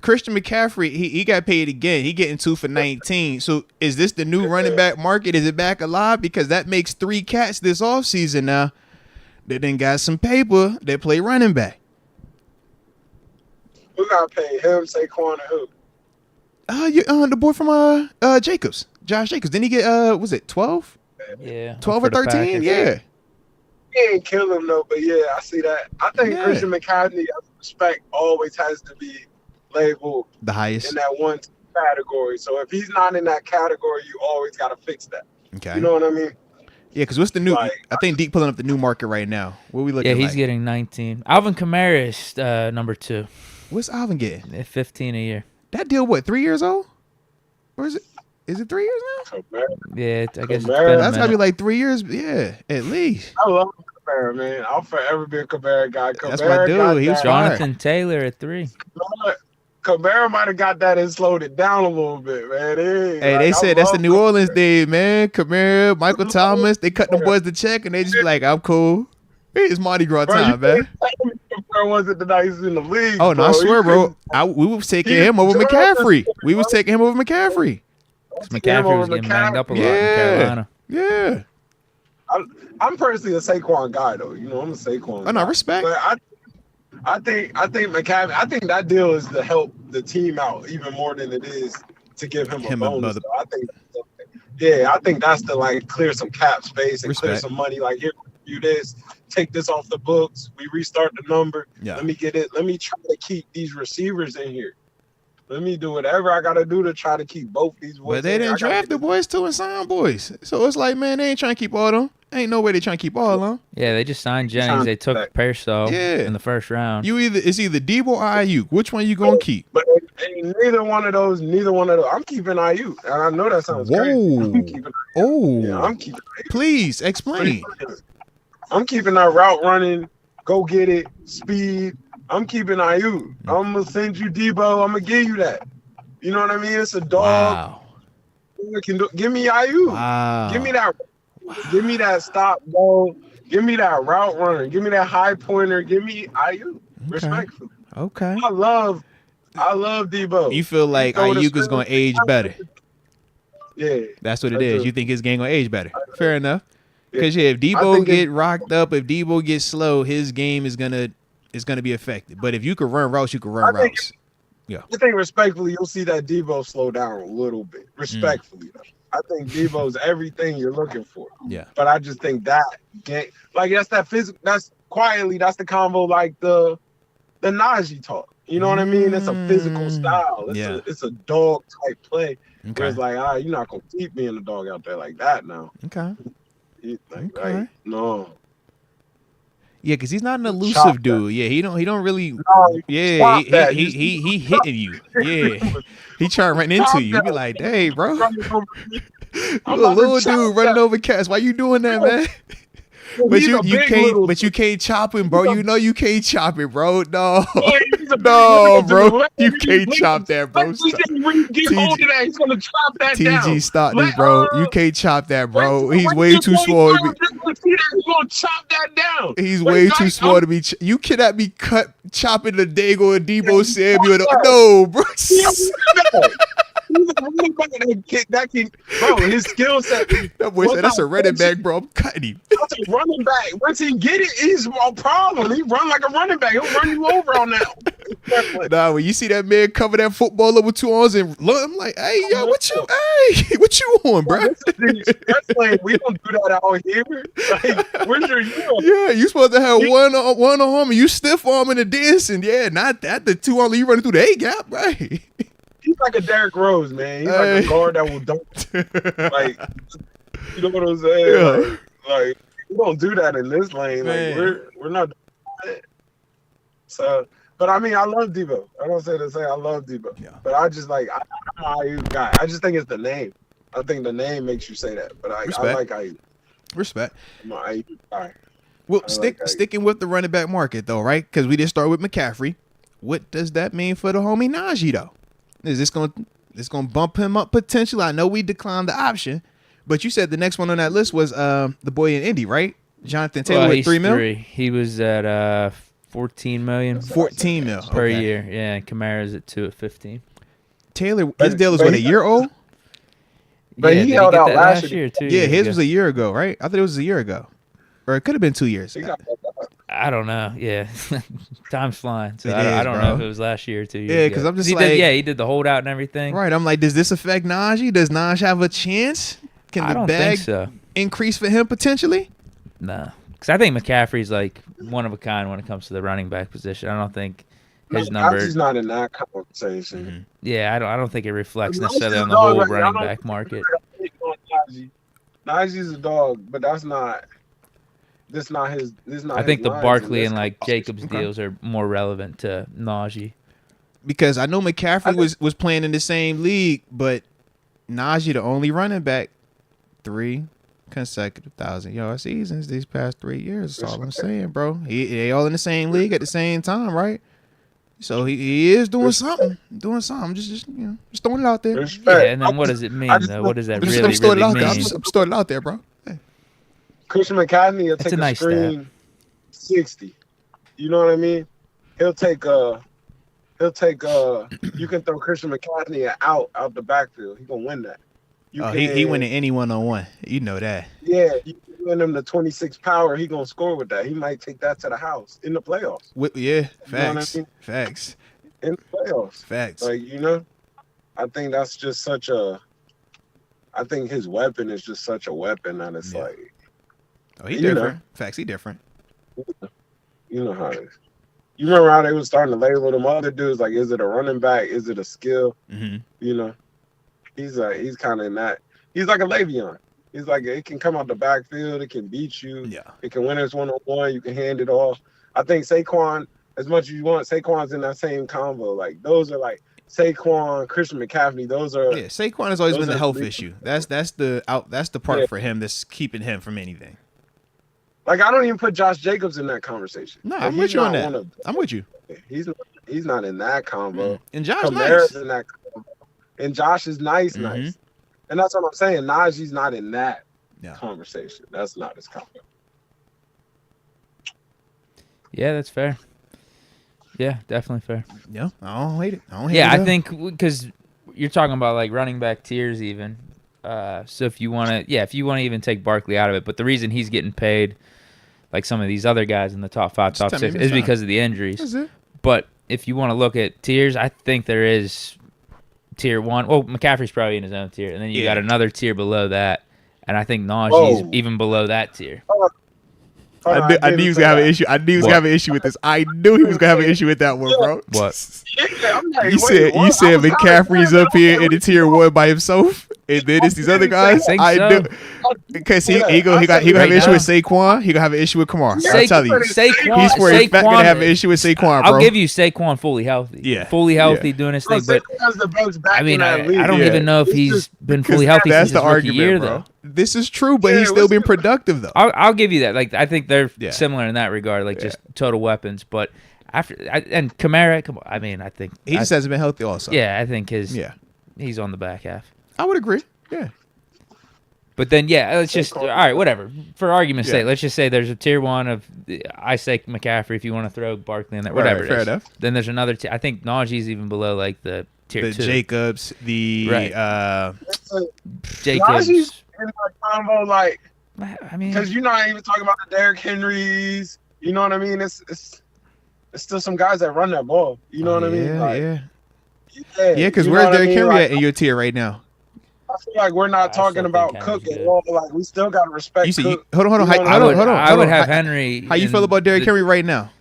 Christian McCaffrey, he got paid again. He getting 2 for 19. So is this the new running back market? Is it back alive? Because that makes 3 cats this offseason now. They done got some paper. They play running back. Who got paid? Him, Saquon, and who? The boy from Jacobs, Josh Jacobs. Didn't he get was it 12? Yeah, 12 or for the 13? Packers. Yeah. He ain't kill him though, but yeah, I see that. I think Yeah. Christian McCaffrey, out of respect, always has to be labeled The highest. in that one category. So if he's not in that category, you always got to fix that. Okay. You know what I mean? Yeah, because what's the new? Like- I think Deke pulling up the new market right now. What we looking Yeah, he's like? getting 19. Alvin Kamara is number 2 What's Alvin getting? at 15 a year. That deal, what, 3 years old? Or is it? Is it 3 years now? Yeah, I guess it's Kamara, been a That's gotta be minute. like 3 years. Yeah, at least. I love Kamara, man. I'll forever be a Kamara guy. That's my dude. got He was that. Jonathan Taylor at 3. Kamara might have got that and slowed it down a little bit, man. Hey, they said that's the New Orleans day, man. Kamara, Michael Thomas, they cut them boys the check and they just be like, I'm cool. It's Mardi Gras time, man. Kamara wasn't the nicest in the league. Oh, no, I bro. swear, He bro. We was taking he- him over Jonathan- McCaffrey. We was taking him over McCaffrey. McCaffrey was getting banged up a lot in Carolina. Yeah. I'm personally a Saquon guy, though. You know, I'm a Saquon. Oh, no, guy. respect. But I think McCaffrey. I think that deal is to help the team out even more than it is to give him a bonus. another- So I think that's to like clear some cap space and clear Respect. some money. Like here, do this, take this off the books. We restart the number. Yeah. Let me get it. Let me try to keep these receivers in here. Let me do whatever I gotta do to try to keep both these boys. But they in here. didn't I gotta draft the boys too and sign boys. So it's like, man, they ain't trying to keep all them. Ain't no way they trying to keep all of them. Yeah, they just signed Jennings. They took Pearsall Yeah. in the first round. It's either Debo or Ayuk. Which one you gonna keep? But neither one of those. I'm keeping IU, and I know that sounds crazy. Whoa. I'm keeping. Oh, Yeah, I'm keeping. please explain. I'm keeping that route running, go get it, speed. I'm keeping IU. I'm gonna send you Debo. I'm gonna give you that. You know what I mean? It's a dog. Wow. Give me IU. Wow. Give me that. Give me that stop ball. Give me that route runner. Give me that high pointer. Give me IU. Respectfully. Okay. I love Debo. You feel like Throw the Ayuk is gonna age better. Yeah. That's what it I is. do. You think his game gonna age better? Fair enough. Because if I Debo think get rocked up, if Debo gets slow, his game is gonna be affected. But if you can run routes, you can run I think- routes. I think respectfully, you'll see that Debo slow down a little bit. Respectfully, though. I think Debo's everything you're looking for. Yeah. But I just think that game, like that's that physical. That's quietly. That's the combo, like the Najee talk. You know what I mean? It's a physical style. Yeah. It's a dog type play. Where it's like, you're not gonna keep me in the dog out there like that now. Okay. Right? No. Yeah, because he's not an elusive dude. Yeah, he don't really. No, Yeah, that. he hitting you. Yeah, he trying to run into you. You be like, hey, bro, you a little dude running over cats. Why you doing that, man? But you can't chop him, bro. You know you can't chop it, bro. No, no, bro. You can't chop that, bro. When you get hold of that, he's gonna chop that down. TG, stop this, bro. You can't chop that, bro. He's way too small. He's gonna chop that down. He's way too small to be. You cannot be chopping the Dago and Debo Samuel. No, bro. Bro, his skill set. That boy said that's a running back, bro. I'm cutting him. That's a running back. Once he get it, he's a problem. He run like a running back. He'll run you over on that. Nah, when you see that man cover that football up with 2 arms and look, I'm like, hey, yo, what you on, bro? We don't do that out here. Like, where's your Yeah, you supposed to have one arm and you stiff arm in the dancing. Yeah, not that the 2 arms you running through the A gap, right? He's like a Derrick Rose, man. He's like a guard that will dunk. Like, you know what I'm saying? Yeah. Like we don't do that in this lane. Man. Like we're not doing that. So, but I mean, I love Debo. I don't say to say I love Debo. Yeah. But I just like I'm an IU guy. I just think it's the name. I think the name makes you say that. But I like IU. Respect. I'm an IU guy. Well, sticking with the running back market though, right? Because we did start with McCaffrey. What does that mean for the homie Najee though? Is this gonna bump him up potentially? I know we declined the option, but you said the next one on that list was the boy in Indy, right? Jonathan Taylor with $3 million. He was at 14 million. 14 mil per year. Yeah, and Kamara's at 2 at 15. Taylor, his deal is what, a year old? But he held out last year too. Yeah, his was a year ago, right? I thought it was a year ago, or it could have been 2 years. I don't know. Yeah, time's flying. So I don't know if it was last year or 2 years. Yeah, because I'm just he did the holdout and everything. Right. I'm like, does this affect Najee? Does Najee have a chance? Can the bag increase for him potentially? No, because I think McCaffrey's like one of a kind when it comes to the running back position. I don't think his number. Najee's not in that conversation. Mm-hmm. Yeah, I don't think it reflects necessarily on the whole running back market. Najee's a dog, but that's not. This not his. I think the Barkley and like Jacobs deals are more relevant to Najee. Because I know McCaffrey was playing in the same league, but Najee the only running back 3 consecutive 1,000-yard seasons these past 3 years. That's all I'm saying, bro. They all in the same league at the same time, right? So he is doing something. Just throwing it out there. Yeah, and then what does it mean though? What does that really mean? I'm throwing it out there, bro. Christian McCaffrey will take a nice screen 60. You know what I mean? He'll take you can throw Christian McCaffrey out the backfield. He gonna win that. He winning any 1-on-1. You know that. Yeah, you win him the 26 power, he gonna score with that. He might take that to the house in the playoffs. Yeah, facts. You know what I mean? Facts. In the playoffs. Facts. Like, I think that's just I think his weapon is just such a weapon that it's like. Oh, he different. Facts, he different. You know how it is. You remember how they was starting to label them other dudes, like, is it a running back? Is it a skill? Mm-hmm. He's kind of in that. He's like a Le'Veon. He's like, it can come out the backfield. It can beat you. Yeah. It can win us 1-on-1. You can hand it off. I think Saquon, as much as you want, Saquon's in that same combo. Like, those are like Saquon, Christian McCaffrey. Those are. Yeah, Saquon has always been a health issue. That's the part for him that's keeping him from anything. Like, I don't even put Josh Jacobs in that conversation. No, I'm with you on that. I'm with you. He's not in that combo. And Josh nice. In that combo. And Josh is nice. And that's what I'm saying. Najee's not in that conversation. That's not his combo. Yeah, that's fair. Yeah, definitely fair. Yeah, I don't hate it. I think because you're talking about like running back tiers even. So if you want to even take Barkley out of it, but the reason he's getting paid like some of these other guys in the top 5, top 6 is because of the injuries. That's it. But if you want to look at tiers, I think there is tier 1. Well, McCaffrey's probably in his own tier, and then you got another tier below that, and I think Najee's even below that tier. I knew he was gonna have an issue. I knew he was gonna have an issue with this. I knew he was gonna have an issue with that one, bro. What? Yeah, I'm like, You said McCaffrey's up here in the tier 1 by himself, and then it's these other guys. I think I so. do because he gonna have an issue with Saquon. He gonna have an issue with Kamar. I'll tell you, he's for a fact gonna have an issue with Saquon, bro. I'll give you Saquon fully healthy. Yeah. Fully healthy doing his thing, but I mean, I don't even know if he's been fully healthy since his rookie year, though. This is true, but he's still been productive, though. I'll give you that. Like, I think they're similar in that regard, like just total weapons. But and Kamara, come on, I mean, I think he just hasn't been healthy, also. Yeah, I think he's on the back half. I would agree. Yeah. But then, let's just all right, whatever. For argument's sake, let's just say there's a tier 1 of I say McCaffrey if you want to throw Barkley in there, whatever. Right, fair enough. Then there's another. I think Najee's even below like the tier 2. The Jacobs, Jacobs. Najee's in that combo, like, I mean, because you're not even talking about the Derrick Henrys. You know what I mean? It's still some guys that run that ball. You know what I mean? Like, yeah. Because where's Derrick Henry at in your tier right now? I feel like we're not talking about Cook at all. Like, we still got to respect Cook. Hold on. I would have Henry. How you feel about Derrick Henry right now?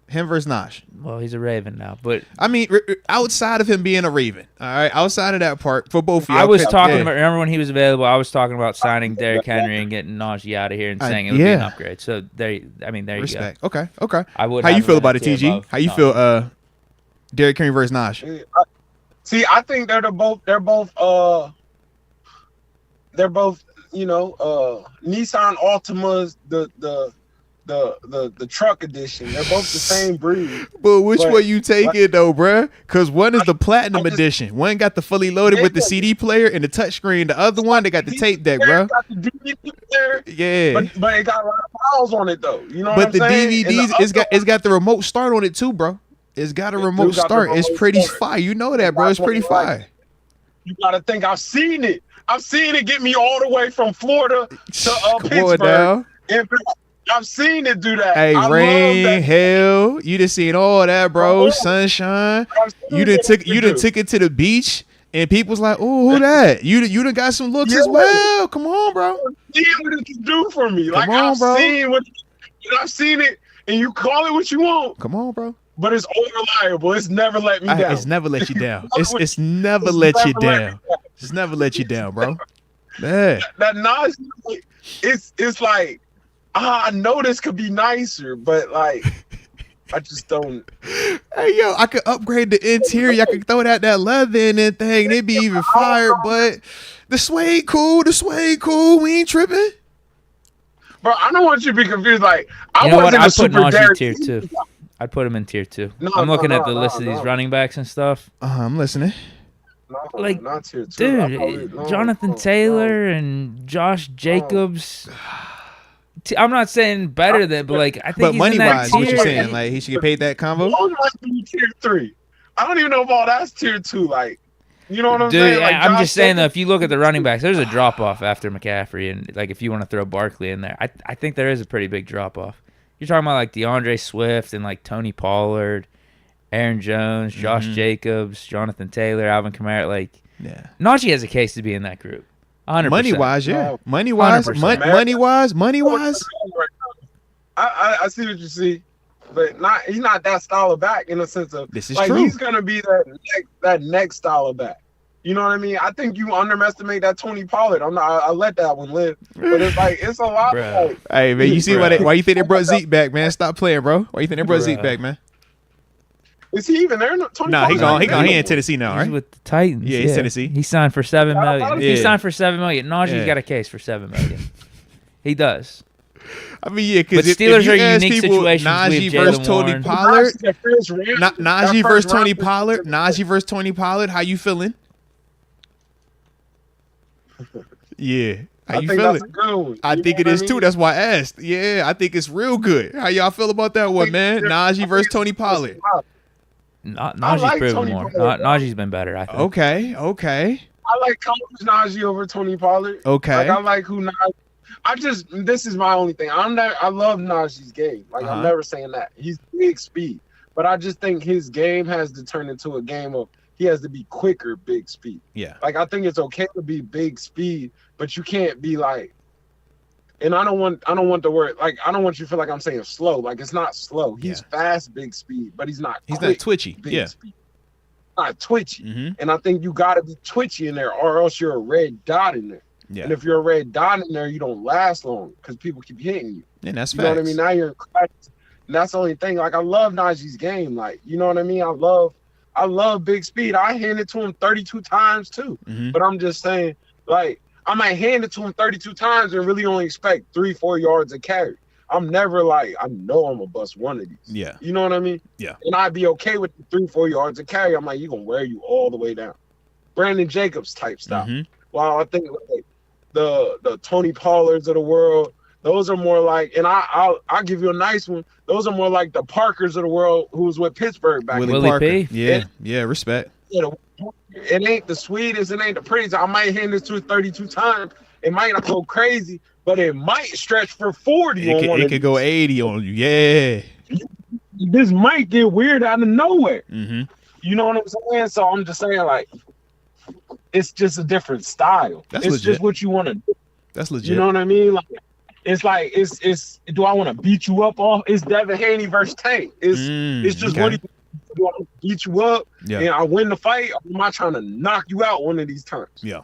Him versus Naj. Well, he's a Raven now, but I mean, outside of him being a Raven, all right, outside of that part, for both of you. I was talking about. Remember when he was available? I was talking about signing Derrick Henry and getting Najee out of here and saying it would be an upgrade. So there you Respect. go. Okay. I would. How you feel about it, TG? How you feel? Derrick Henry versus Naj. See, I think they're both. You know, Nissan Altimas, the truck edition. They're both the same breed. But which one you taking though, bruh? Because one is the platinum edition. One got the fully loaded with the CD player and the touchscreen. The other one, they got the tape deck, bruh. Got the DVD player, but it got a lot of files on it though. You know what I'm saying? But the DVDs, it's got the remote start on it too, bro. It's got a remote start. It's pretty fire. You know that, bro. It's pretty fire. You gotta think. I've seen it. I've seen it get me all the way from Florida to Come Pittsburgh. on now. I've seen it do that. Hey, I rain, hell, you done seen all that, bro. Sunshine. You done took it to the beach, and people's like, "Oh, who that?" You done got some looks as well. Come on, bro. See what it can do for me. Come on, bro. I've seen it, and you call it what you want. Come on, bro. But it's unreliable. It's never let me down. It's never let you down. It's never let you down. It's never let you down, bro. Man. That Nas, it's like, I know this could be nicer, but like, I just don't. Hey, yo, I could upgrade the interior. I could throw that leather in that thing. It'd be even fire, but the suede cool. We ain't tripping. Bro, I don't want you to be confused. Like, I you know wasn't what? a super Najee Derrick. tier 2. I'd put him in tier 2. I'm looking at the list of these running backs and stuff. I'm listening. Like, not tier 2. dude, Jonathan Taylor and Josh Jacobs. I'm not saying better than, but like I think. But he's money in that wise, tier. what you saying? Like he should get paid that combo. Those might be tier 3. I don't even know if all that's tier 2. Like, you know what I'm Dude, saying? Like, I'm Josh just saying Jacobs, though, if you look at the running backs, there's a drop off after McCaffrey, and like if you want to throw Barkley in there, I think there is a pretty big drop off. You're talking about like DeAndre Swift and like Tony Pollard, Aaron Jones, Josh Jacobs, Jonathan Taylor, Alvin Kamara. Like, Najee has a case to be in that group. 100%. Money wise, yeah. Money wise. I see what you see, but he's not that style of back in the sense of this is like true. He's gonna be that next style of back. You know what I mean? I think you underestimate that Tony Pollard. I let that one live, but it's like it's a lot. Like, hey man, you see why you think they brought Zeke back, man? Stop playing, bro. Why you think they brought Zeke back, man? Is he even there? Nah, he gone. He in Tennessee now, right? He's with the Titans. Yeah, he's Tennessee. He signed for $7 million. Yeah. He signed for $7 million. Najee's got a case for $7 million. He does. I mean, yeah, because Steelers are unique situations. Najee versus Tony Pollard. Najee versus Tony Pollard. Najee versus Tony Pollard. How you feeling? Yeah. How you feeling? I think it is too. That's why I asked. Yeah, I think it's real good. How y'all feel about that one, man? Najee versus Tony Pollard. Najee's proven more. Najee's been better, I think. Okay. I like college Najee over Tony Pollard. Okay. Like, I like who Najee. This is my only thing. I love Najee's game. Like, I'm never saying that. He's big speed. But I just think his game has to turn into a game of he has to be quicker, big speed. Yeah. Like, I think it's okay to be big speed, but you can't be like And I don't want the word, like, I don't want you to feel like I'm saying slow. Like, it's not slow. He's fast, big speed, but he's not twitchy. Big speed. Not twitchy. Mm-hmm. And I think you got to be twitchy in there, or else you're a red dot in there. Yeah. And if you're a red dot in there, you don't last long because people keep hitting you. And that's You know what I mean? Now you're in practice. And that's the only thing. Like, I love Najee's game. Like, you know what I mean? I love big speed. I hand it to him 32 times too. Mm-hmm. But I'm just saying, like, I might hand it to him 32 times and really only expect 3-4 yards a carry. I'm never like, I know I'm gonna bust one of these. Yeah. You know what I mean? Yeah. And I'd be okay with the 3-4 yards a carry. I'm like, you're gonna wear you all the way down. Brandon Jacobs type stuff. Mm-hmm. Well, I think like the Tony Pollards of the world, those are more like, and I'll give you a nice one. Those are more like the Parkers of the world who was with Pittsburgh back Willie then. Parker. P. Yeah, respect. It ain't the sweetest, it ain't the prettiest. I might hand this to it 32 times. It might not go crazy, but it might stretch for 40. It could go 80 on you. Yeah. This might get weird out of nowhere. Mm-hmm. You know what I'm saying? So I'm just saying, like, it's just a different style. That's it's legit. just what you want to do. That's legit. You know what I mean? Like, it's do I want to beat you up off? It's Devin Haney versus Tank. It's just what do I want to beat you up and I win the fight, or am I trying to knock you out one of these times? Yeah.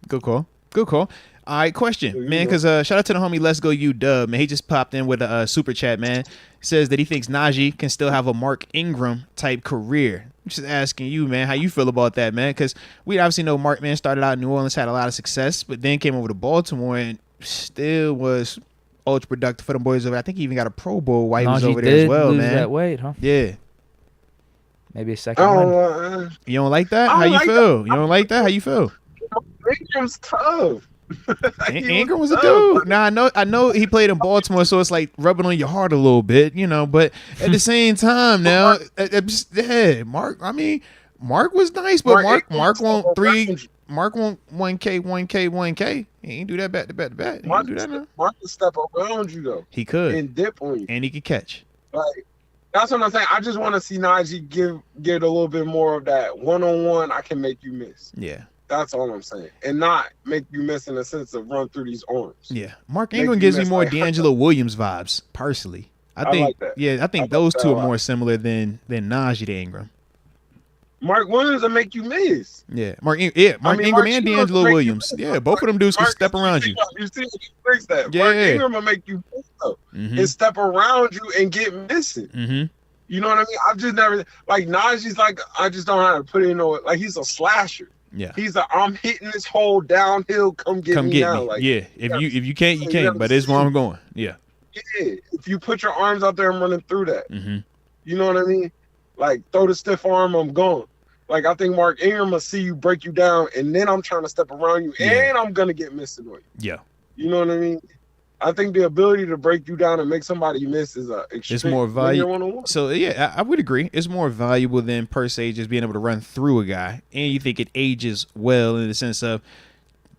Good call. All right, question, man, because shout out to the homie Let's Go You Dub, man. He just popped in with a super chat, man. Says that he thinks Najee can still have a Mark Ingram type career. I'm just asking you, man, how you feel about that, man? Because we obviously know Mark, man, started out in New Orleans, had a lot of success, but then came over to Baltimore and still was ultra productive for them boys over. I think he even got a Pro Bowl while he was over there as well, lose man. That weight, huh? Yeah. Maybe a second one. You don't like that? How you feel? You don't like that? How you feel? Ingram's tough. Ingram was a dude. Now I know he played in Baltimore, so it's like rubbing on your heart a little bit, you know. But at the same time, now, Mark. I mean, Mark was nice, but Mark won't 3. Mark won't 1K. He ain't do that back to back to back. He ain't do that now. Mark can step around you though. He could and dip on you, and he could catch. Like, that's what I'm saying. I just want to see Najee get a little bit more of that one-on-one. I can make you miss. Yeah. That's all I'm saying. And not make you miss in the sense of run through these arms. Yeah. Mark Ingram gives me more like D'Angelo Williams vibes, personally. I think like that. Yeah, I think those two are more similar than Najee to Ingram. Mark Williams will make you miss. Yeah. Mark Ingram and D'Angelo Williams. Yeah, both of them dudes can step around you. You see he breaks that. Yeah. Mark Ingram will make you miss though. Mm-hmm. And step around you and get missing. Mm-hmm. You know what I mean? I've just never like Najee's like I just don't know how to put it in like he's a slasher. Yeah. He's I'm hitting this hole downhill, come get me now. Like, yeah. If you can't, you can't, but it's where I'm going. Yeah. Yeah. If you put your arms out there and running through that. Mm-hmm. You know what I mean? Like throw the stiff arm, I'm gone. Like I think Mark Ingram will see you, break you down, and then I'm trying to step around you, and I'm gonna get missing on you. Yeah. You know what I mean? I think the ability to break you down and make somebody miss is it's more valuable. So yeah, I would agree. It's more valuable than per se just being able to run through a guy. And you think it ages well in the sense of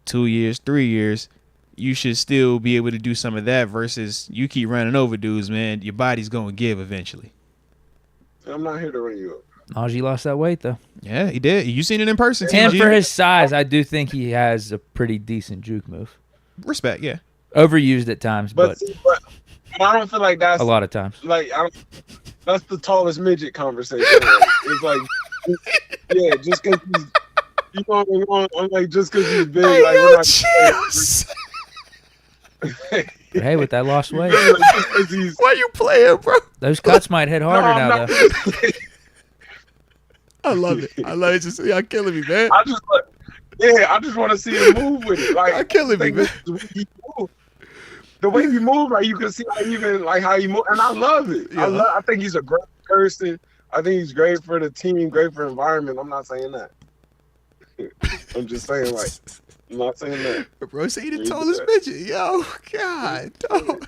2 years, 3 years, you should still be able to do some of that versus you keep running over dudes, man. Your body's gonna give eventually. I'm not here to run you up. Najee lost that weight though. Yeah, he did. You seen it in person. And for his size, I do think he has a pretty decent juke move. Respect, yeah. Overused at times, but I don't feel like that's a lot of times. Like that's the tallest midget conversation. It's like, yeah, just because he's, you know what I mean? I'm like, just because he's big, hey, like yo, we're not. cheers. Hey, with that lost weight, why you playing, bro? Those cuts might hit harder now, though. I love it. Just y'all killing me, man. I just want to see him move with it. Like, y'all killing me, man. The way he moves, like you can see how he moves, and I love it. Yeah. I think he's a great person. I think he's great for the team, great for the environment. I'm not saying that. I'm just saying, like, I'm not saying that. But bro, say the tallest midget. Yo, God, dog.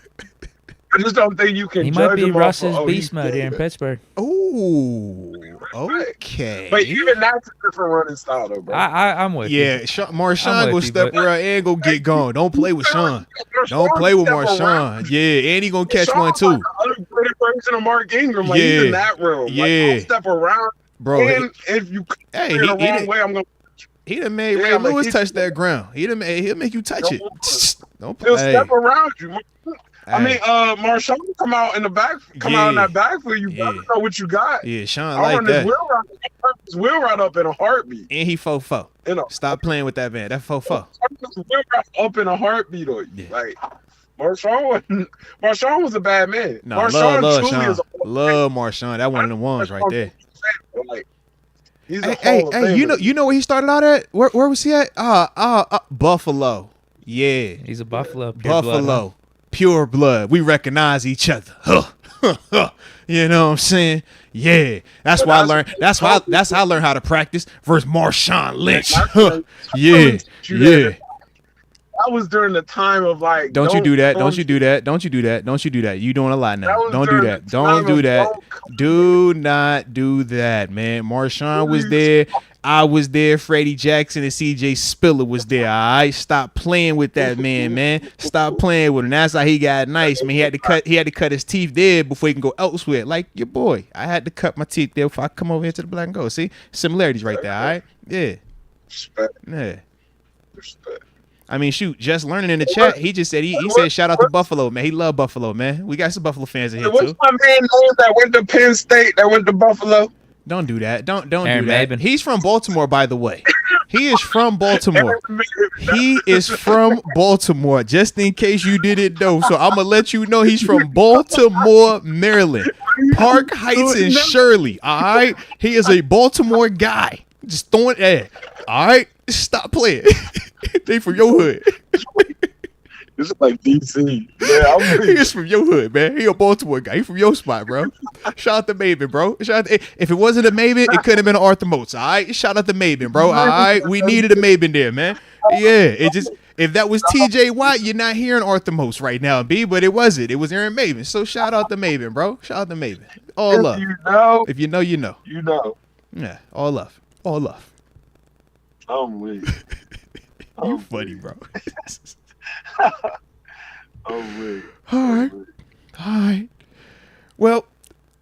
I just don't think you can. He judge might be him Russ's off of, beast mode here in Pittsburgh. Oh, okay. But even that's a different running style, though, bro. I'm with you. Yeah, Marshawn go step around and go get going. Don't play with Sean. Don't play with Marshawn. Yeah, and he gonna catch one too. Like the version of Mark Ingram, like he's in that realm. Yeah, like, I'll step around, bro. And if you hey, the wrong way, I'm gonna. He done made Yeah, Ray like, Lewis he- touch that ground. He'll make you touch it. Don't He'll hey, step around you. I hey. mean, Marshawn come out in the back, out in that back for you. Yeah. I don't know what you got. Yeah, Sean I like run this that. wheel right up in a heartbeat. And he 4-4. You know, Stop playing with that man. That 4-4. I run this wheel right up in a heartbeat on you. Yeah. Like Marshawn was a bad man. No, Marshawn love truly Sean. is a Love Marshawn. That one of them ones right there. like he's a Hall of Hey, Famer. you know where he started out at? Where was he at? Buffalo. Yeah. He's a Buffalo. Pure Buffalo. blood, huh? Pure blood. We recognize each other. You know what I'm saying? Yeah. That's why I learned. That's how I learned how to practice versus Marshawn Lynch. Yeah. Yeah. That was during the time of like. Don't you do that. Don't you do that. Don't you do that. Don't you do that. You doing a lot now. was Don't do during that. the Don't time do of that. don't Do not do that, man. Marshawn was there. I was there. Freddie Jackson and CJ Spiller was there. All right. Stop playing with that man. Stop playing with him. That's how he got nice, man. He had to cut his teeth there before he can go elsewhere. Like your boy. I had to cut my teeth there before I come over here to the Black and Gold. See? Similarities right there, all right? Yeah. Respect. Yeah. Respect. I mean, shoot, just learning in the chat, he just said he said shout out to Buffalo, man. He love Buffalo, man. We got some Buffalo fans in here What's too. my man name that went to Penn State, that went to Buffalo? Don't do that. Don't Aaron do that. Maben. He's from Baltimore, by the way. He is from Baltimore. He is from Baltimore, just in case you didn't know. So I'm gonna let you know he's from Baltimore, Maryland. Park Heights and Shirley. All right. He is a Baltimore guy. Just throwing it. All right. Stop playing. They from your hood. It's like DC. Yeah, I'm He is from your hood, man. He a Baltimore guy. He from your spot, bro. Shout out to Maven, bro. If it wasn't a Maven, it could have been an Arthur Moats. All right. Shout out to Maven, bro. All right. We needed a Maven there, man. Yeah. If that was TJ Watt, you're not hearing Arthur Moats right now, B. But it wasn't. It was Aaron Maven. So shout out to Maven, bro. Shout out to Maven. All love. You know. If you know, you know. You know. Yeah. All love. All love. I'm weak. You funny, bro. I'm weak. All right. All right. Well,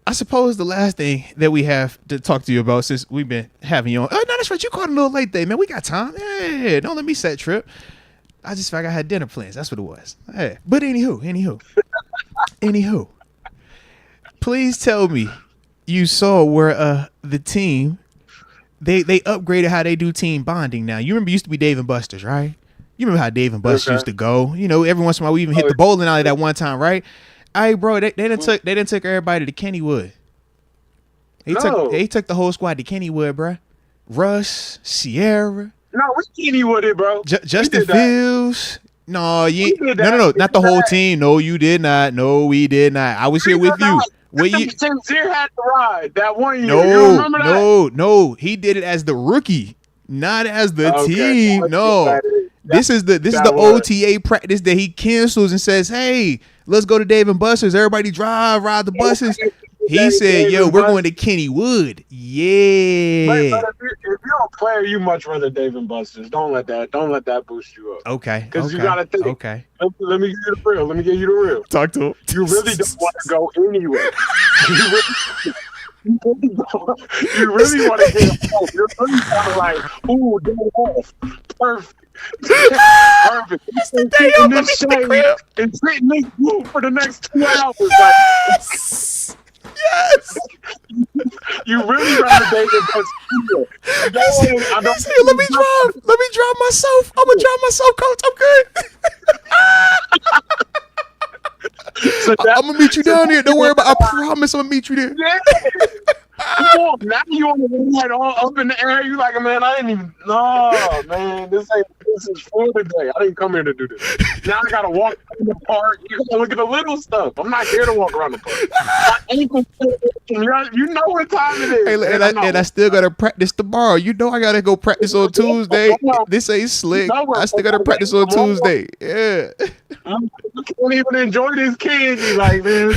I suppose the last thing that we have to talk to you about, since we've been having you on. Oh, no, that's right. You called a little late day, man. We got time. Yeah, don't let me set trip. I just felt like I had dinner plans. That's what it was. Hey. But anywho. Please tell me you saw where the team, they upgraded how they do team bonding now. You remember it used to be Dave and Buster's, right? You remember how Dave and Buster's used to go? You know, every once in a while we even hit the bowling alley that one time, right? Hey, bro, they didn't took everybody to Kennywood. They took the whole squad to Kennywood, bro. Russ, Sierra. No, we Kennywood it, bro. Justin did that. Fields. No, We did that. no, We not the did whole that. team. No, you did not. No, we did not. I was here with you. Sincere had to ride that one year. You remember that? No. He did it as the rookie, not as the Okay. team. No. This is the was. OTA practice that he cancels and says, "Hey, let's go to Dave and Buster's. Everybody ride the buses." He said, "Yo, we're going to Kennywood." Yeah. But if you're a player, you much rather Dave and Buster's. Don't let that boost you up. Okay. Because you gotta think. Okay. Let me give you the real. Let me give you the real. Talk to him. You really don't want to go anywhere. You really want to get home. You're really kind of like, ooh, day off. Perfect. Perfect. Day off, In let me this hit the shade crib. and sit in this room for the next 2 hours. Like, Yes. you really rather David Buster. I don't He said, let me drive myself. I'm gonna drive myself, coach. I'm good. So I'm gonna meet you down there. Don't worry about. I promise I'm gonna meet you there. Yeah. Come on, now you on the ride all up in the air. You like, man, I didn't even. No, man, this is for the day. I didn't come here to do this. Now I gotta walk in the park. You gotta look at the little stuff. I'm not here to walk around the park. My ankle, you know what time it is. Hey, and I still gotta practice tomorrow. You know I gotta go practice on Tuesday. This ain't slick. I still gotta practice on Tuesday. Yeah. You can't even enjoy this candy. Like, man,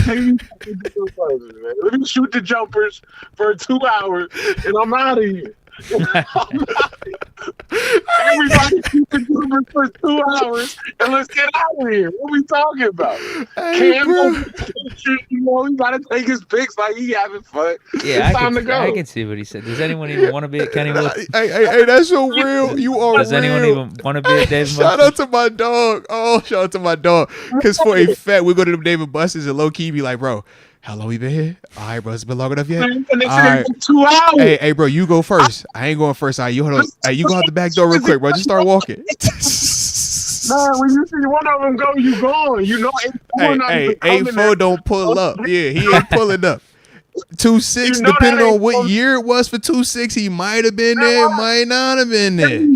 let me shoot the jumpers for 2 hours, and I'm out of here. Everybody keep the Uber for 2 hours and let's get out of here. What we talking about? Hey, Cam, bro. he gotta take his pics like he having fun. Yeah, It's time to go. I can see what he said. Does anyone even want to be at Kennywood? Hey, that's so real. You are Does real. anyone even want to be at David Shout Buster's? out to my dog. Oh, shout out to my dog. Because for a fact, we go to them David Buster's and low key be like, bro, how long we been here? All right, bro, it's been long enough yet? And they All right. 2 hours. Hey, bro, you go first. I ain't going first. All right, you hold on. Hey, you go out the back door real quick, bro. Just start walking. Man, when you see one of them go, you gone. You know, Hey, 8-4 don't pull up. Yeah, he ain't pulling up. 2-6, You know depending that on ain't what supposed- year it was for 2-6, he might have been there, might not have been there.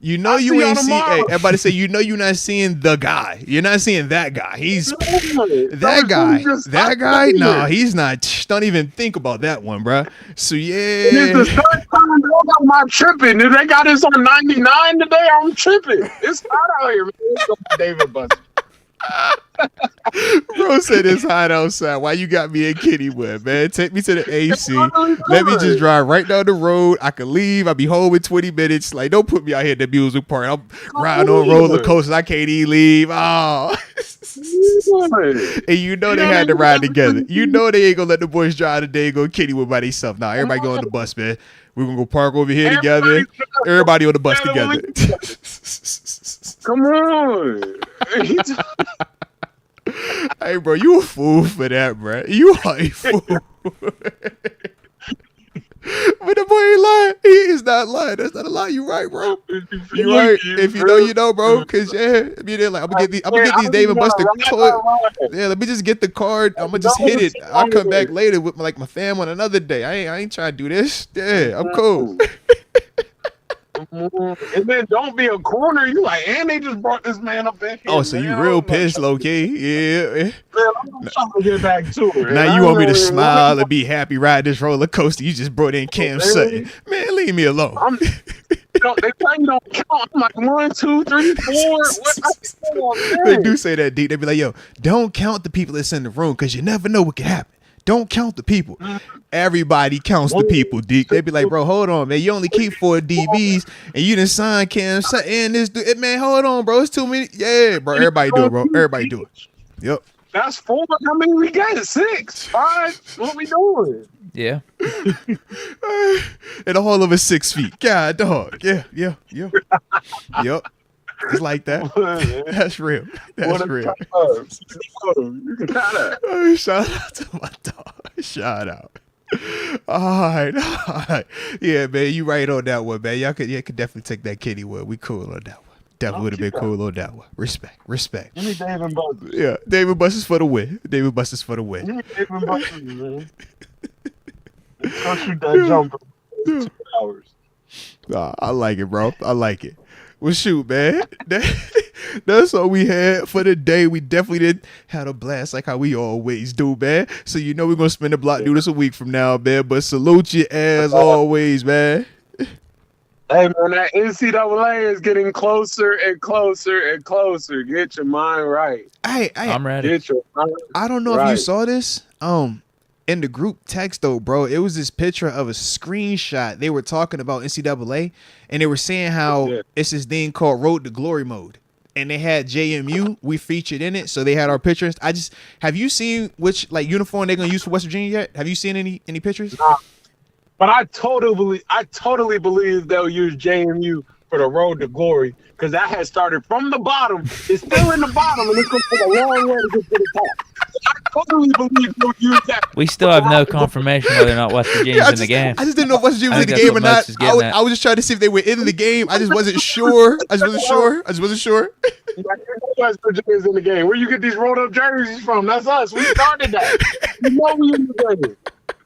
You know I'll see you y'all ain't see. tomorrow. Hey, everybody say you know you're not seeing the guy. You're not seeing that guy. He's that guy. That guy. No, he's not. Don't even think about that one, bro. So It's yeah. the third time I'm not tripping. If they got this on 99 today, I'm tripping. It's hot out here, man. Let's go to David Buster. Bro said it's hot outside. Why you got me in Kennywood, man? Take me to the AC. Let me just drive right down the road. I can leave. I'll be home in 20 minutes. Like, don't put me out here at the music park. I'm riding on roller coasters. I can't even leave. Oh. And you know they had to ride together. You know they ain't gonna let the boys drive today and go Kennywood by themselves. Nah, everybody go on the bus, man. We're gonna go park over here together. Everybody on the bus together. Come on. Hey, bro, you a fool for that, bro. You are a fool. But the boy ain't lying. He is not lying. That's not a lie. You right, bro. You right. If you know, you know, bro. Cause yeah, I mean, they're like, I'm gonna get these Dave and Buster toy. Yeah, let me just get the card. I'm gonna just hit it. I'll come back later with my fam on another day. I ain't trying to do this. Yeah, I'm cool. And then don't be a corner. You like, and they just brought this man up in here. Oh, so you real pissed, low key? Yeah. Man, I'm trying to get back to it. Now you want me to smile and be happy, ride this roller coaster? You just brought in Cam Sutton. Man, leave me alone. They say you don't count. I'm like 1, 2, 3, 4. They do say that, Deke. They be like, yo, don't count the people that's in the room because you never know what could happen. Don't count the people. Everybody counts the people, Deke. They be like, bro, hold on, man. You only keep 4 DBs and you done sign Cam Sutton and this dude. Man, hold on, bro. It's too many. Yeah, bro. Everybody do it, bro. Everybody do it. Yep. That's 4. How many we got? 6, 5. What we doing? Yeah. And the whole of us 6 feet. God, dog. Yeah. Yep. It's like that. That's real. That's real. Shout out to my dog. Shout out. All right. Yeah, man, you right on that one, man. Y'all could definitely take that Kennywood. We cool on that one. Definitely would have been cool on that one. Respect. Give me David Buster. Yeah, David Buster's for the win. Give me David Buster, man. Go shoot that jumper. 2 hours. Nah, I like it, bro. I like it. Well, shoot, man. That's all we had for the day. We definitely did had a blast like how we always do, man. So you know we're going to spin the block, do this a week from now, man. But salute you as always, man. Hey, man, that NCAA is getting closer and closer and closer. Get your mind right. I'm ready. Get your mind I don't know right. if you saw this. In the group text though, bro, it was this picture of a screenshot. They were talking about NCAA and they were saying how it's this thing called Road to Glory mode. And they had JMU, we featured in it, so they had our pictures. Have you seen which uniform they're gonna use for West Virginia yet? Have you seen any pictures? But I totally believe they'll use JMU for the Road to Glory because that has started from the bottom. It's still in the bottom, and it's going to take a long way to get to the top. I totally believe they'll use that. We still have no confirmation whether or not West Virginia's in the game. I just didn't know if West Virginia was in the I think game or that's not. what Moats is getting I was just trying to see if they were in the game. I just wasn't sure. I just wasn't sure. West Virginia's in the game. Where you get these rolled up jerseys from? That's us. We started that. You know we in the game.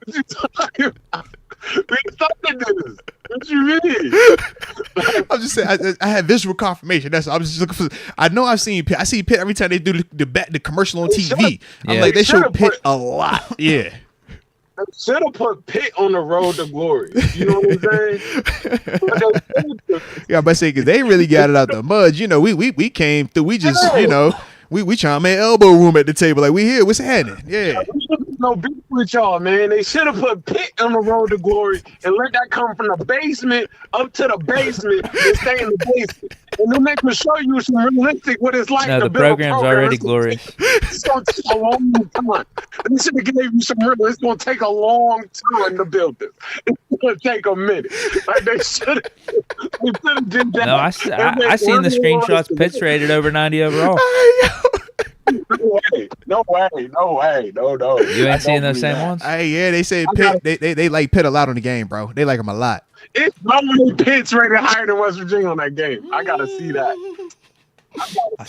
What you talking about? We started this. What you mean? I'm just saying. I had visual confirmation. That's. I was just looking for. I know I've seen Pitt. I see Pitt every time they do the commercial on TV. I'm like, they show Pitt a lot. Yeah. They should have put Pitt on the Road to Glory. You know what I'm saying? Yeah, but say because they really got it out the mud. You know, we came through. We just We trying to make elbow room at the table. Like, we here. What's happening? Yeah. No beef with y'all, man. They should have put Pitt on the road to glory and let that come from the basement up to the basement and stay in the basement. And then they can show you some realistic what it's like No, to the build a program's program. already glorious. It's going to take a long time. They should have gave you some real. It's going to take a long time to build this. It's going to take a minute. Like they should have did that. No, I seen the screenshots. Pitt's rated over 90 overall. No way. No. You ain't seeing those same ones? Hey, yeah, they say Pitt. They like Pitt a lot on the game, bro. They like him a lot. It's no many Pitt's rated higher than West Virginia on that game. I gotta see that. I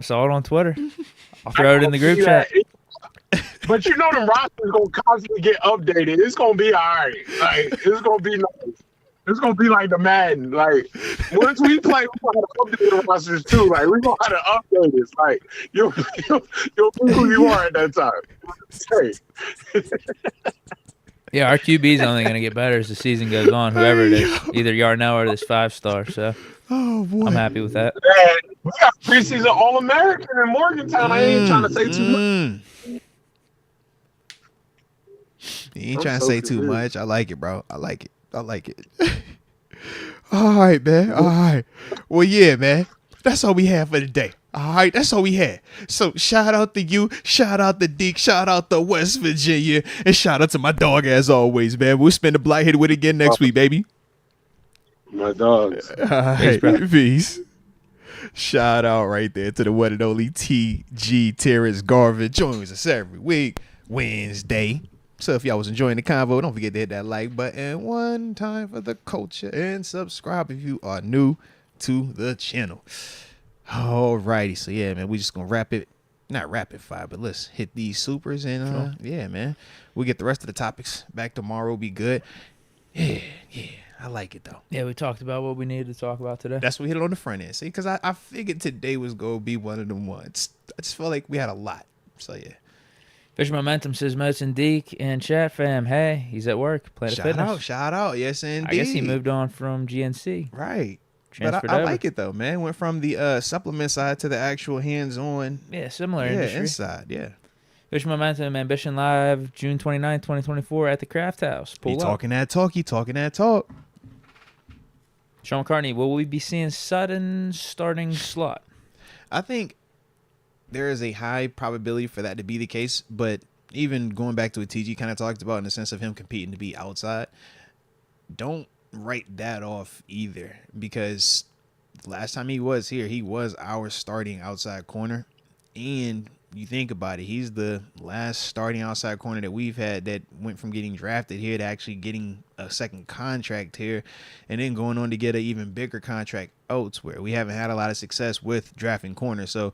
saw it on Twitter. I'll throw it in the group chat. But you know them rosters gonna constantly get updated. It's gonna be all right. Like it's gonna be nice. It's gonna be like the Madden. Like once we play, we're gonna update the rosters too. Like we're gonna have to update this. Like you'll be who you are at that time. Hey. Yeah, our QB is only going to get better as the season goes on, whoever it is, either Yarnell or this 5-star. So I'm happy with that. Man, we got preseason All-American in Morgantown. I ain't trying to say too much. You ain't trying to say too much. I like it, bro. I like it. All right, man. All right. Well, yeah, man. That's all we have for today. All right, that's all we had. So shout out to you, shout out to Deke, shout out to West Virginia, and shout out to my dog as always, man. We'll spin the blight hit with it again next week, baby. My dogs. All right, peace. Shout out right there to the one and only TG Terence Garvin. Joins us every week, Wednesday. So if y'all was enjoying the convo, don't forget to hit that like button one time for the culture and subscribe if you are new to the channel. Alrighty, so yeah, man, we just gonna not rapid fire, but let's hit these supers and yeah, man, we'll get the rest of the topics back tomorrow. Be good. Yeah, I like it though. Yeah, we talked about what we needed to talk about today. That's what we hit it on the front end. See, because I figured today was gonna be one of them ones. I just felt like we had a lot. So yeah. Fish Momentum says Moats and Deke and chat fam. Hey, he's at work. Planet Fitness. Shout out. Yes, indeed. I guess he moved on from GNC. Right. But I like it though, man. Went from the supplement side to the actual hands-on. Yeah, similar industry. Inside, yeah. Fish Momentum Ambition Live, June 29, 2024 at the Craft House. Pull up. Talking that talk. Sean McCartney, will we be seeing Sutton starting slot? I think there is a high probability for that to be the case, but even going back to what TG kind of talked about in the sense of him competing to be outside, don't write that off either, because last time he was here, he was our starting outside corner. And you think about it, he's the last starting outside corner that we've had that went from getting drafted here to actually getting a second contract here and then going on to get an even bigger contract elsewhere. We haven't had a lot of success with drafting corners, so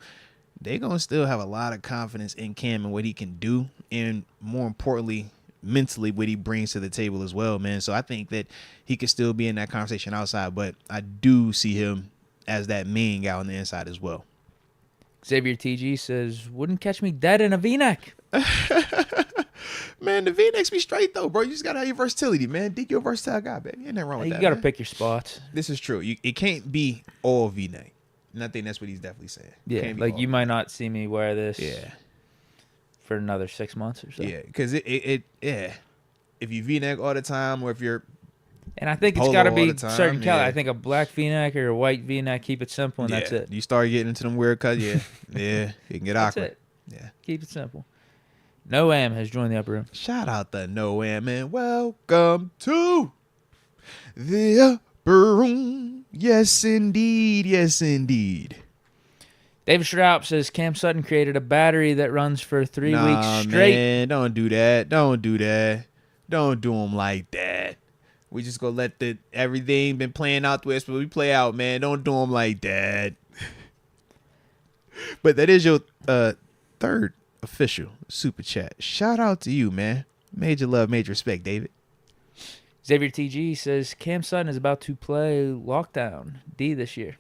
they're going to still have a lot of confidence in Cam and what he can do, and more importantly, mentally what he brings to the table as well, man. So I think that he could still be in that conversation outside, but I do see him as that main guy on the inside as well. Xavier TG says, wouldn't catch me dead in a V-neck. Man, the V-necks be straight though, bro. You just gotta have your versatility, man. Deke, your versatile guy, baby. Ain't nothing wrong with that. You gotta man. pick your spots. This is true. It can't be all V-neck. And I think that's what he's definitely saying. Yeah, like you might not see me wear this for another 6 months or so. Yeah, because if you V-neck all the time, or if you're and I think it's got to be certain color. I think a black V-neck or a white V-neck, keep it simple, and that's it. You start getting into them weird cuts, yeah, it can get awkward. That's it. Yeah, keep it simple. Noam has joined the upper room. Shout out to Noam, and welcome to the upper room. Yes, indeed. Yes, indeed. David Straup says Cam Sutton created a battery that runs for 3 weeks straight. Man, don't do that. Don't do them like that. We just gonna let everything been playing out the way it's supposed to play out, man. Don't do them like that. But that is your third official super chat. Shout out to you, man. Major love, major respect, David. Xavier TG says Cam Sutton is about to play Lockdown D this year.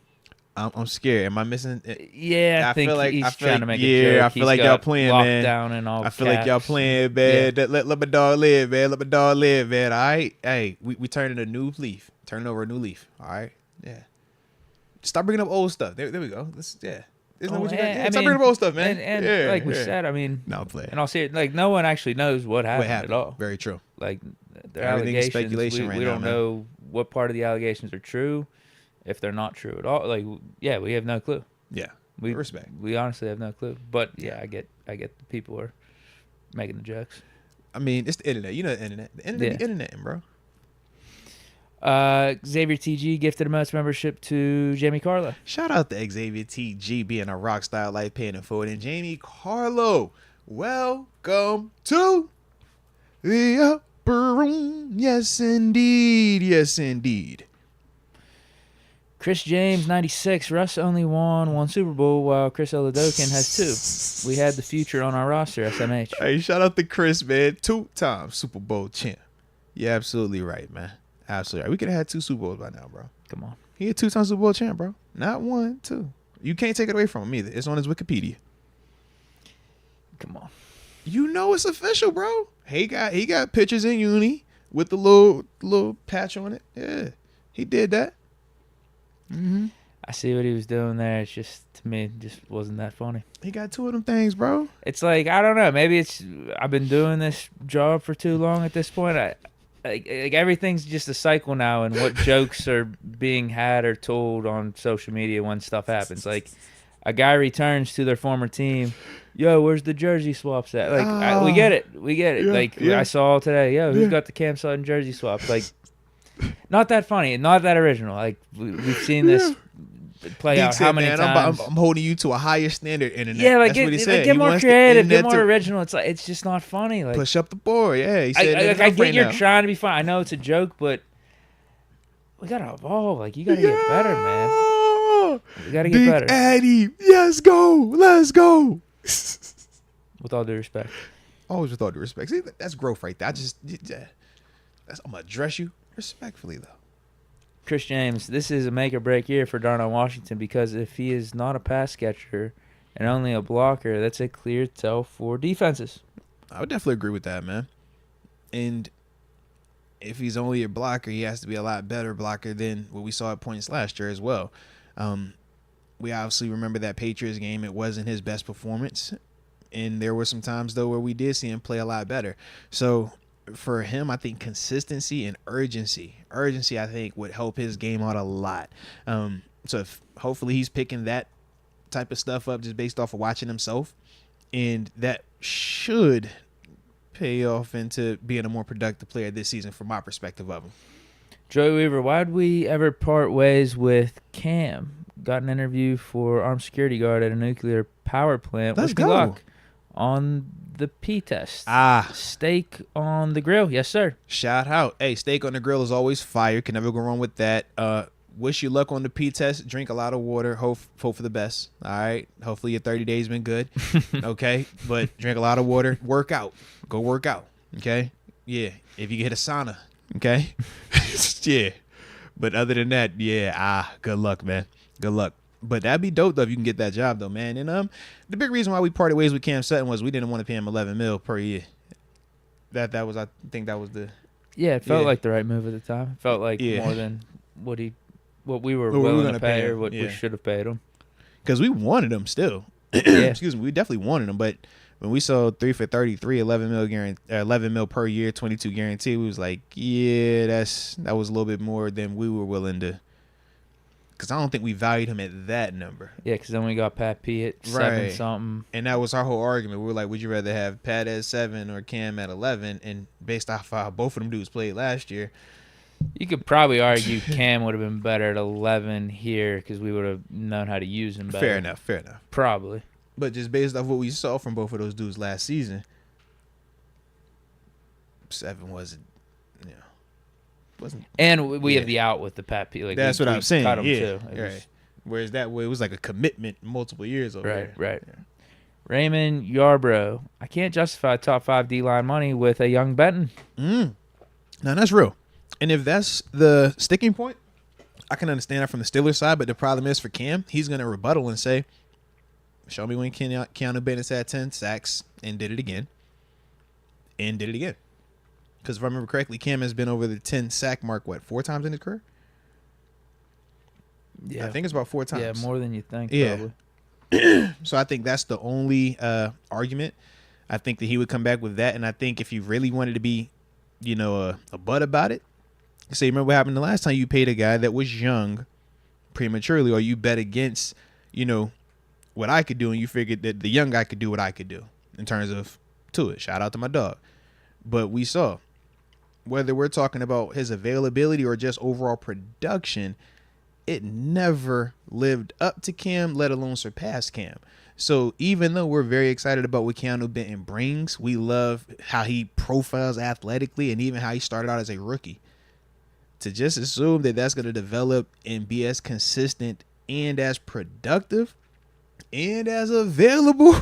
I'm scared. Am I missing? Yeah, I think feel like he's trying to make a joke. I feel like y'all playing, man. Lockdown and all. I feel like y'all playing, man. Yeah. Let my dog live, man. Let my dog live, man. All right. Hey, we turning a new leaf. Turning over a new leaf. All right. Yeah. Stop bringing up old stuff. There we go. Isn't that what you got? and- Yeah, I stop mean, bringing up old stuff, man. And yeah, like we yeah. said, I mean, No, I'm playing. and I'll say it, like no one actually knows what happened, What happened? at all. Very true. Like their Everything is allegations, speculation right we now, don't man. know what part of the allegations are true, if they're not true at all. Like, yeah, we have no clue. Yeah. We Respect. We honestly have no clue. But yeah, I get the people are making the jokes. I mean, it's the internet. You know the internet. The internet, Yeah. be internet, bro. Xavier TG gifted a Moats membership to Jamie Carlo. Shout out to Xavier TG being a rock star life paying it forward. And Jamie Carlo, welcome to the upper room. Yes, indeed. Yes, indeed. Chris James, 96. Russ only won 1 Super Bowl, while Chris Oladokin has 2. We had the future on our roster, SMH. Hey, shout out to Chris, man. 2-time Super Bowl champ. You're absolutely right, man. Absolutely right. We could have had 2 Super Bowls by now, bro. Come on. He a 2-time Super Bowl champ, bro. Not 1, 2. You can't take it away from him either. It's on his Wikipedia. Come on. You know it's official, bro. He got pictures in uni with the little patch on it. Yeah, he did that. Mm-hmm. I see what he was doing there. It's just, to me, it just wasn't that funny. He got 2 of them things, bro. It's like, I don't know. Maybe it's, I've been doing this job for too long at this point. Like everything's just a cycle now, and what jokes are being had or told on social media when stuff happens. Like, a guy returns to their former team. Yo, where's the jersey swaps at? Like, we get it. Yeah, like, yeah. I saw today. Yo, who's Yeah. got the Cam Sutton jersey swaps? Like, not that funny, not that original. Like, we've seen this play Deke out said, how many man, times. I'm holding you to a higher standard, internet. Yeah, like, That's what he said. get He more wants the creative, get internet more to original. It's like, it's just not funny. Like, push up the board. Yeah, he said. I get you're trying to be funny. I know it's a joke, but we gotta evolve. Like, you gotta get better, man. You gotta get Big better. Addy, let's go. With all due respect. Always with all due respect. See, that's growth right there. I'm gonna address you respectfully though. Chris James, this is a make or break year for Darnell Washington, because if he is not a pass catcher and only a blocker, that's a clear tell for defenses. I would definitely agree with that, man. And if he's only a blocker, he has to be a lot better blocker than what we saw at points last year as well. We obviously remember that Patriots game. It wasn't his best performance. And there were some times, though, where we did see him play a lot better. So for him, I think consistency and urgency, I think, would help his game out a lot. So if hopefully he's picking that type of stuff up just based off of watching himself. And that should pay off into being a more productive player this season from my perspective of him. Joey Weaver, why'd we ever part ways with Cam? Got an interview for armed security guard at a nuclear power plant. Let's Wish me go. luck on the P test. Steak on the grill. Yes, sir. Shout out. Hey, steak on the grill is always fire. Can never go wrong with that. Wish you luck on the P test. Drink a lot of water. Hope for the best. All right. Hopefully your 30 days been good. Okay. But drink a lot of water. Work out. Go work out. Okay. Yeah. If you get a sauna. Okay. Yeah. But other than that, yeah. Good luck, man. Good luck. But that'd be dope though if you can get that job though, man. And the big reason why we parted ways with Cam Sutton was we didn't want to pay him $11 million per year. That was, I think that was the. Yeah, it felt like the right move at the time. It felt like more than what we were willing to pay or what we should have paid him. Because we wanted him still. Yeah. Excuse me, we definitely wanted him. But when we saw 3 for 33, $11 million per year, 22 guarantee, we was like, yeah, that was a little bit more than we were willing to. Because I don't think we valued him at that number. Yeah, because then we got Pat P at 7 something. And that was our whole argument. We were like, would you rather have Pat at 7 or Cam at 11? And based off how both of them dudes played last year. You could probably argue Cam would have been better at 11 here because we would have known how to use him better. Fair enough. Probably. But just based off what we saw from both of those dudes last season, 7 wasn't. And we have the out with the Pat P. Like, that's what I'm saying. Cut him Yeah, too. right. Whereas that way it was like a commitment multiple years over there. Right. Yeah. Raymond Yarbrough. I can't justify top 5 D-line money with a young Benton. Now that's real. And if that's the sticking point, I can understand that from the Steelers side. But the problem is for Cam, he's going to rebuttal and say, show me when Keanu Bennett's had 10 sacks and did it again. Because if I remember correctly, Cam has been over the 10 sack mark, 4 times in his career? Yeah. I think it's about 4 times. Yeah, more than you think, Yeah. probably. So I think that's the only argument. I think that he would come back with that. And I think if you really wanted to be, a butt about it, say, remember what happened the last time you paid a guy that was young prematurely, or you bet against, what I could do, and you figured that the young guy could do what I could do in terms of Tua. Shout out to my dog. But we saw, whether we're talking about his availability or just overall production, it never lived up to Cam, let alone surpassed Cam. So even though we're very excited about what Keanu Benton brings, we love how he profiles athletically and even how he started out as a rookie. To just assume that that's going to develop and be as consistent and as productive and as available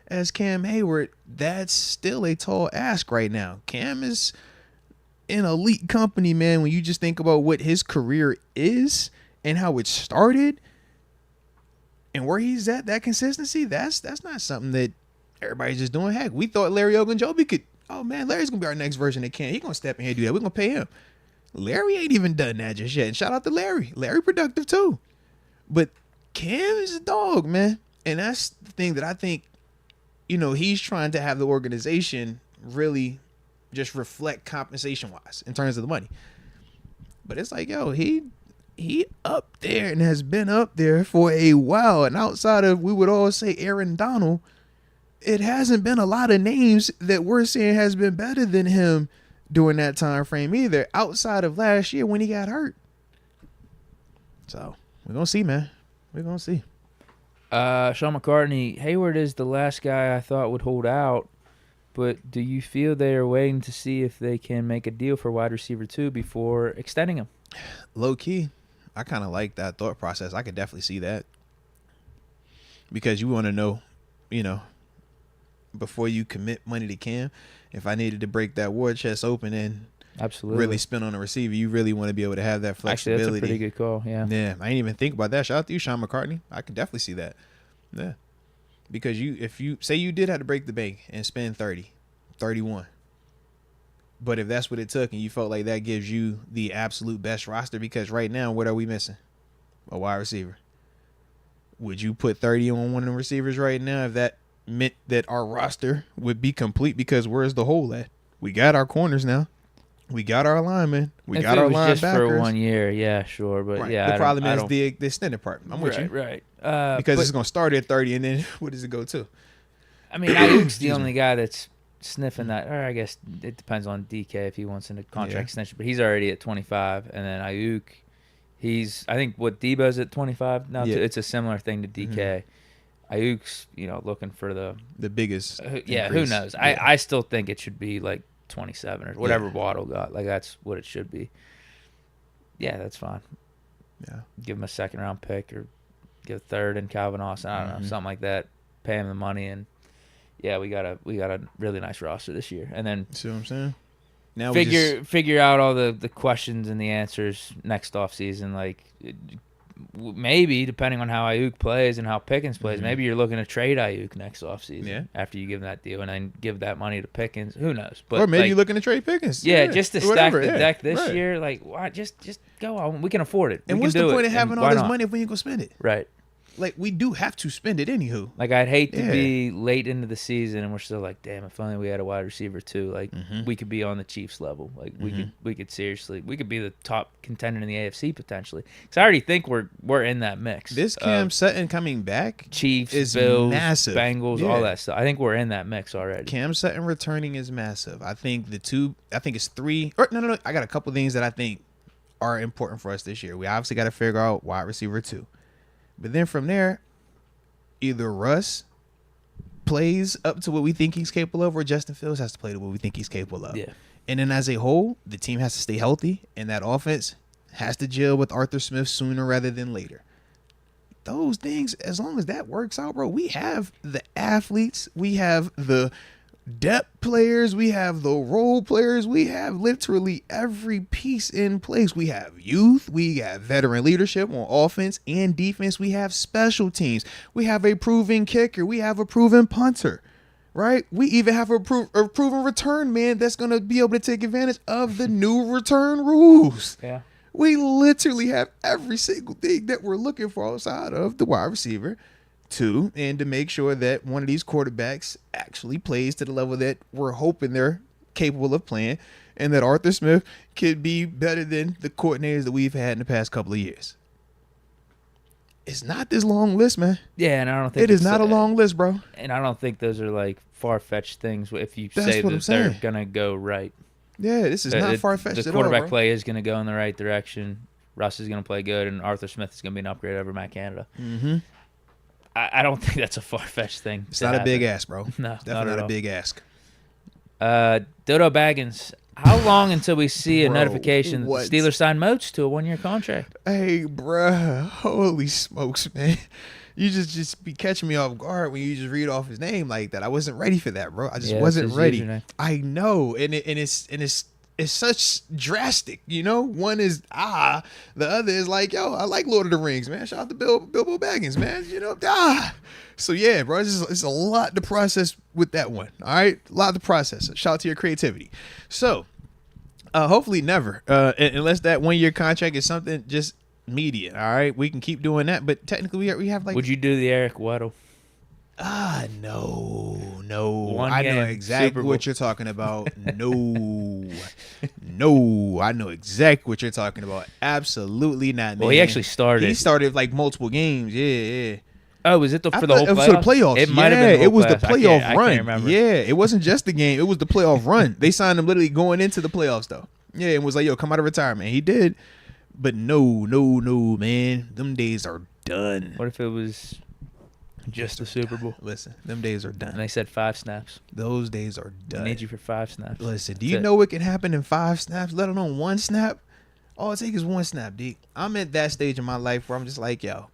as Cam Heyward, that's still a tall ask right now. Cam is in elite company, man, when you just think about what his career is and how it started and where he's at, that consistency, that's not something that everybody's just doing. Heck, we thought Larry Ogunjobi could, oh man, Larry's going to be our next version of Cam. He's going to step in here and do that. We're going to pay him. Larry ain't even done that just yet. And shout out to Larry. Larry productive too. But Cam is a dog, man. And that's the thing that I think, he's trying to have the organization really just reflect compensation-wise in terms of the money. But it's like, yo, he up there and has been up there for a while. And outside of, we would all say Aaron Donald, it hasn't been a lot of names that we're saying has been better than him during that time frame either, outside of last year when he got hurt. So we're going to see, man. We're going to see. Sean McCartney, Heyward is the last guy I thought would hold out, but do you feel they are waiting to see if they can make a deal for wide receiver 2 before extending him? Low key, I kind of like that thought process. I could definitely see that. Because you want to know, before you commit money to Cam, if I needed to break that war chest open and absolutely really spin on a receiver, you really want to be able to have that flexibility. Actually, that's a pretty good call, yeah. Yeah, I didn't even think about that. Shout out to you, Sean McCartney. I could definitely see that. Yeah. Because if you say you did have to break the bank and spend 30, 31, but if that's what it took and you felt like that gives you the absolute best roster, because right now, what are we missing? A wide receiver. Would you put 30 on one of the receivers right now if that meant that our roster would be complete? Because where's the hole at? We got our corners now. We got our linemen. We got our linebackers. Just for 1 year, yeah, sure. But right. yeah, the problem is the extended part. I'm with you. Right. Because it's going to start at 30, and then what does it go to? I mean, Ayuk's the only guy that's sniffing that. Or I guess it depends on Deke if he wants a contract extension. But he's already at 25, and then Ayuk, I think what Debo's at 25 now. Yeah. It's a similar thing to Deke. Mm-hmm. Ayuk's looking for the biggest. Who knows? Yeah. I still think it should be like 27 or whatever Waddle got. Like that's what it should be. Yeah, that's fine. Yeah, give him a second round pick or give a third in Calvin Austin. I don't know, something like that. Pay him the money, and we got a really nice roster this year. And then see what I'm saying? Now figure out all the questions and the answers next offseason. Like maybe depending on how Ayuk plays and how Pickens plays, maybe you're looking to trade Ayuk next offseason after you give him that deal and then give that money to Pickens. Who knows? But or maybe you're looking to trade Pickens. Yeah, just to stack the deck this year. Like, why? Just go on. We can afford it. And what's the point of having all this money if we ain't gonna spend it? Right. Like, we do have to spend it anywho. Like, I'd hate to be late into the season and we're still like, damn, if only we had a wide receiver too. Like, we could be on the Chiefs level. Like, we could seriously, we could be the top contender in the AFC potentially. Because I already think we're in that mix. This Cam Sutton coming back, Chiefs, is Bills, massive. Bengals, all that stuff. I think we're in that mix already. Cam Sutton returning is massive. I think it's three. Or no. I got a couple things that I think are important for us this year. We obviously got to figure out wide receiver 2. But then from there, either Russ plays up to what we think he's capable of, or Justin Fields has to play to what we think he's capable of. Yeah. And then as a whole, the team has to stay healthy, and that offense has to gel with Arthur Smith sooner rather than later. Those things, as long as that works out, bro, we have the athletes, we have the depth players, we have the role players, we have literally every piece in place. We have youth, we have veteran leadership on offense and defense, we have special teams, we have a proven kicker, we have a proven punter, right? We even have a proven return man that's going to be able to take advantage of the new return rules. Yeah. We literally have every single thing that we're looking for outside of the wide receiver to, and to make sure that one of these quarterbacks actually plays to the level that we're hoping they're capable of playing, and that Arthur Smith could be better than the coordinators that we've had in the past couple of years. It's not this long list, man. Yeah, and I don't think It is not a long list, bro. And I don't think those are like far-fetched things if you That's say what I'm that they're saying. gonna go right. Yeah, this is not far-fetched The at all, quarterback bro. play is gonna go in the right direction. Russ is gonna play good, and Arthur Smith is gonna be an upgrade over Matt Canada. Mm-hmm. I don't think that's a far-fetched thing. It's not a big ask, bro. No, Definitely not at not a all. big ask. Dodo Baggins. How long until we see a Bro, notification that what? the Steelers signed Moats to a 1-year contract? Hey, bruh. Holy smokes, man. You just be catching me off guard when you just read off his name like that. I wasn't ready for that, bro. I just Yeah, wasn't that's his ready. username. I know, and it's such drastic, you know. One is the other is like, yo, I like Lord of the Rings, man. Shout out to Bilbo Baggins, man. You know, So yeah, bro, it's a lot to process with that one. All right, a lot to process. Shout out to your creativity. So, hopefully never, unless that 1-year contract is something just immediate. All right, we can keep doing that, but technically we have like. Would you do the Eric Weddle? No. One I know game, exactly Super Bowl. what you're talking about. No, I know exactly what you're talking about. Absolutely not, man. Well, he actually started. He started like multiple games. Yeah. Oh, was it for I the thought whole it was playoffs? for the playoffs. It might have been. It was the I can't- playoff I run. can't remember. Yeah, it wasn't just the game. It was the playoff run. They signed him literally going into the playoffs, though. Yeah, and was like, "Yo, come out of retirement." He did, but no, man. Them days are done. What if it was just the Super Bowl? Listen, them days are And done. they said 5 snaps. Those days are I done. need you for 5 snaps. Listen, do That's you it. know what can happen in 5 snaps, let alone 1 snap? All it takes is 1 snap, Deke. I'm at that stage in my life where I'm just like, yo,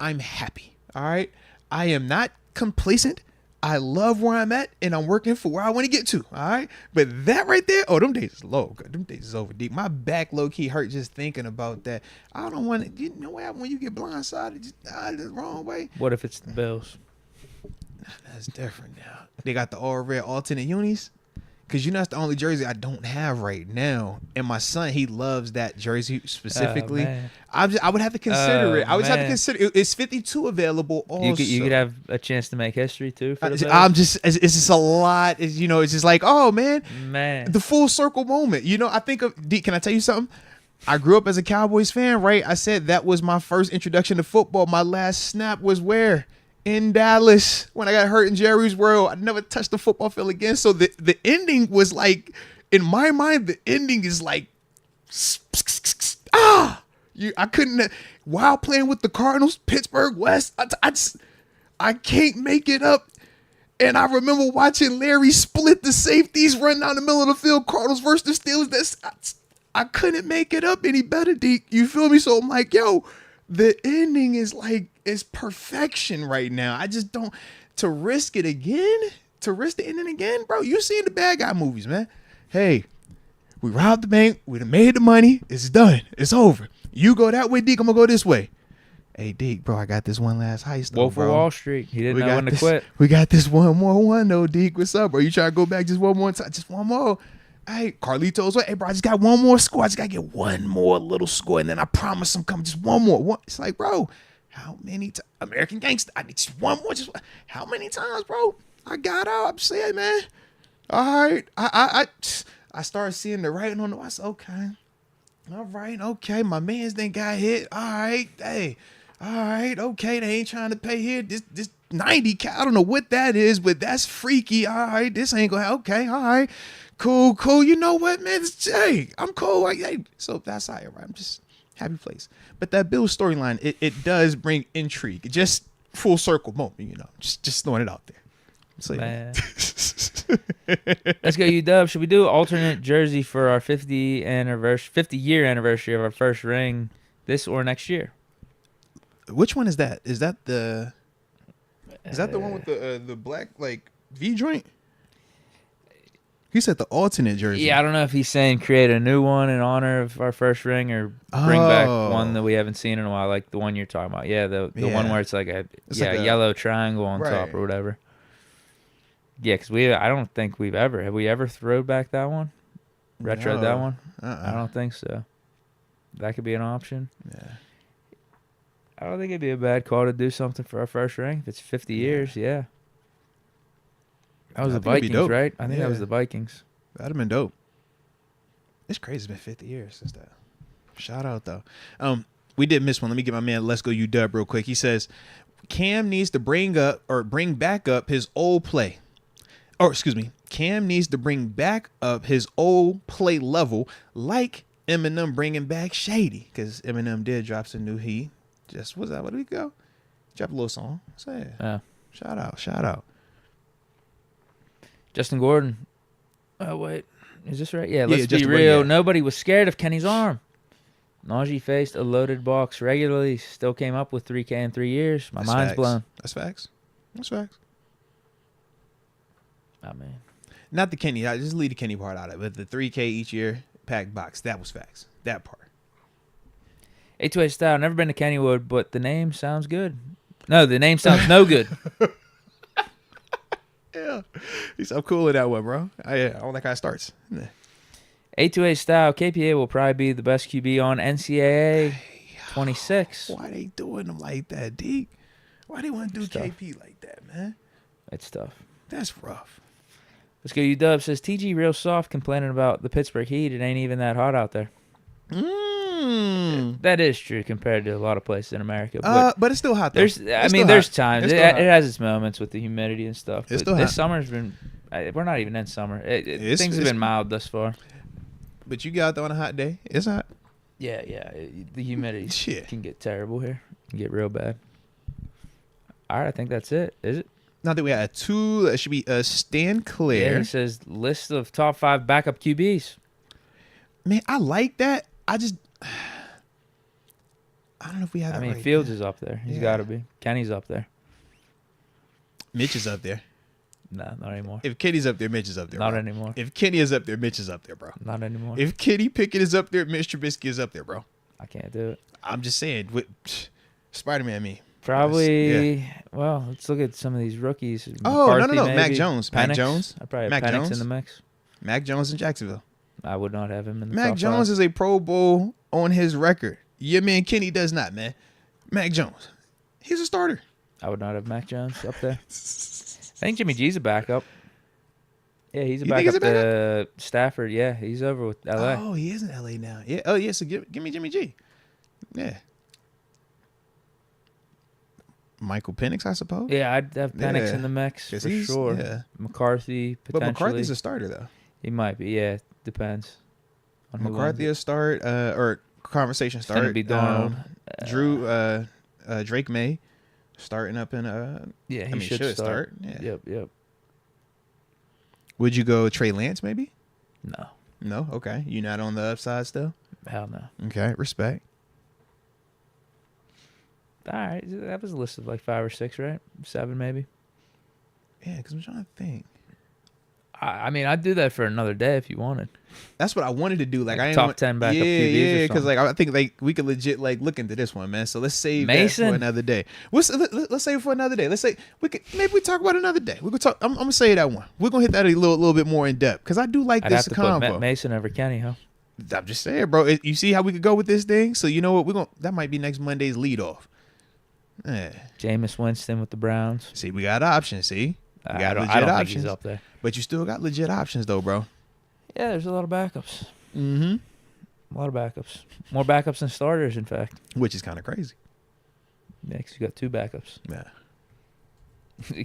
I'm happy. All right? I am not complacent. I love where I'm at, and I'm working for where I want to get to. All right? But that right there, them days is low. Them days is over, Deke. My back low-key hurt just thinking about that. I don't want to, you know what happens when you get blindsided just the wrong way? What if it's the Bills? That's different now. They got the all red alternate unis. Cause you know that's the only jersey I don't have right now, and my son he loves that jersey specifically. man. I would have to consider it. I would have to man. consider it's 52 available. Also, You could have a chance to make history too. For the Bills. I'm just it's just a lot. It's just like, oh man, the full circle moment. You know, I think of Deke. Can I tell you something? I grew up as a Cowboys fan, right? I said that was my first introduction to football. My last snap was where? In Dallas, when I got hurt in Jerry's World. I never touched the football field again. So the ending was like, in my mind, the ending is like, I couldn't, while playing with the Cardinals, Pittsburgh West, I can't make it up. And I remember watching Larry split the safeties, run down the middle of the field, Cardinals versus the Steelers. I couldn't make it up any better, Deke. You feel me? So I'm like, yo, the ending is like, it's perfection right now. I just don't, to risk the ending again, bro. You seen the bad guy movies, man. Hey, we robbed the bank. We done made the money. It's done. It's over. You go that way, Deke. I'm going to go this way. Hey, Deke, bro, I got this one last heist, though, Wolf of bro. Wall Street. He didn't know when to quit. We got this one more, though, Deke. What's up, bro? You trying to go back just one more time? Just one more. Hey, Carlitos, hey, bro, I just got one more score. I just got to get one more little score, and then I promise I'm coming. Just one more. It's like, bro, how many times? American Gangster, I need just one more. Just how many times, bro? I got out. I'm saying, man. All right. I started seeing the writing on the wall. I said, okay. All right, okay. My man's then got hit. All right. Hey. All right, okay. They ain't trying to pay here. This 90, I don't know what that is, but that's freaky. All right. This ain't going to, okay. All right. Cool. You know what, man? Hey, I'm cool. Hey. So that's how right? I'm just happy place. But that Bills storyline, it does bring intrigue. Just full circle moment, you know. Just throwing it out there. So, Man. Let's go, UW. Should we do alternate jersey for our 50-year anniversary of our first ring this or next year? Which one is that? Is that the one with the black like V joint? He said the alternate jersey. Yeah, I don't know if he's saying create a new one in honor of our first ring or bring back one that we haven't seen in a while, like the one you're talking about. Yeah, the one where it's like a yellow triangle on top or whatever. Yeah, because I don't think have we ever throwed back that one? Retroed that one? I don't think so. That could be an option. Yeah. I don't think it'd be a bad call to do something for our first ring. If it's 50 years, yeah. That was I the think it'd be Vikings, dope. right? I think that was Yeah. the Vikings. That'd have been dope. It's crazy. It's been 50 years since that. Shout out though. We did miss one. Let me get my man Let's Go You Dub real quick. He says Cam needs to bring back up his old play. Or excuse me, Cam needs to bring back up his old play level like Eminem bringing back Shady, because Eminem did drop some new heat. Just what's that? What did we go? Drop a little song. Say Yeah. Shout out. Justin Gordon. Oh, wait. Is this right? Yeah, let's be Justin real. Gordon, yeah. Nobody was scared of Kenny's arm. Najee faced a loaded box regularly. Still came up with 3K in 3 years. My mind's facts. blown. That's facts. I mean, Not the Kenny. I just leave the Kenny part out of it. But the 3K each year packed box. That was facts. That part. A2A style. Never been to Kennywood, but the name sounds good. No, the name sounds no good. Yeah. He's so cool with that one, bro. I don't like how it starts. A2A style. KPA will probably be the best QB on NCAA 26. Why they doing them like that, Deke? Why they want to do It's tough. KP like that, man? It's tough. That's rough. Let's go. UW says TG real soft complaining about the Pittsburgh Heat. It ain't even that hot out there. That is true compared to a lot of places in America. But it's still hot, though. There's times. It's It still hot. has its moments with the humidity and stuff. It's But still this hot. summer's been. We're not even in summer. It's- Things have it's- been mild thus far. But you get out there on a hot day. It's hot. Yeah. The humidity Shit. can get terrible here. Can get real bad. All right, I think that's it. Is it? Now that we had two, that should be Stan Yeah, Claire. he says list of top 5 backup QBs. Man, I like that. I don't know if we have that. I mean, right Fields there. is up there. He's Yeah. got to be. Kenny's up there. Mitch is up there. Nah, not anymore. If Kenny's up there, Mitch is up there. Not bro. anymore. If Kenny is up there, Mitch is up there, bro. Not anymore. If Kenny Pickett is up there, Mitch Trubisky is up there, bro. I can't do it. I'm just saying, with Spider-Man, me. Probably. Well, let's look at some of these rookies. Oh, no, McCarthy, Mac maybe. Jones. Penix. Mac Jones. I probably have Mac Penix Jones. in the mix. Mac Jones in Jacksonville. I would not have him in the Mac top Jones 5. is a Pro Bowl on his record. Your man Kenny does not, man. Mac Jones, he's a starter. I would not have Mac Jones up there. I think Jimmy G's a backup. Yeah, he's a You think he's backup a to Stafford. Yeah, he's over with LA. Oh, he is in LA now. Yeah. Oh, yeah. So give me Jimmy G. Yeah. Michael Penix, I suppose. Yeah, I'd have Penix Yeah. in the mix 'Cause for he's- sure. yeah. McCarthy But potentially. McCarthy's a starter though. He might be. Yeah, depends. On who McCarthy wins a start or conversation it. It's gonna start. be Donald. Drew Drake May starting up in Yeah, he I mean, should should start. start. Yeah. Yep. Would you go Trey Lance maybe? No, No. Okay. You not on the upside still? hell no. Okay. Respect. All right, that was a list of like 5 or 6, right? 7 maybe. Yeah, because I'm trying to think. I mean, I'd do that for another day if you wanted. That's what I wanted to do. Like I ain't top want, 10 backup yeah, QBs or Yeah, because something. like I think like we could legit like look into this one, man. So let's save that Mason? for another day. Let's save it for another day. Let's say maybe we talk about another day. We could talk. I'm gonna say that one. We're gonna hit that a little bit more in depth because I do like I'd have this to put combo. Mason over Kenny, huh? I'm just saying, bro. You see how we could go with this thing? So you know what? That might be next Monday's lead off. Yeah. Jameis Winston with the Browns. See, we got options. See, we got I legit don't think options. he's up there. But you still got legit options though, bro. Yeah, there's a lot of backups. Mm-hmm. A lot of backups. More backups than starters, in fact. Which is kind of crazy. Yeah, 'cause you got 2 backups. Yeah.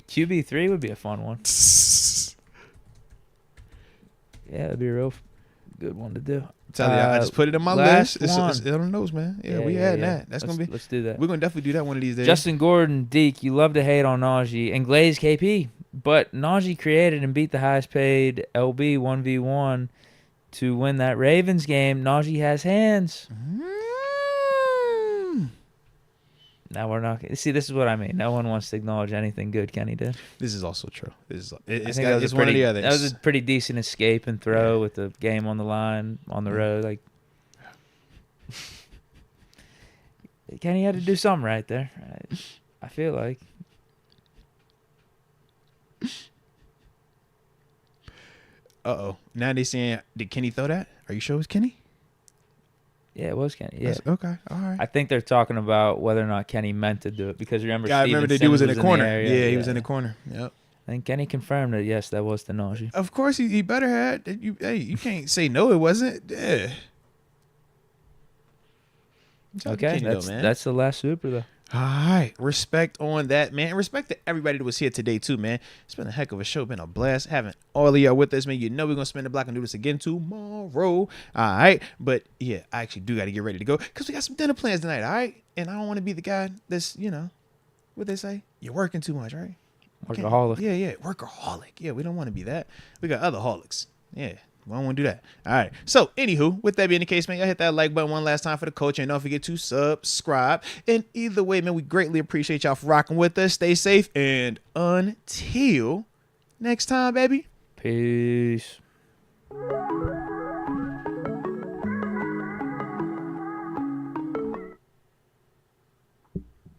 QB3 would be a fun one. Yeah, that'd be a real good one to do. Tell you, I just put it on my last list. one. It's on the nose, man. Yeah, we had that. That's gonna be. Let's do that. We're gonna definitely do that one of these days. Justin Gordon, Deke, you love to hate on Najee and Glaze KP, but Najee created and beat the highest paid LB 1v1 to win that Ravens game. Najee has hands. Now we're not. See, this is what I mean. No one wants to acknowledge anything good Kenny did. This is also true. This is I it's think that was it's a one or pretty- the other. That was a pretty decent escape and throw with the game on the line on the road. Like Kenny had to do something right there. I feel like. Uh-oh. Now they saying, did Kenny throw that? Are you sure it was Kenny? Yeah, it was Kenny. Yeah. Okay. All right. I think they're talking about whether or not Kenny meant to do it because remember, I remember the dude was in the corner. area. He was in the corner. Yep. I think Kenny confirmed that yes, that was the nausea. Of course, he better had. You can't say no. It wasn't. Yeah. Okay, that's the last super though. All right, respect on that, man. And respect to everybody that was here today too, man. It's been a heck of a show, been a blast having all of y'all with us, man. You know we're gonna spin the block and do this again tomorrow. All right, but yeah, I actually do got to get ready to go because we got some dinner plans tonight. All right, and I don't want to be the guy that's what they say, you're working too much, right? Workaholic. Yeah, workaholic. Yeah, we don't want to be that. We got other holics. Yeah. We don't want to do that. All right. So, anywho, with that being the case, man, y'all hit that like button one last time for the coach. And don't forget to subscribe. And either way, man, we greatly appreciate y'all for rocking with us. Stay safe. And until next time, baby. Peace.